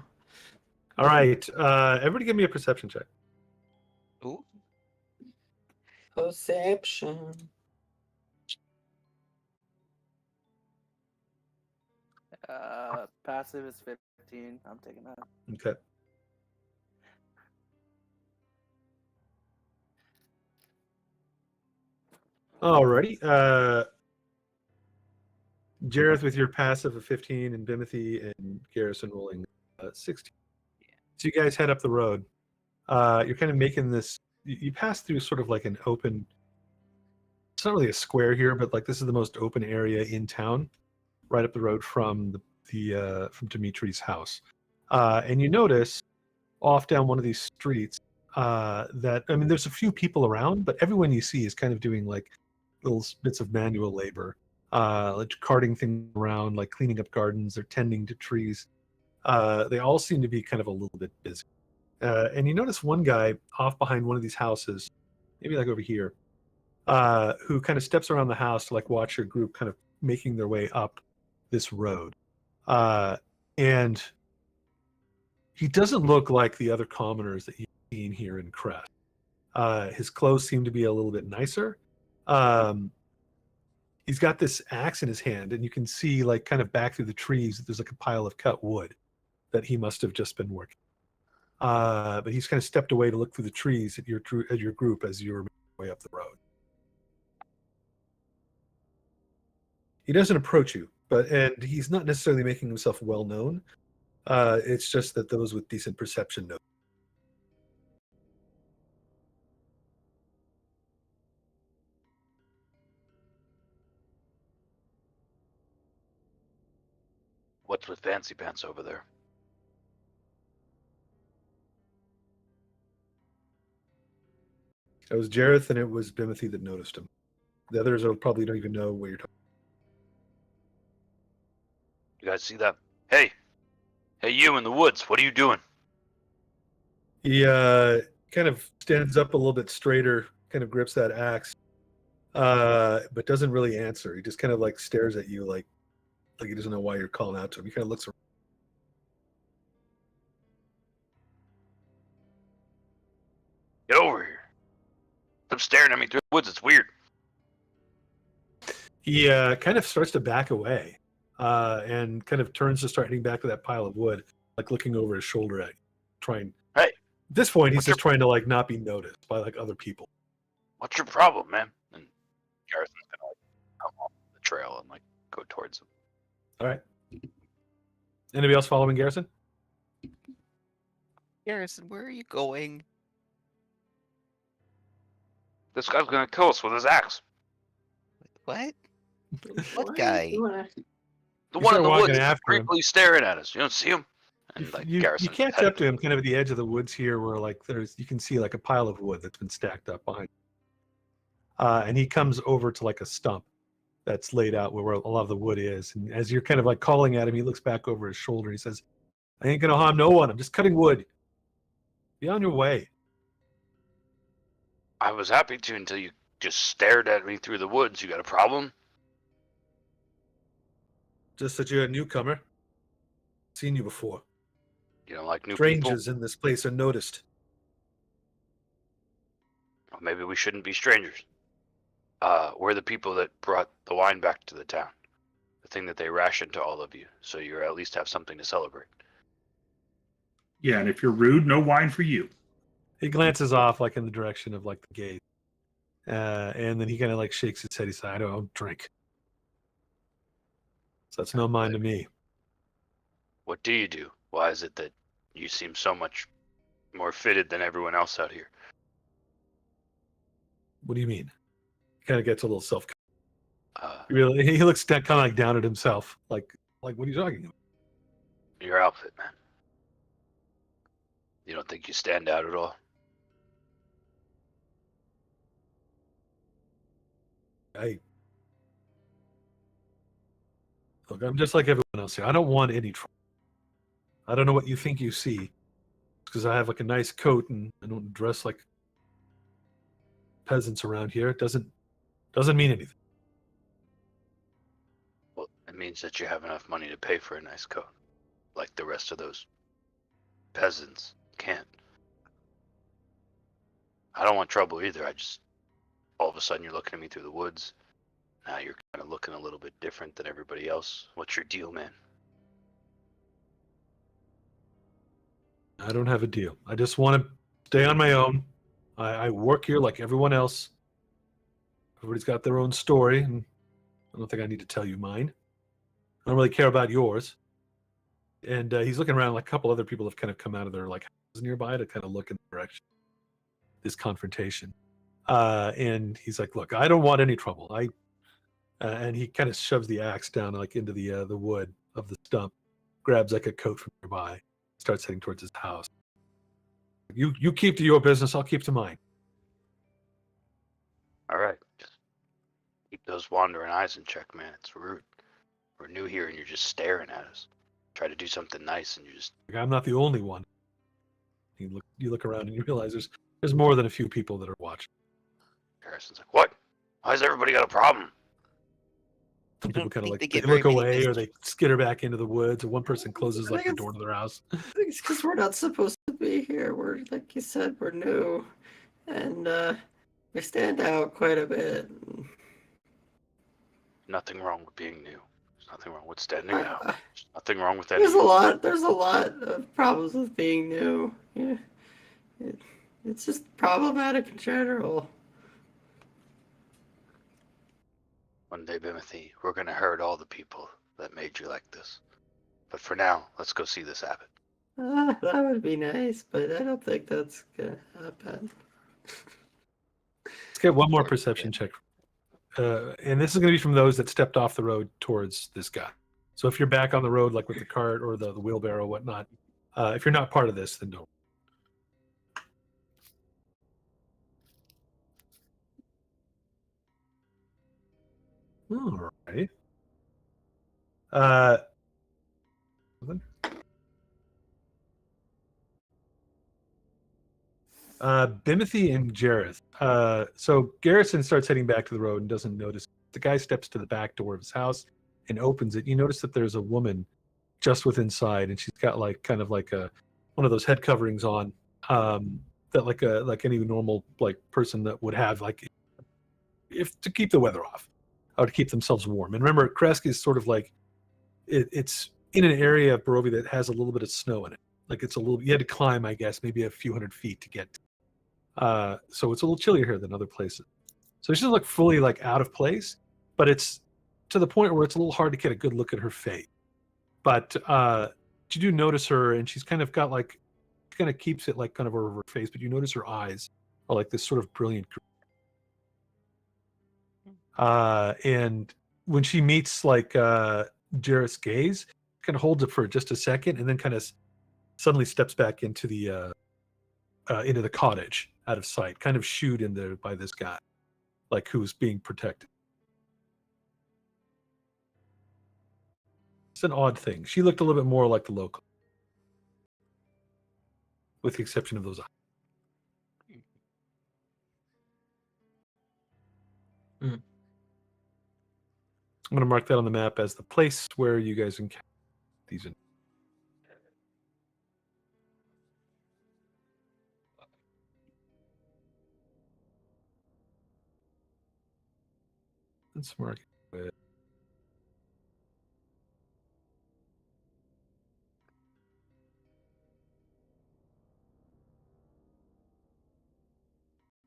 All right. Everybody give me a perception check. Ooh, Perception. Passive is 15. I'm taking that. Okay. Alrighty. Jareth with your passive of 15 and Bimothy and Garrison rolling 16. So you guys head up the road. You're kind of making this, you pass through sort of like an open, it's not really a square here, but like this is the most open area in town, right up the road from from Dimitri's house. And you notice off down one of these streets that, I mean, there's a few people around, but everyone you see is kind of doing like little bits of manual labor, like carting things around, like cleaning up gardens or tending to trees. They all seem to be kind of a little bit busy. And you notice one guy off behind one of these houses, maybe like over here, who kind of steps around the house to like watch your group kind of making their way up this road. And He doesn't look like the other commoners that you've seen here in Crest. His clothes seem to be a little bit nicer. He's got this axe in his hand, and you can see, like, kind of back through the trees, that there's like a pile of cut wood that he must have just been working. But he's kind of stepped away to look through the trees at your group as you're making your way up the road. He doesn't approach you, and he's not necessarily making himself well known. It's just that those with decent perception know. What's with Fancy Pants over there? It was Jareth and it was Bimothy that noticed him. The others probably don't even know what you're talking You guys see that? Hey, you in the woods, what are you doing? He kind of stands up a little bit straighter, kind of grips that axe, but doesn't really answer. He just kind of like stares at you like he doesn't know why you're calling out to him. He kind of looks around. Get over here. Stop staring at me through the woods, it's weird. He kind of starts to back away and kind of turns to start heading back to that pile of wood, like looking over his shoulder at you, trying. Hey. At this point, he's What's just trying to like not be noticed by like other people. What's your problem, man? And Garrison's gonna like come off the trail and like go towards him. All right. Anybody else following Garrison? Garrison, where are you going? This guy's gonna kill us with his axe. What? Why What guy? you wanna- The You one in start the walking woods after him. creepily staring at us. You don't see him? And like You Garrison catch headed up to him kind of at the edge of the woods here where like you can see like a pile of wood that's been stacked up behind. And he comes over to like a stump that's laid out where a lot of the wood is. And as you're kind of like calling at him, he looks back over his shoulder. He says, I ain't gonna harm no one. I'm just cutting wood. Be on your way. I was happy to until you just stared at me through the woods. You got a problem? Just that you're a newcomer. Seen you before. You don't like new Strangers in this place are noticed. people? Well, maybe we shouldn't be strangers. We're the people that brought the wine back to the town. The thing that they rationed to all of you, so you at least have something to celebrate. Yeah, and if you're rude, no wine for you. He glances off like in the direction of like the gate. And then he kind of like shakes his head. He says, I don't drink. So that's no mind to me. What do you do? Why is it that you seem so much more fitted than everyone else out here? What do you mean? He kind of gets a little self. Uh, He looks kind of like down at himself. Like what are you talking about? your outfit, man. You don't think you stand out at all? Look, I'm just like everyone else here. I don't want any trouble. I don't know what you think you see, because I have like a nice coat and I don't dress like peasants around here. It doesn't mean anything. Well, it means that you have enough money to pay for a nice coat, like the rest of those peasants can't. I don't want trouble either. I just, all of a sudden you're looking at me through the woods. Now you're kind of looking a little bit different than everybody else. What's your deal, man? I don't have a deal. I just want to stay on my own. I work here like everyone else. Everybody's got their own story, and I don't think I need to tell you mine. I don't really care about yours. And he's looking around, like a couple other people have kind of come out of their like houses nearby to kind of look in the direction of this confrontation. And he's like, "Look, I don't want any trouble. And he kind of shoves the axe down like into the wood of the stump, grabs like a coat from nearby, starts heading towards his house. You keep to your business, I'll keep to mine." All right, just keep those wandering eyes in check, man. It's rude. We're new here and you're just staring at us. Try to do something nice and you just... I'm not the only one. You look around and you realize there's more than a few people that are watching. Harrison's like, what? Why's everybody got a problem? Some people don't kind of think like they they get very look many away or they visitors. skitter back into the woods, or one person closes I like think the door to their house. I think it's because we're not supposed to be here. We're, like you said, we're new, and we stand out quite a bit. Nothing wrong with being new. There's nothing wrong with standing out. I, There's nothing wrong with any. there's a lot of problems with being new. Yeah, it, it's just problematic in general. One day, Bimothy, we're gonna hurt all the people that made you like this. But for now, let's go see this abbot. That would be nice, but I don't think that's gonna happen. Let's get one more Or- perception check. And this is going to be from those that stepped off the road towards this guy. So if you're back on the road, like with the cart or the wheelbarrow, whatnot, if you're not part of this, then don't. All right. Bimothy and Jareth. So Garrison starts heading back to the road and doesn't notice. The guy steps to the back door of his house and opens it. You notice that there's a woman just within inside, and she's got like kind of like a one of those head coverings on that like any normal like person that would have, like if to keep the weather off or to keep themselves warm. And remember, Kresk is sort of like it's in an area of Barovia that has a little bit of snow in it. Like it's a little, you had to climb, I guess, maybe a few hundred feet to get. So it's a little chillier here than other places. So she doesn't look fully like out of place, but it's to the point where it's a little hard to get a good look at her face. But you do notice her, and she's kind of got like, kind of keeps it like kind of over her face, but you notice her eyes are like this sort of brilliant green. And when she meets like Jareth's gaze, kind of holds it for just a second, and then kind of suddenly steps back into the cottage out of sight, kind of shooed in there by this guy, like who's being protected. It's an odd thing. She looked a little bit more like the local, with the exception of those eyes. Mm. I'm going to mark that on the map as the place where you guys encounter these. Let's mark it with.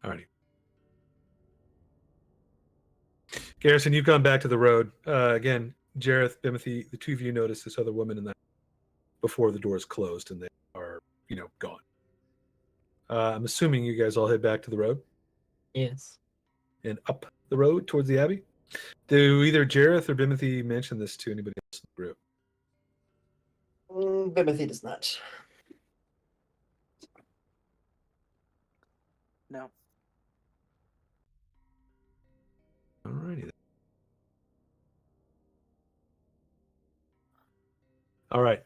Alrighty. Garrison, you've gone back to the road. Again, Jareth, Bimothy, the two of you notice this other woman in that before the doors closed, and they are, gone. I'm assuming you guys all head back to the road Yes. and up the road towards the Abbey. Do either Jareth or Bimothy mention this to anybody else in the group? Bimothy does not. No. Alrighty then. All right.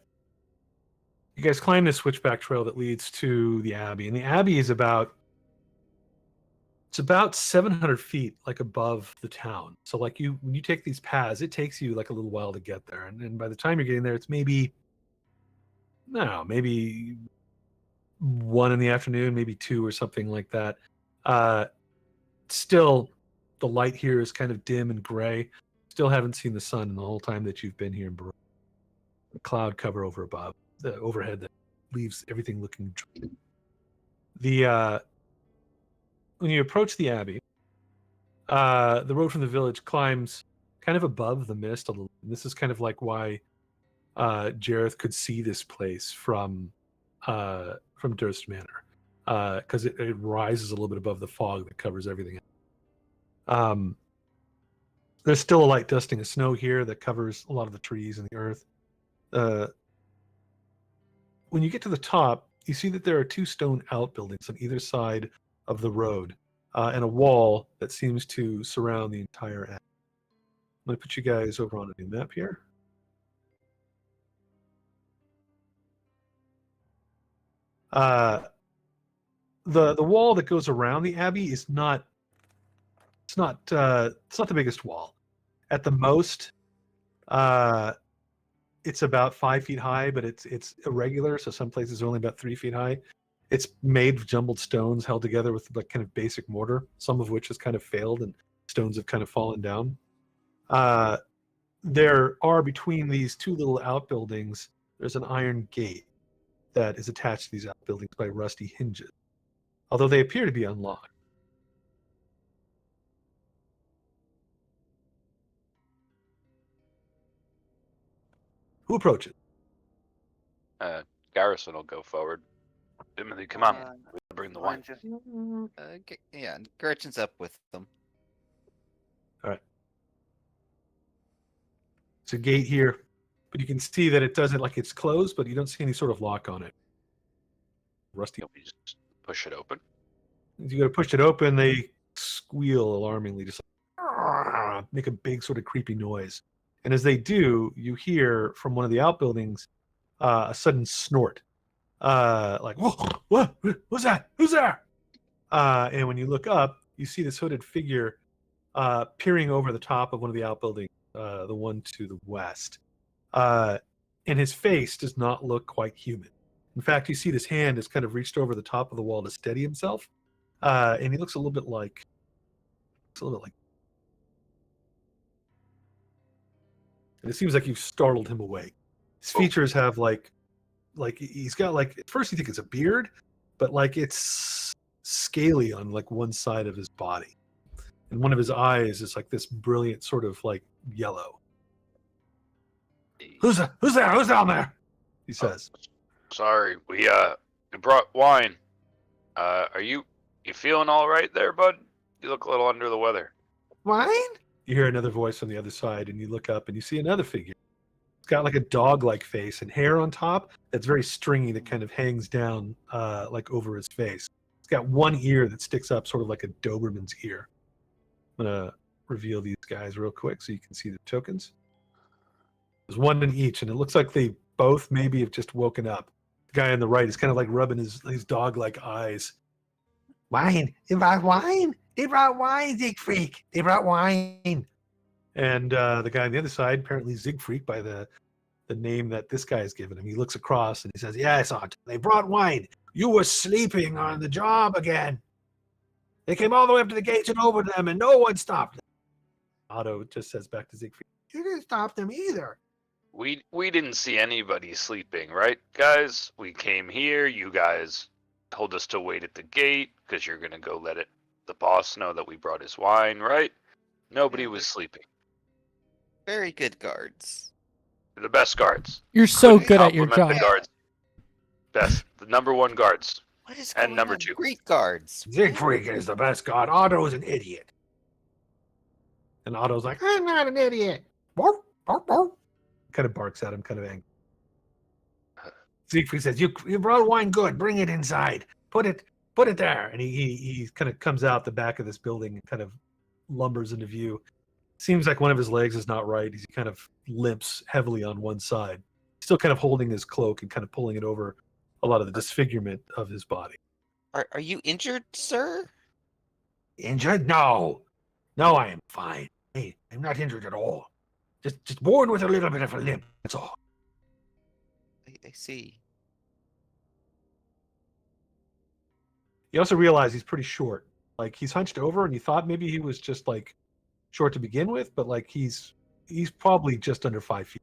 You guys climb this switchback trail that leads to the Abbey, and the Abbey is about 700 feet like above the town. So like when you take these paths, it takes you like a little while to get there, and then by the time you're getting there, it's maybe 1 in the afternoon, maybe 2 or something like that. Still, the light here is kind of dim and gray. Still haven't seen the sun in the whole time that you've been here in Barovia. The cloud cover overhead that leaves everything looking dry. When you approach the Abbey, the road from the village climbs kind of above the mist a little. And this is kind of like why Jareth could see this place from Durst Manor, because it rises a little bit above the fog that covers everything. There's still a light dusting of snow here that covers a lot of the trees and the earth. When you get to the top, you see that there are 2 stone outbuildings on either side of the road, and a wall that seems to surround the entire Abbey. I'm going to put you guys over on a new map here. The wall that goes around the Abbey is not the biggest wall. At the most, It's about 5 feet high, but it's irregular. So some places are only about 3 feet high. It's made of jumbled stones held together with like kind of basic mortar, some of which has kind of failed and stones have kind of fallen down. There are between these two little outbuildings, there's an iron gate that is attached to these outbuildings by rusty hinges, although they appear to be unlocked. Who approaches? Garrison will go forward. Timothy, come on. We gotta bring the wine. Yeah, Gretchen's up with them. All right. It's a gate here, but you can see that it doesn't, like, it's closed, but you don't see any sort of lock on it. Rusty. We just push it open. As you go to push it open, they squeal alarmingly, just like, make a big sort of creepy noise. And as they do, you hear from one of the outbuildings a sudden snort. Like, what? Who's that? Who's there? And when you look up, you see this hooded figure peering over the top of one of the outbuildings, the one to the west. And his face does not look quite human. In fact, you see this hand has kind of reached over the top of the wall to steady himself. And he looks a little bit like, and it seems like you've startled him awake. His features have like he's got, like, at first you think it's a beard, but like it's scaly on like one side of his body. And one of his eyes is like this brilliant sort of like yellow. Who's there? Who's down there? He says. Sorry, we brought wine. Are you feeling all right there, bud? You look a little under the weather. Wine? You hear another voice on the other side, and you look up and you see another figure. It's got like a dog-like face and hair on top that's very stringy that kind of hangs down like over his face. It's got one ear that sticks up sort of like a Doberman's ear. I'm going to reveal these guys real quick so you can see the tokens. There's one in each, and it looks like they both maybe have just woken up. The guy on the right is kind of like rubbing his dog-like eyes. Wine? They brought wine? They brought wine, Siegfried. They brought wine. And the guy on the other side, apparently Siegfried by the name that this guy has given him, he looks across and he says, yeah, I saw it. They brought wine. You were sleeping on the job again. They came all the way up to the gates and over them, and no one stopped them. Otto just says back to Siegfried, you didn't stop them either. We didn't see anybody sleeping, right, guys? We came here. You guys told us to wait at the gate because you're gonna go let the boss know that we brought his wine, right? Nobody was sleeping. Very good guards. They're the best guards. You're so good at your Compliment job. the guards. Best, the number one guards. What is And going number on? two. Great guards. Siegfried is the best god. Otto's an idiot. And Otto's like, I'm not an idiot. Bark, bark, bark. Kind of barks at him, kind of angry. Siegfried says, you brought wine, good. Bring it inside. Put it there. And he kind of comes out the back of this building and kind of lumbers into view. Seems like one of his legs is not right. He kind of limps heavily on one side. Still kind of holding his cloak and kind of pulling it over a lot of the disfigurement of his body. Are you injured, sir? Injured? No, I am fine. Hey, I'm not injured at all. Just born with a little bit of a limp. That's all. I see. You also realize he's pretty short. Like, he's hunched over, and you thought maybe he was just like short to begin with, but like he's probably just under 5 feet.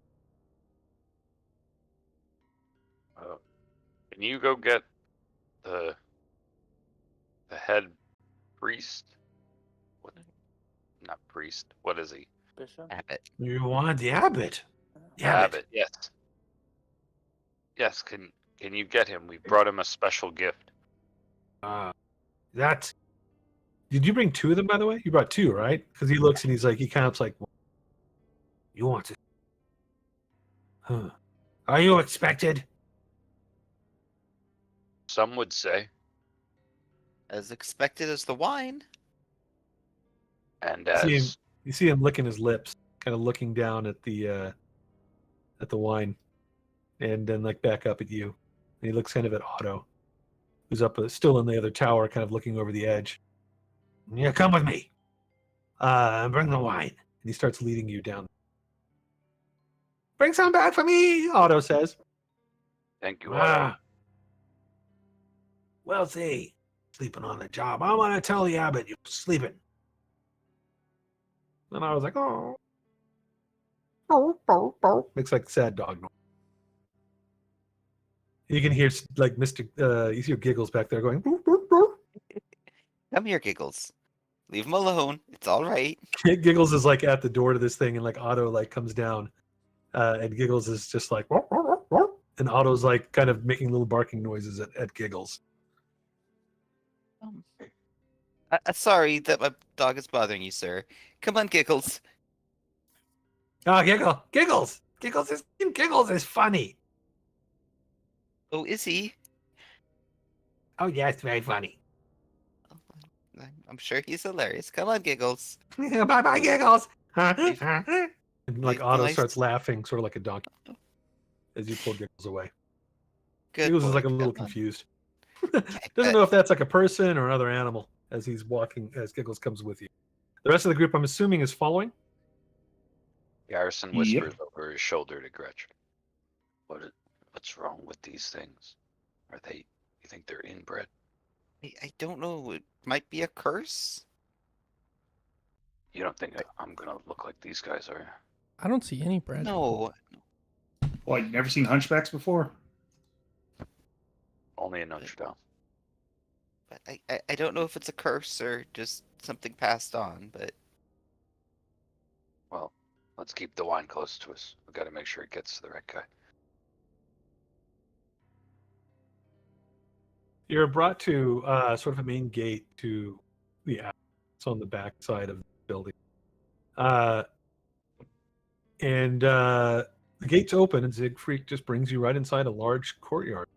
Can you go get the head priest? What? Not priest. What is he? Bishop? Abbott. You want the abbot? Abbott. Yes. Yes. Can you get him? We brought him a special gift. That. Did you bring two of them, by the way? You brought two, right? Because he looks and he counts like, you want it? Huh? Are you expected? Some would say. As expected as the wine. And You see him licking his lips, kind of looking down at the wine, and then like back up at you. And he looks kind of at Otto, who's up still in the other tower, kind of looking over the edge. Yeah, come with me. Bring the wine. And he starts leading you down. Bring some back for me, Otto says. Thank you, Otto. Well, see, sleeping on the job. I want to tell the abbot you're sleeping. And I was like, oh. Makes like sad dog noise. You can hear like Mr. You hear Giggles back there going. Come here, Giggles. Leave him alone. It's all right. Giggles is like at the door to this thing, and like Otto like comes down, and Giggles is just like, and Otto's like kind of making little barking noises at Giggles. Sorry that my dog is bothering you, sir. Come on, Giggles. Ah, Giggles is funny. Oh, is he? Oh yeah, it's very funny. I'm sure he's hilarious. Come on, Giggles. Bye, Giggles. And like Wait, Otto nice. starts laughing, sort of like a donkey, as you pull Giggles away. Good Giggles boy. is like a little Come on. confused. I Doesn't bet. know if that's like a person or another animal as he's walking, as Giggles comes with you. The rest of the group, I'm assuming, is following. Garrison Yep. whispers over his shoulder to Gretchen. What's wrong with these things? You think they're inbred? I don't know. It might be a curse. You don't think I'm gonna look like these guys, are you? I don't see any bread. No. Well, you've never seen hunchbacks before? Only in Notre Dame. But I don't know if it's a curse or just something passed on, but Well, let's keep the wine close to us. We gotta make sure it gets to the right guy. You're brought to sort of a main gate to the abbey. It's on the back side of the building. And the gate's open, and Siegfried just brings you right inside a large courtyard.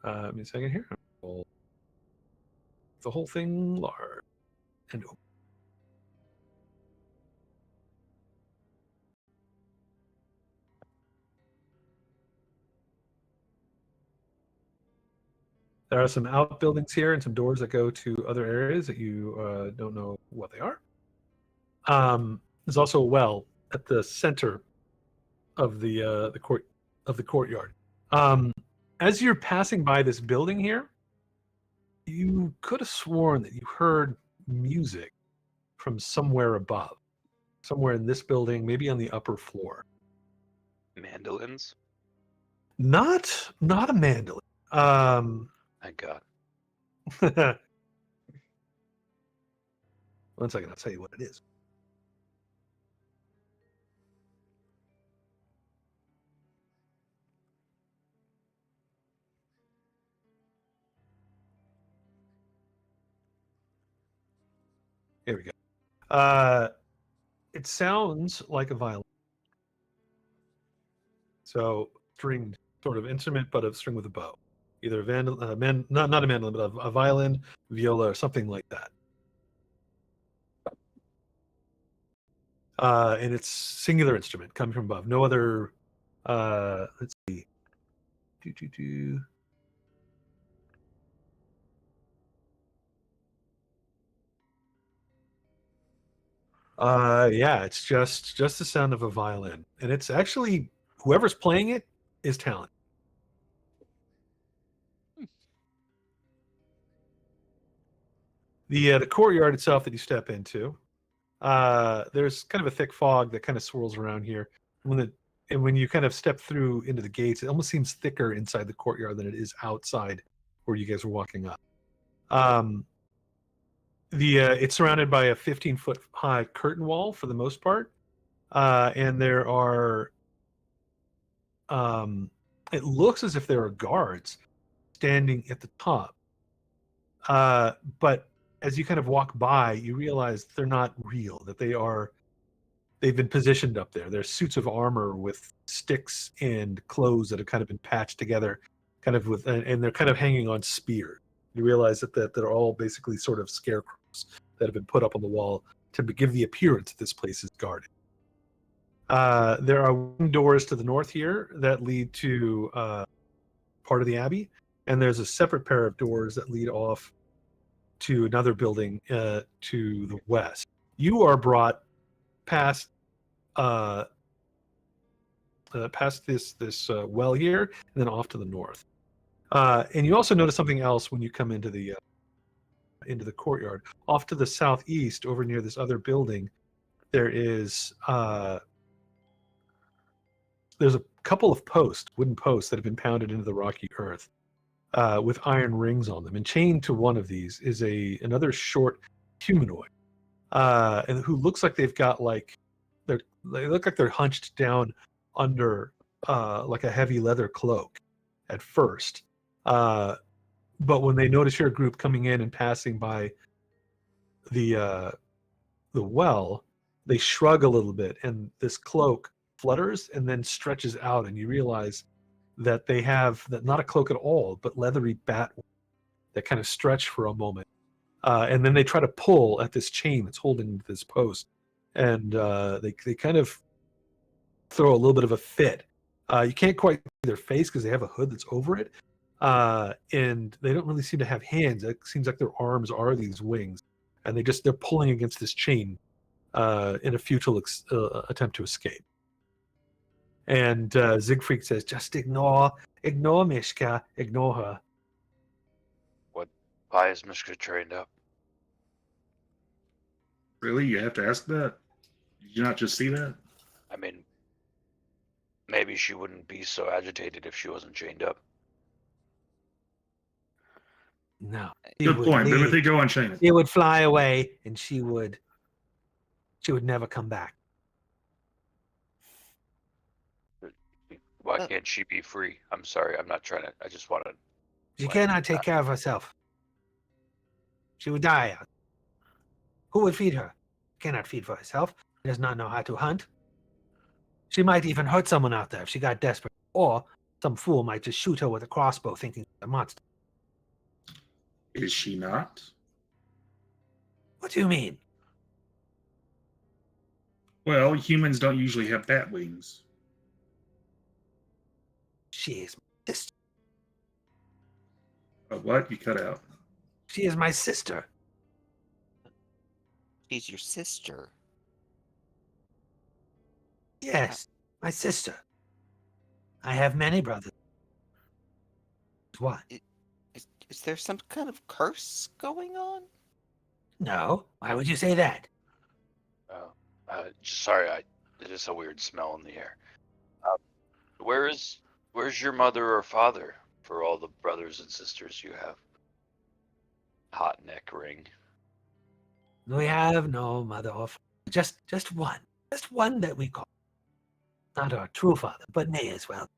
Give me a second here. The whole thing large and open. There are some outbuildings here and some doors that go to other areas that you don't know what they are. There's also a well at the center of the courtyard. As you're passing by this building here, you could have sworn that you heard music from somewhere above, somewhere in this building, maybe on the upper floor. Mandolins? Not a mandolin. Thank God. One second, I'll tell you what it is. Here we go. It sounds like a violin. So stringed sort of instrument, but a string with a bow. Either not a mandolin, but a violin, viola, or something like that. And it's singular instrument coming from above. No other. Let's see. Yeah, it's just the sound of a violin, and it's actually whoever's playing it is talented. The courtyard itself that you step into, there's kind of a thick fog that kind of swirls around here. When you kind of step through into the gates, it almost seems thicker inside the courtyard than it is outside where you guys are walking up. It's surrounded by a 15-foot high curtain wall for the most part, and there are. It looks as if there are guards standing at the top, but as you kind of walk by, you realize they're not real. That they've been positioned up there. They're suits of armor with sticks and clothes that have kind of been patched together, kind of and they're kind of hanging on spears. You realize that they're all basically sort of scarecrows that have been put up on the wall to give the appearance that this place is guarded. There are doors to the north here that lead to part of the abbey, and there's a separate pair of doors that lead off to another building to the west. You are brought past past this well here, and then off to the north. And you also notice something else when you come into the courtyard. Off to the southeast, over near this other building, there is there's a couple of wooden posts that have been pounded into the rocky earth with iron rings on them. And chained to one of these is another short humanoid, and who looks like they've got they look like they're hunched down under like a heavy leather cloak at first. But when they notice your group coming in and passing by the well, they shrug a little bit, and this cloak flutters and then stretches out, and you realize that they have not a cloak at all, but leathery bat that kind of stretch for a moment, and then they try to pull at this chain that's holding this post, and they kind of throw a little bit of a fit. You can't quite see their face because they have a hood that's over it, and they don't really seem to have hands. It seems like their arms are these wings, and they're pulling against this chain in a futile attempt to escape. And Siegfried says, "Just ignore Mishka, ignore her." Why is Mishka trained up? Really? You have to ask that? Did you not just see that? I mean, maybe she wouldn't be so agitated if she wasn't chained up. No. Good point. Then if they go unchained. She would fly away, and she would never come back. Why can't she be free? I'm sorry, I'm not trying to. I just want to. She cannot take care of herself. She would die out. Who would feed her? Cannot feed for herself. She does not know how to hunt. She might even hurt someone out there if she got desperate. Or some fool might just shoot her with a crossbow thinking she's a monster. Is she not? What do you mean? Well, humans don't usually have bat wings. She is my sister. What? You cut out. She is my sister. She's your sister. Yes, my sister. I have many brothers. What? Is there some kind of curse going on? No. Why would you say that? Sorry, there's just a weird smell in the air. Where's your mother or father for all the brothers and sisters you have? Hot neck ring. We have no mother or father. Just one. Just one that we call. Not our true father, but may as well.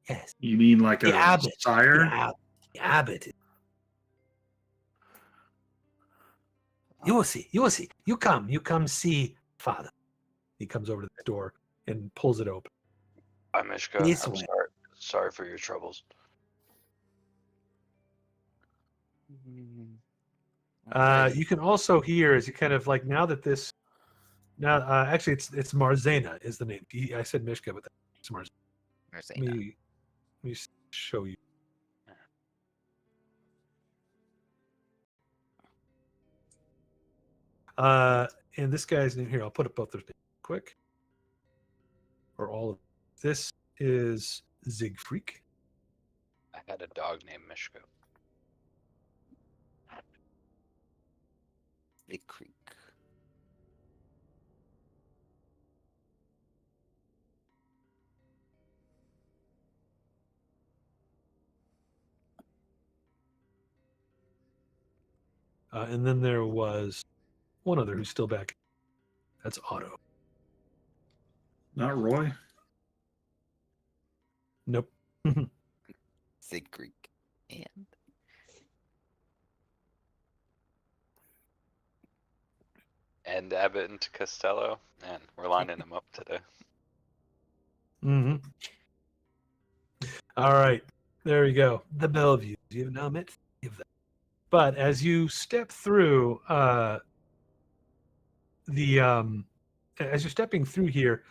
Yes. You mean like The a abbot. sire? The abbot. You will see. You will see. You come see father. He comes over to the door and pulls it open. Hi, Mishka. This I'm way. sorry for your troubles. You can also hear as you kind of like actually it's Marzena is the name. I said Mishka, but it's Marzena. Let me show you. And this guy's name here, I'll put up both their names quick. Or all of this is Siegfried. I had a dog named Mishka. Big Creek. And then there was one other who's still back. That's Otto. Not Roy? Nope. Big Creek. And Abbott and Costello. Man, we're lining them up today. Mm-hmm. All right. There we go. The Bellevue. You have now met of that. But as you step through as you're stepping through here,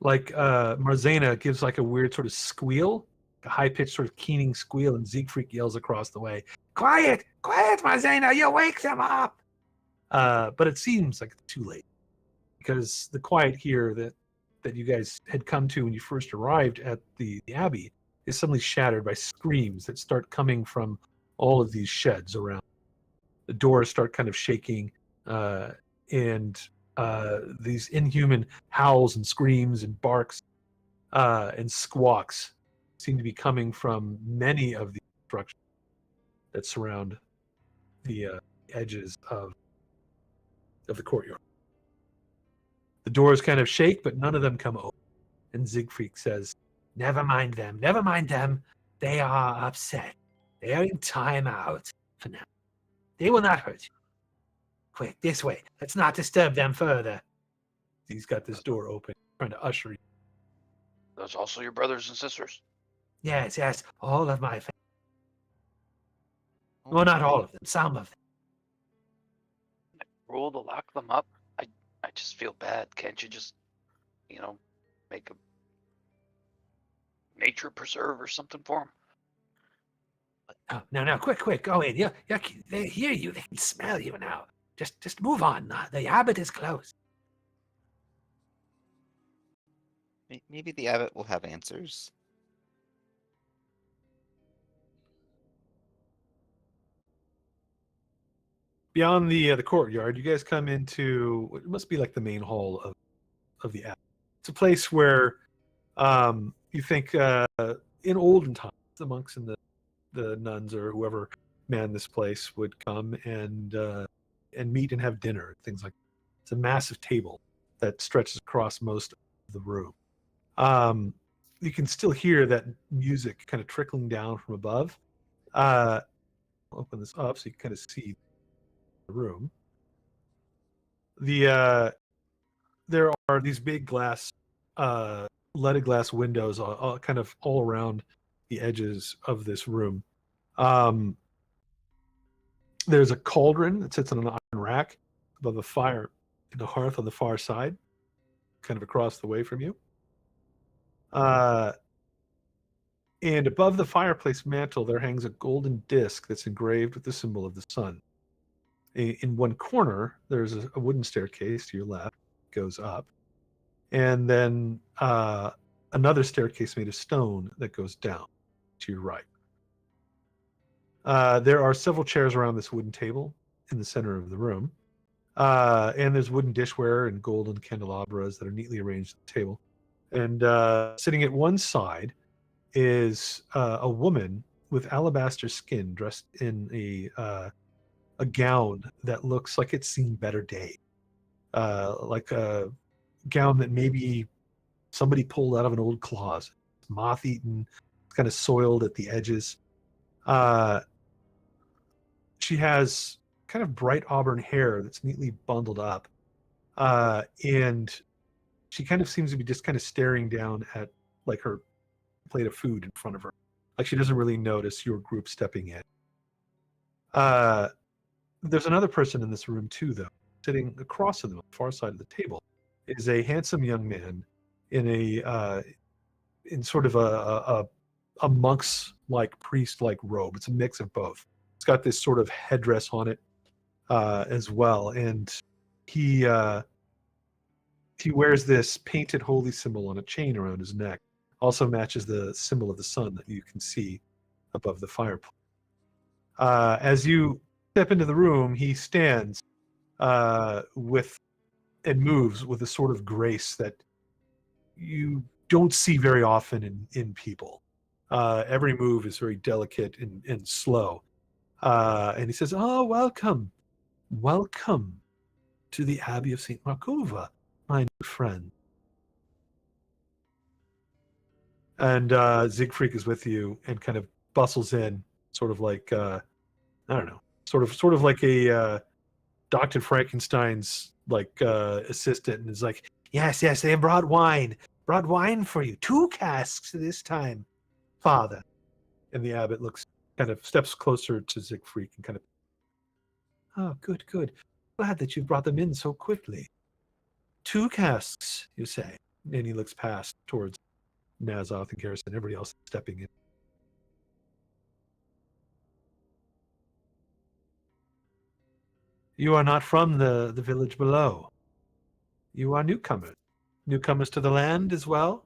like Marzena gives like a weird sort of squeal, a high-pitched sort of keening squeal, and Siegfried yells across the way, "Quiet! Quiet, Marzena! You wake them up!" But it seems like it's too late because the quiet here that that you guys had come to when you first arrived at the abbey is suddenly shattered by screams that start coming from all of these sheds around. The doors start kind of shaking, and these inhuman howls and screams and barks and squawks seem to be coming from many of the structures that surround the edges of the courtyard. The doors kind of shake, but none of them come open. And Siegfried says, never mind them. Never mind them. They are upset. They are in time out for now. They will not hurt you. Quick, this way. Let's not disturb them further. He's got this door open, trying to usher you. Those also your brothers and sisters? Yes, yes, all of my family. Well, not all of them, some of them. Rule to lock them up? I just feel bad. Can't you just, make a nature preserve or something for them? Oh, no, quick, go in. Yeah, they hear you. They can smell you now. Just move on. The abbot is closed. Maybe the abbot will have answers. Beyond the courtyard, you guys come into what must be like the main hall of the abbey. It's a place where you think in olden times the monks and the nuns or whoever manned this place would come and meet and have dinner, things like that. It's a massive table that stretches across most of the room. You can still hear that music kind of trickling down from above. I'll open this up so you can kind of see the room. There are these big glass, leaded glass windows kind of all around the edges of this room. There's a cauldron that sits on an iron rack above a fire in the hearth on the far side, kind of across the way from you. And above the fireplace mantle, there hangs a golden disc that's engraved with the symbol of the sun. In one corner, there's a wooden staircase to your left, goes up, and then another staircase made of stone that goes down to your right. There are several chairs around this wooden table in the center of the room, and there's wooden dishware and golden candelabras that are neatly arranged at the table. And sitting at one side is a woman with alabaster skin, dressed in a gown that looks like it's seen better days, like a gown that maybe somebody pulled out of an old closet. It's moth-eaten, it's kind of soiled at the edges. She has kind of bright auburn hair that's neatly bundled up, and she kind of seems to be just kind of staring down at like her plate of food in front of her, like she doesn't really notice your group stepping in. There's another person in this room too, though. Sitting across from them on the far side of the table is a handsome young man in in sort of a monk's like priest like robe. It's a mix of both. It's got this sort of headdress on it as well, and he wears this painted holy symbol on a chain around his neck. Also matches the symbol of the sun that you can see above the fireplace. As you step into the room, he stands and moves with a sort of grace that you don't see very often in people. Every move is very delicate and slow. And he says, "Oh, welcome to the Abbey of St. Markova, my new friend." And Siegfried is with you and kind of bustles in, sort of like I don't know, sort of like a Dr. Frankenstein's like assistant, and is like, yes, they have brought wine for you, 2 casks this time, Father. And the abbot kind of steps closer to Siegfried and kind of, oh, good, glad that you brought them in so quickly. 2 casks, you say? And he looks past towards Nazoth and Garrison, everybody else stepping in. You are not from the village below. You are newcomers. newcomers to the land as well?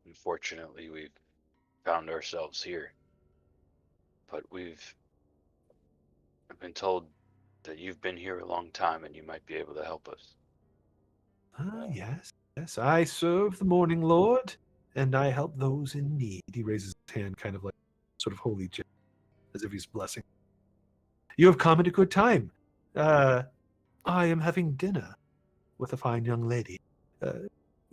Unfortunately, we've found ourselves here. But I've been told that you've been here a long time and you might be able to help us. Ah, yes, yes. I serve the Morning Lord, and I help those in need. He raises his hand, kind of like sort of holy gesture, as if he's blessing. You have come at a good time. I am having dinner with a fine young lady.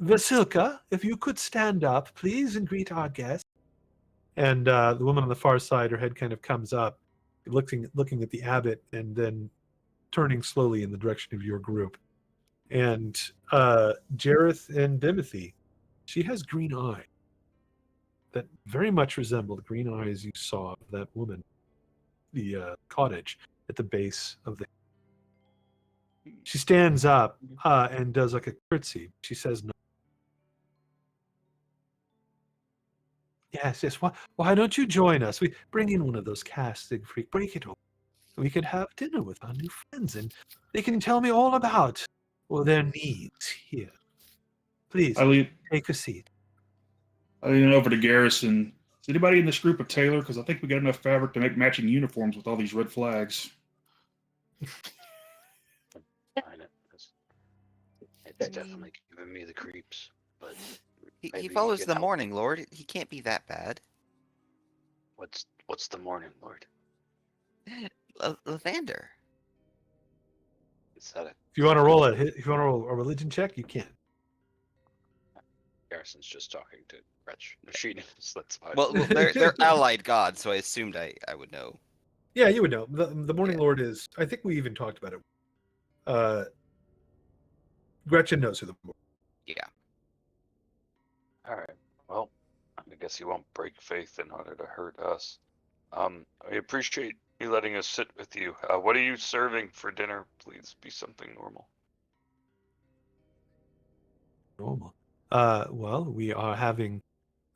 Vasilka, if you could stand up, please, and greet our guest. And the woman on the far side, her head kind of comes up, looking at the abbot, and then turning slowly in the direction of your group. And Jareth and Dimothy, she has green eyes that very much resemble the green eyes you saw of that woman, the cottage at the base of the. She stands up and does like a curtsy. She says, "No." Yes, yes. Why don't you join us? We bring in one of those casks, Siegfried. Break it open. We could have dinner with our new friends, and they can tell me all about their needs here. Please, I lean take a seat. over to Garrison. Is anybody in this group a tailor? Because I think we got enough fabric to make matching uniforms with all these red flags. It's definitely giving me the creeps, but He maybe you follows can the help. Morning Lord. He can't be that bad. What's the Morning Lord? Lathander. Is that If you want to roll a religion check, you can. Garrison's just talking to Gretch. She knows, that's fine. Well, they're allied gods, so I assumed I would know. Yeah, you would know. The Morning Lord is. I think we even talked about it. Gretchen knows who the. Yeah. All right. Well, I guess he won't break faith in order to hurt us. I appreciate you letting us sit with you. What are you serving for dinner? Please be something normal. Normal. Well, we are having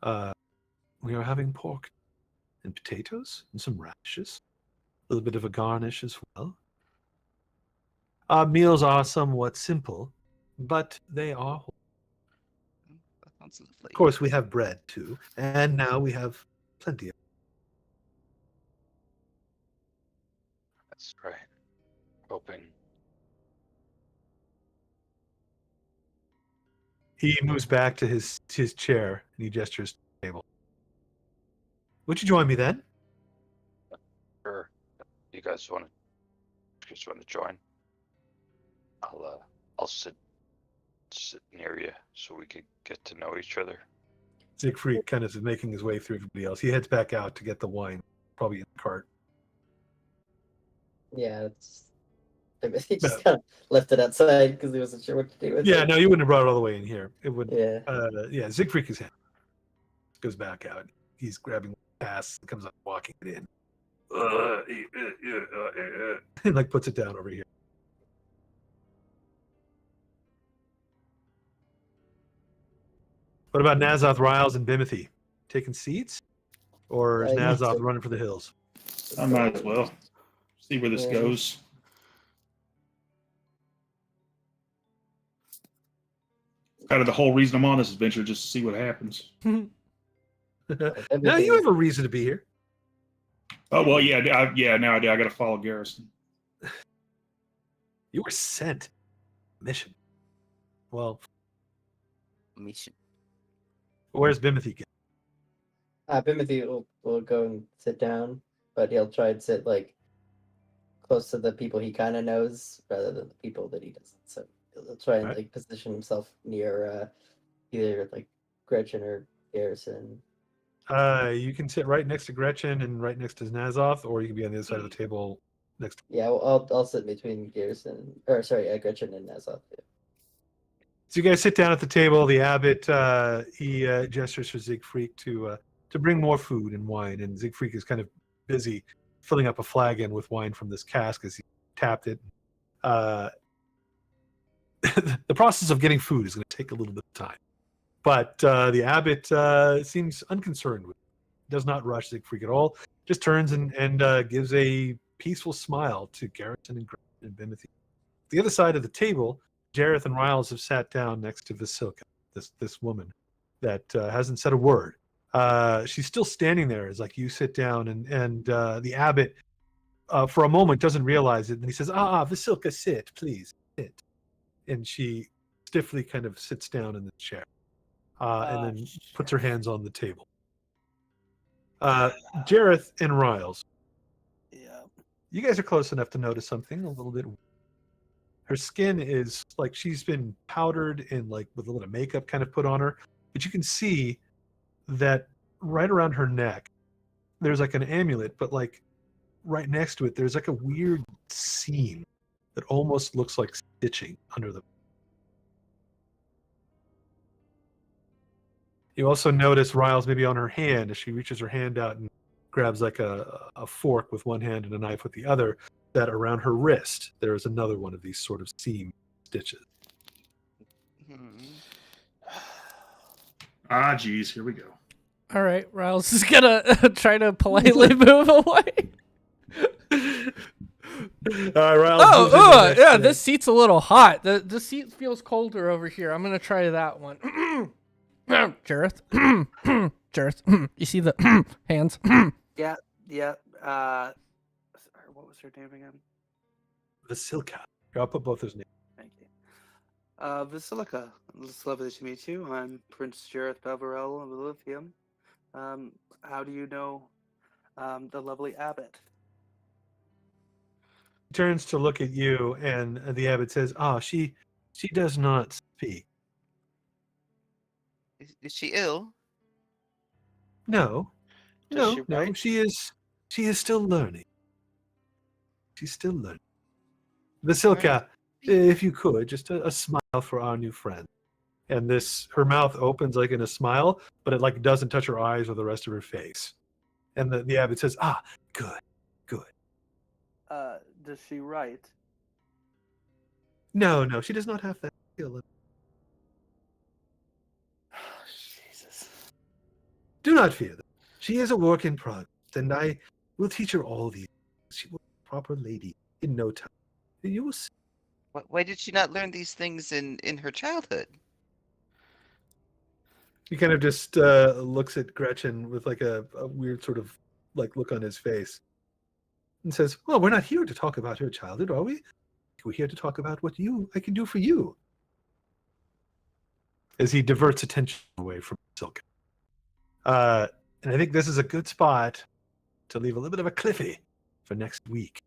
pork and potatoes and some radishes, a little bit of a garnish as well. Our meals are somewhat simple, but they are whole. That sounds lovely. Of course, we have bread too, and now we have plenty of. That's right. Hoping. He moves back to his chair and he gestures to the table. Would you join me then? Sure. You guys want to join? I'll sit near you so we could get to know each other. Siegfried kind of is making his way through everybody else. He heads back out to get the wine, probably in the cart. Yeah, he just kind of left it outside because he wasn't sure what to do with it. Yeah, no, you wouldn't have brought it all the way in here. It would. Yeah. Yeah. Siegfried is hand. Goes back out. He's grabbing the pass and comes up, walking it in. And like puts it down over here. What about Nazoth, Riles, and Bimothy? Taking seats? Or is Nazoth running for the hills? I might as well see where this goes. Kind of the whole reason I'm on this adventure, just to see what happens. Now you have a reason to be here. Oh well, yeah, now I do. I got to follow Garrison. You were sent. Mission. Well, Mission. where's Bimothy? Bimothy will go and sit down, but he'll try and sit like close to the people he kind of knows rather than the people that he doesn't. So he'll try and like position himself near either like Gretchen or Garrison. You can sit right next to Gretchen and right next to Nazoth, or you can be on the other side of the table next to. Yeah, well, I'll sit between Garrison, or sorry, Gretchen and Nazoth. Yeah. So you guys sit down at the table. The abbot he gestures for Siegfried to bring more food and wine, and Siegfried is kind of busy filling up a flagon with wine from this cask as he tapped it. The process of getting food is going to take a little bit of time, but the abbot seems unconcerned with it. Does not rush Siegfried at all. Just turns and gives a peaceful smile to Garrison and Bimothy. The other side of the table, Jareth and Riles have sat down next to Vasilka, this woman that hasn't said a word. She's still standing there as like you sit down, and the abbot for a moment doesn't realize it, and he says, Vasilka, sit, please, sit. And she stiffly kind of sits down in the chair, and then puts her hands on the table. Jareth and Riles, Yeah. you guys are close enough to notice something a little bit. Her skin is like she's been powdered and like with a little makeup kind of put on her, but you can see that right around her neck, there's like an amulet, but like right next to it, there's like a weird seam that almost looks like stitching under the. You also notice Riles maybe on her hand as she reaches her hand out and grabs like a fork with one hand and a knife with the other, that around her wrist, there is another one of these sort of seam stitches. Ah, geez, here we go. All right, Riles is gonna try to politely move away. Riles moves into the Oh, next yeah, thing. this seat's a little hot. The seat feels colder over here. I'm gonna try that one. Jareth, Jareth, you see the hands? Yeah. Yeah. Sorry, what was her name again? Vasilka. I'll put both his names. Thank you. Basilica. It's lovely to meet you. I'm Prince Jareth Beverell of Lithium. How do you know the lovely abbot? He turns to look at you, and the abbot says, she does not speak. Is she ill? No. Does she No, write? she is still learning. She's still learning. Vasilka, if you could, just a smile for our new friend. And her mouth opens like in a smile, but it like doesn't touch her eyes or the rest of her face. And the abbot says, good. Does she write? No, she does not have that skill. Jesus. Do not fear them. She is a work in progress, and I will teach her all these. She will be a proper lady in no time. You will see. Why did she not learn these things in her childhood? He kind of just looks at Gretchen with like a weird sort of like look on his face and says, well, we're not here to talk about her childhood, are we? We're here to talk about what I can do for you. As he diverts attention away from Silk. And I think this is a good spot to leave a little bit of a cliffy for next week.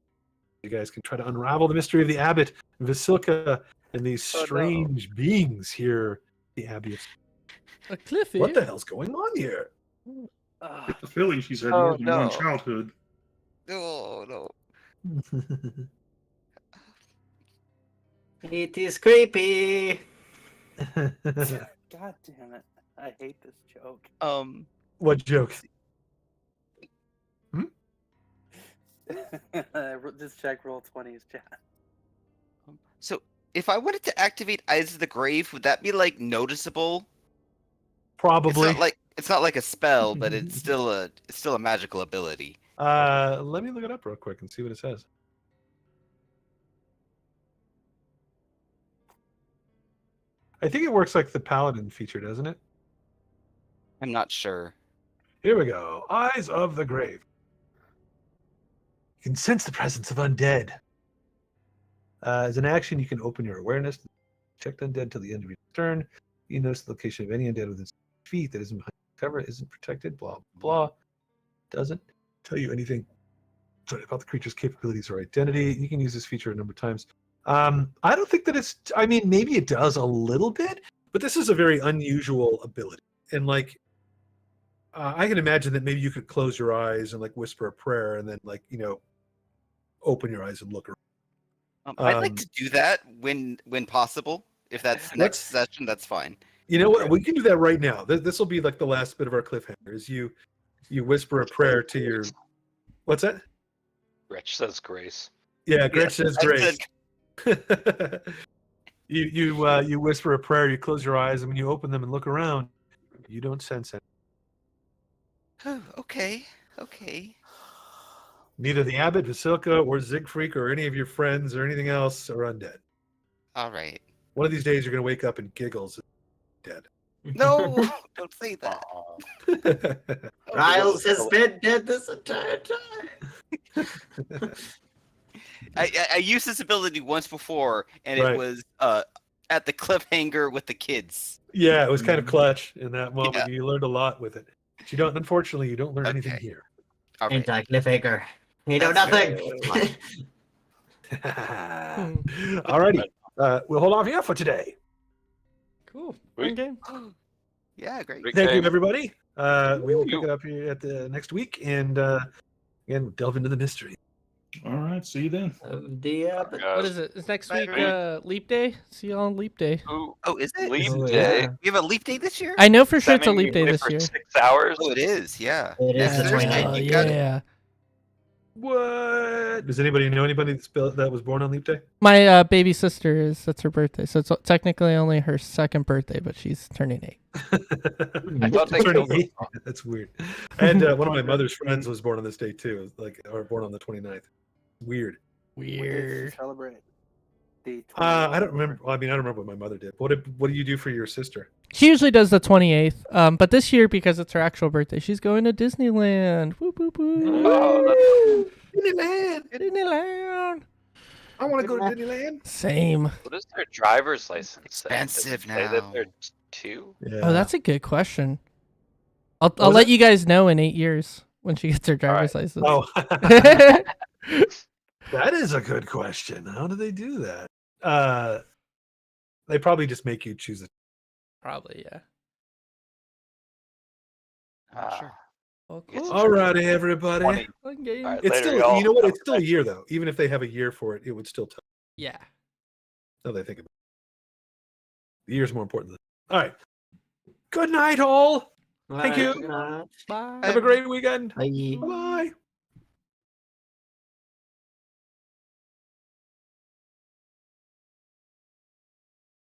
You guys can try to unravel the mystery of the abbot, Vasilka, and these strange beings here at the abbey. A cliffy? What the hell's going on here? I get the feeling she's had more than one childhood. Oh, no. It is creepy. God damn it. I hate this joke. What joke? Just check roll 20's chat. So, if I wanted to activate Eyes of the Grave, would that be like noticeable? Probably. It's not like a spell, but it's still a magical ability. Let me look it up real quick and see what it says. I think it works like the Paladin feature, doesn't it? I'm not sure. Here we go. Eyes of the Grave. You can sense the presence of undead. As an action, you can open your awareness to check undead till the end of your turn. You notice the location of any undead within 6 feet that isn't behind cover, isn't protected, blah, blah. Doesn't tell you anything about the creature's capabilities or identity. You can use this feature a number of times. I don't think that it's, I mean, maybe it does a little bit, but this is a very unusual ability. And like, I can imagine that maybe you could close your eyes and like whisper a prayer and then like, open your eyes and look around. I'd like to do that when possible. If that's next session, that's fine. You know what? We can do that right now. This will be like the last bit of our cliffhanger. Is you whisper a prayer to your. What's that? Gretch says grace. Yeah, Gretch says I grace. You whisper a prayer. You close your eyes, and when you open them and look around, you don't sense it. Oh, okay. Neither the abbot, Vasilka, or Zigfreak, or any of your friends, or anything else are undead. All right. One of these days, you're gonna wake up and giggles dead. No, don't say that. Riles has been dead this entire time. I used this ability once before, and Right. it was at the cliffhanger with the kids. Yeah, it was kind of clutch in that moment. Yeah. You learned a lot with it. But you don't. Unfortunately, you don't learn anything Okay. here. All right. Anti-cliffhanger. You know That's nothing. Alrighty. We'll hold off here for today. Cool. Sweet. Fun game. Yeah, great. Great Thank you, game. everybody. We will pick You. it up here at the next week and again delve into the mystery. All right. See you then. What is it? Is next week Maybe. Leap Day? See you on Leap Day. Ooh, Oh, is it? Leap Oh, day. yeah. We have a leap day this year? I know for Does sure that it's a mean we Leap Day play this for year. 6 hours? Oh, it is. Yeah. It is Next the Thursday. 29th. You got it. Yeah. What? Does anybody know anybody that was born on Leap Day? My baby sister that's her birthday, so it's technically only her second birthday, but she's turning 8. I thought they Turning killed 8. That's weird. And one of my mother's friends was born on this day too, or born on the 29th. Weird. What did she Weird. celebrate? The I 28th? don't remember. I mean, I don't remember what my mother did. What do you do for your sister? She usually does the 28th, but this year because it's her actual birthday, she's going to Disneyland. Whoop whoop whoop. Oh, Disneyland. Disneyland. I want to go to Disneyland. Same. what is their driver's license? say? Does it Expensive say that now. they're 2? Yeah. Oh, that's a good question. I'll was let it? you guys know in 8 years when she gets her driver's license. Oh, that is a good question. How do they do that? They probably just make you choose it. Probably, yeah. Sure. Well, It's cool. Alrighty, everybody. 20. Fun game. All right. It's Later, still, y'all. you know what? Have It's a still a nice year though. Even if they have a year for it, it would still. Yeah. Now that I think about it, the year's more important than. All right. Good night, all. Thank you. Bye. Bye. Have a great weekend. Bye. Bye.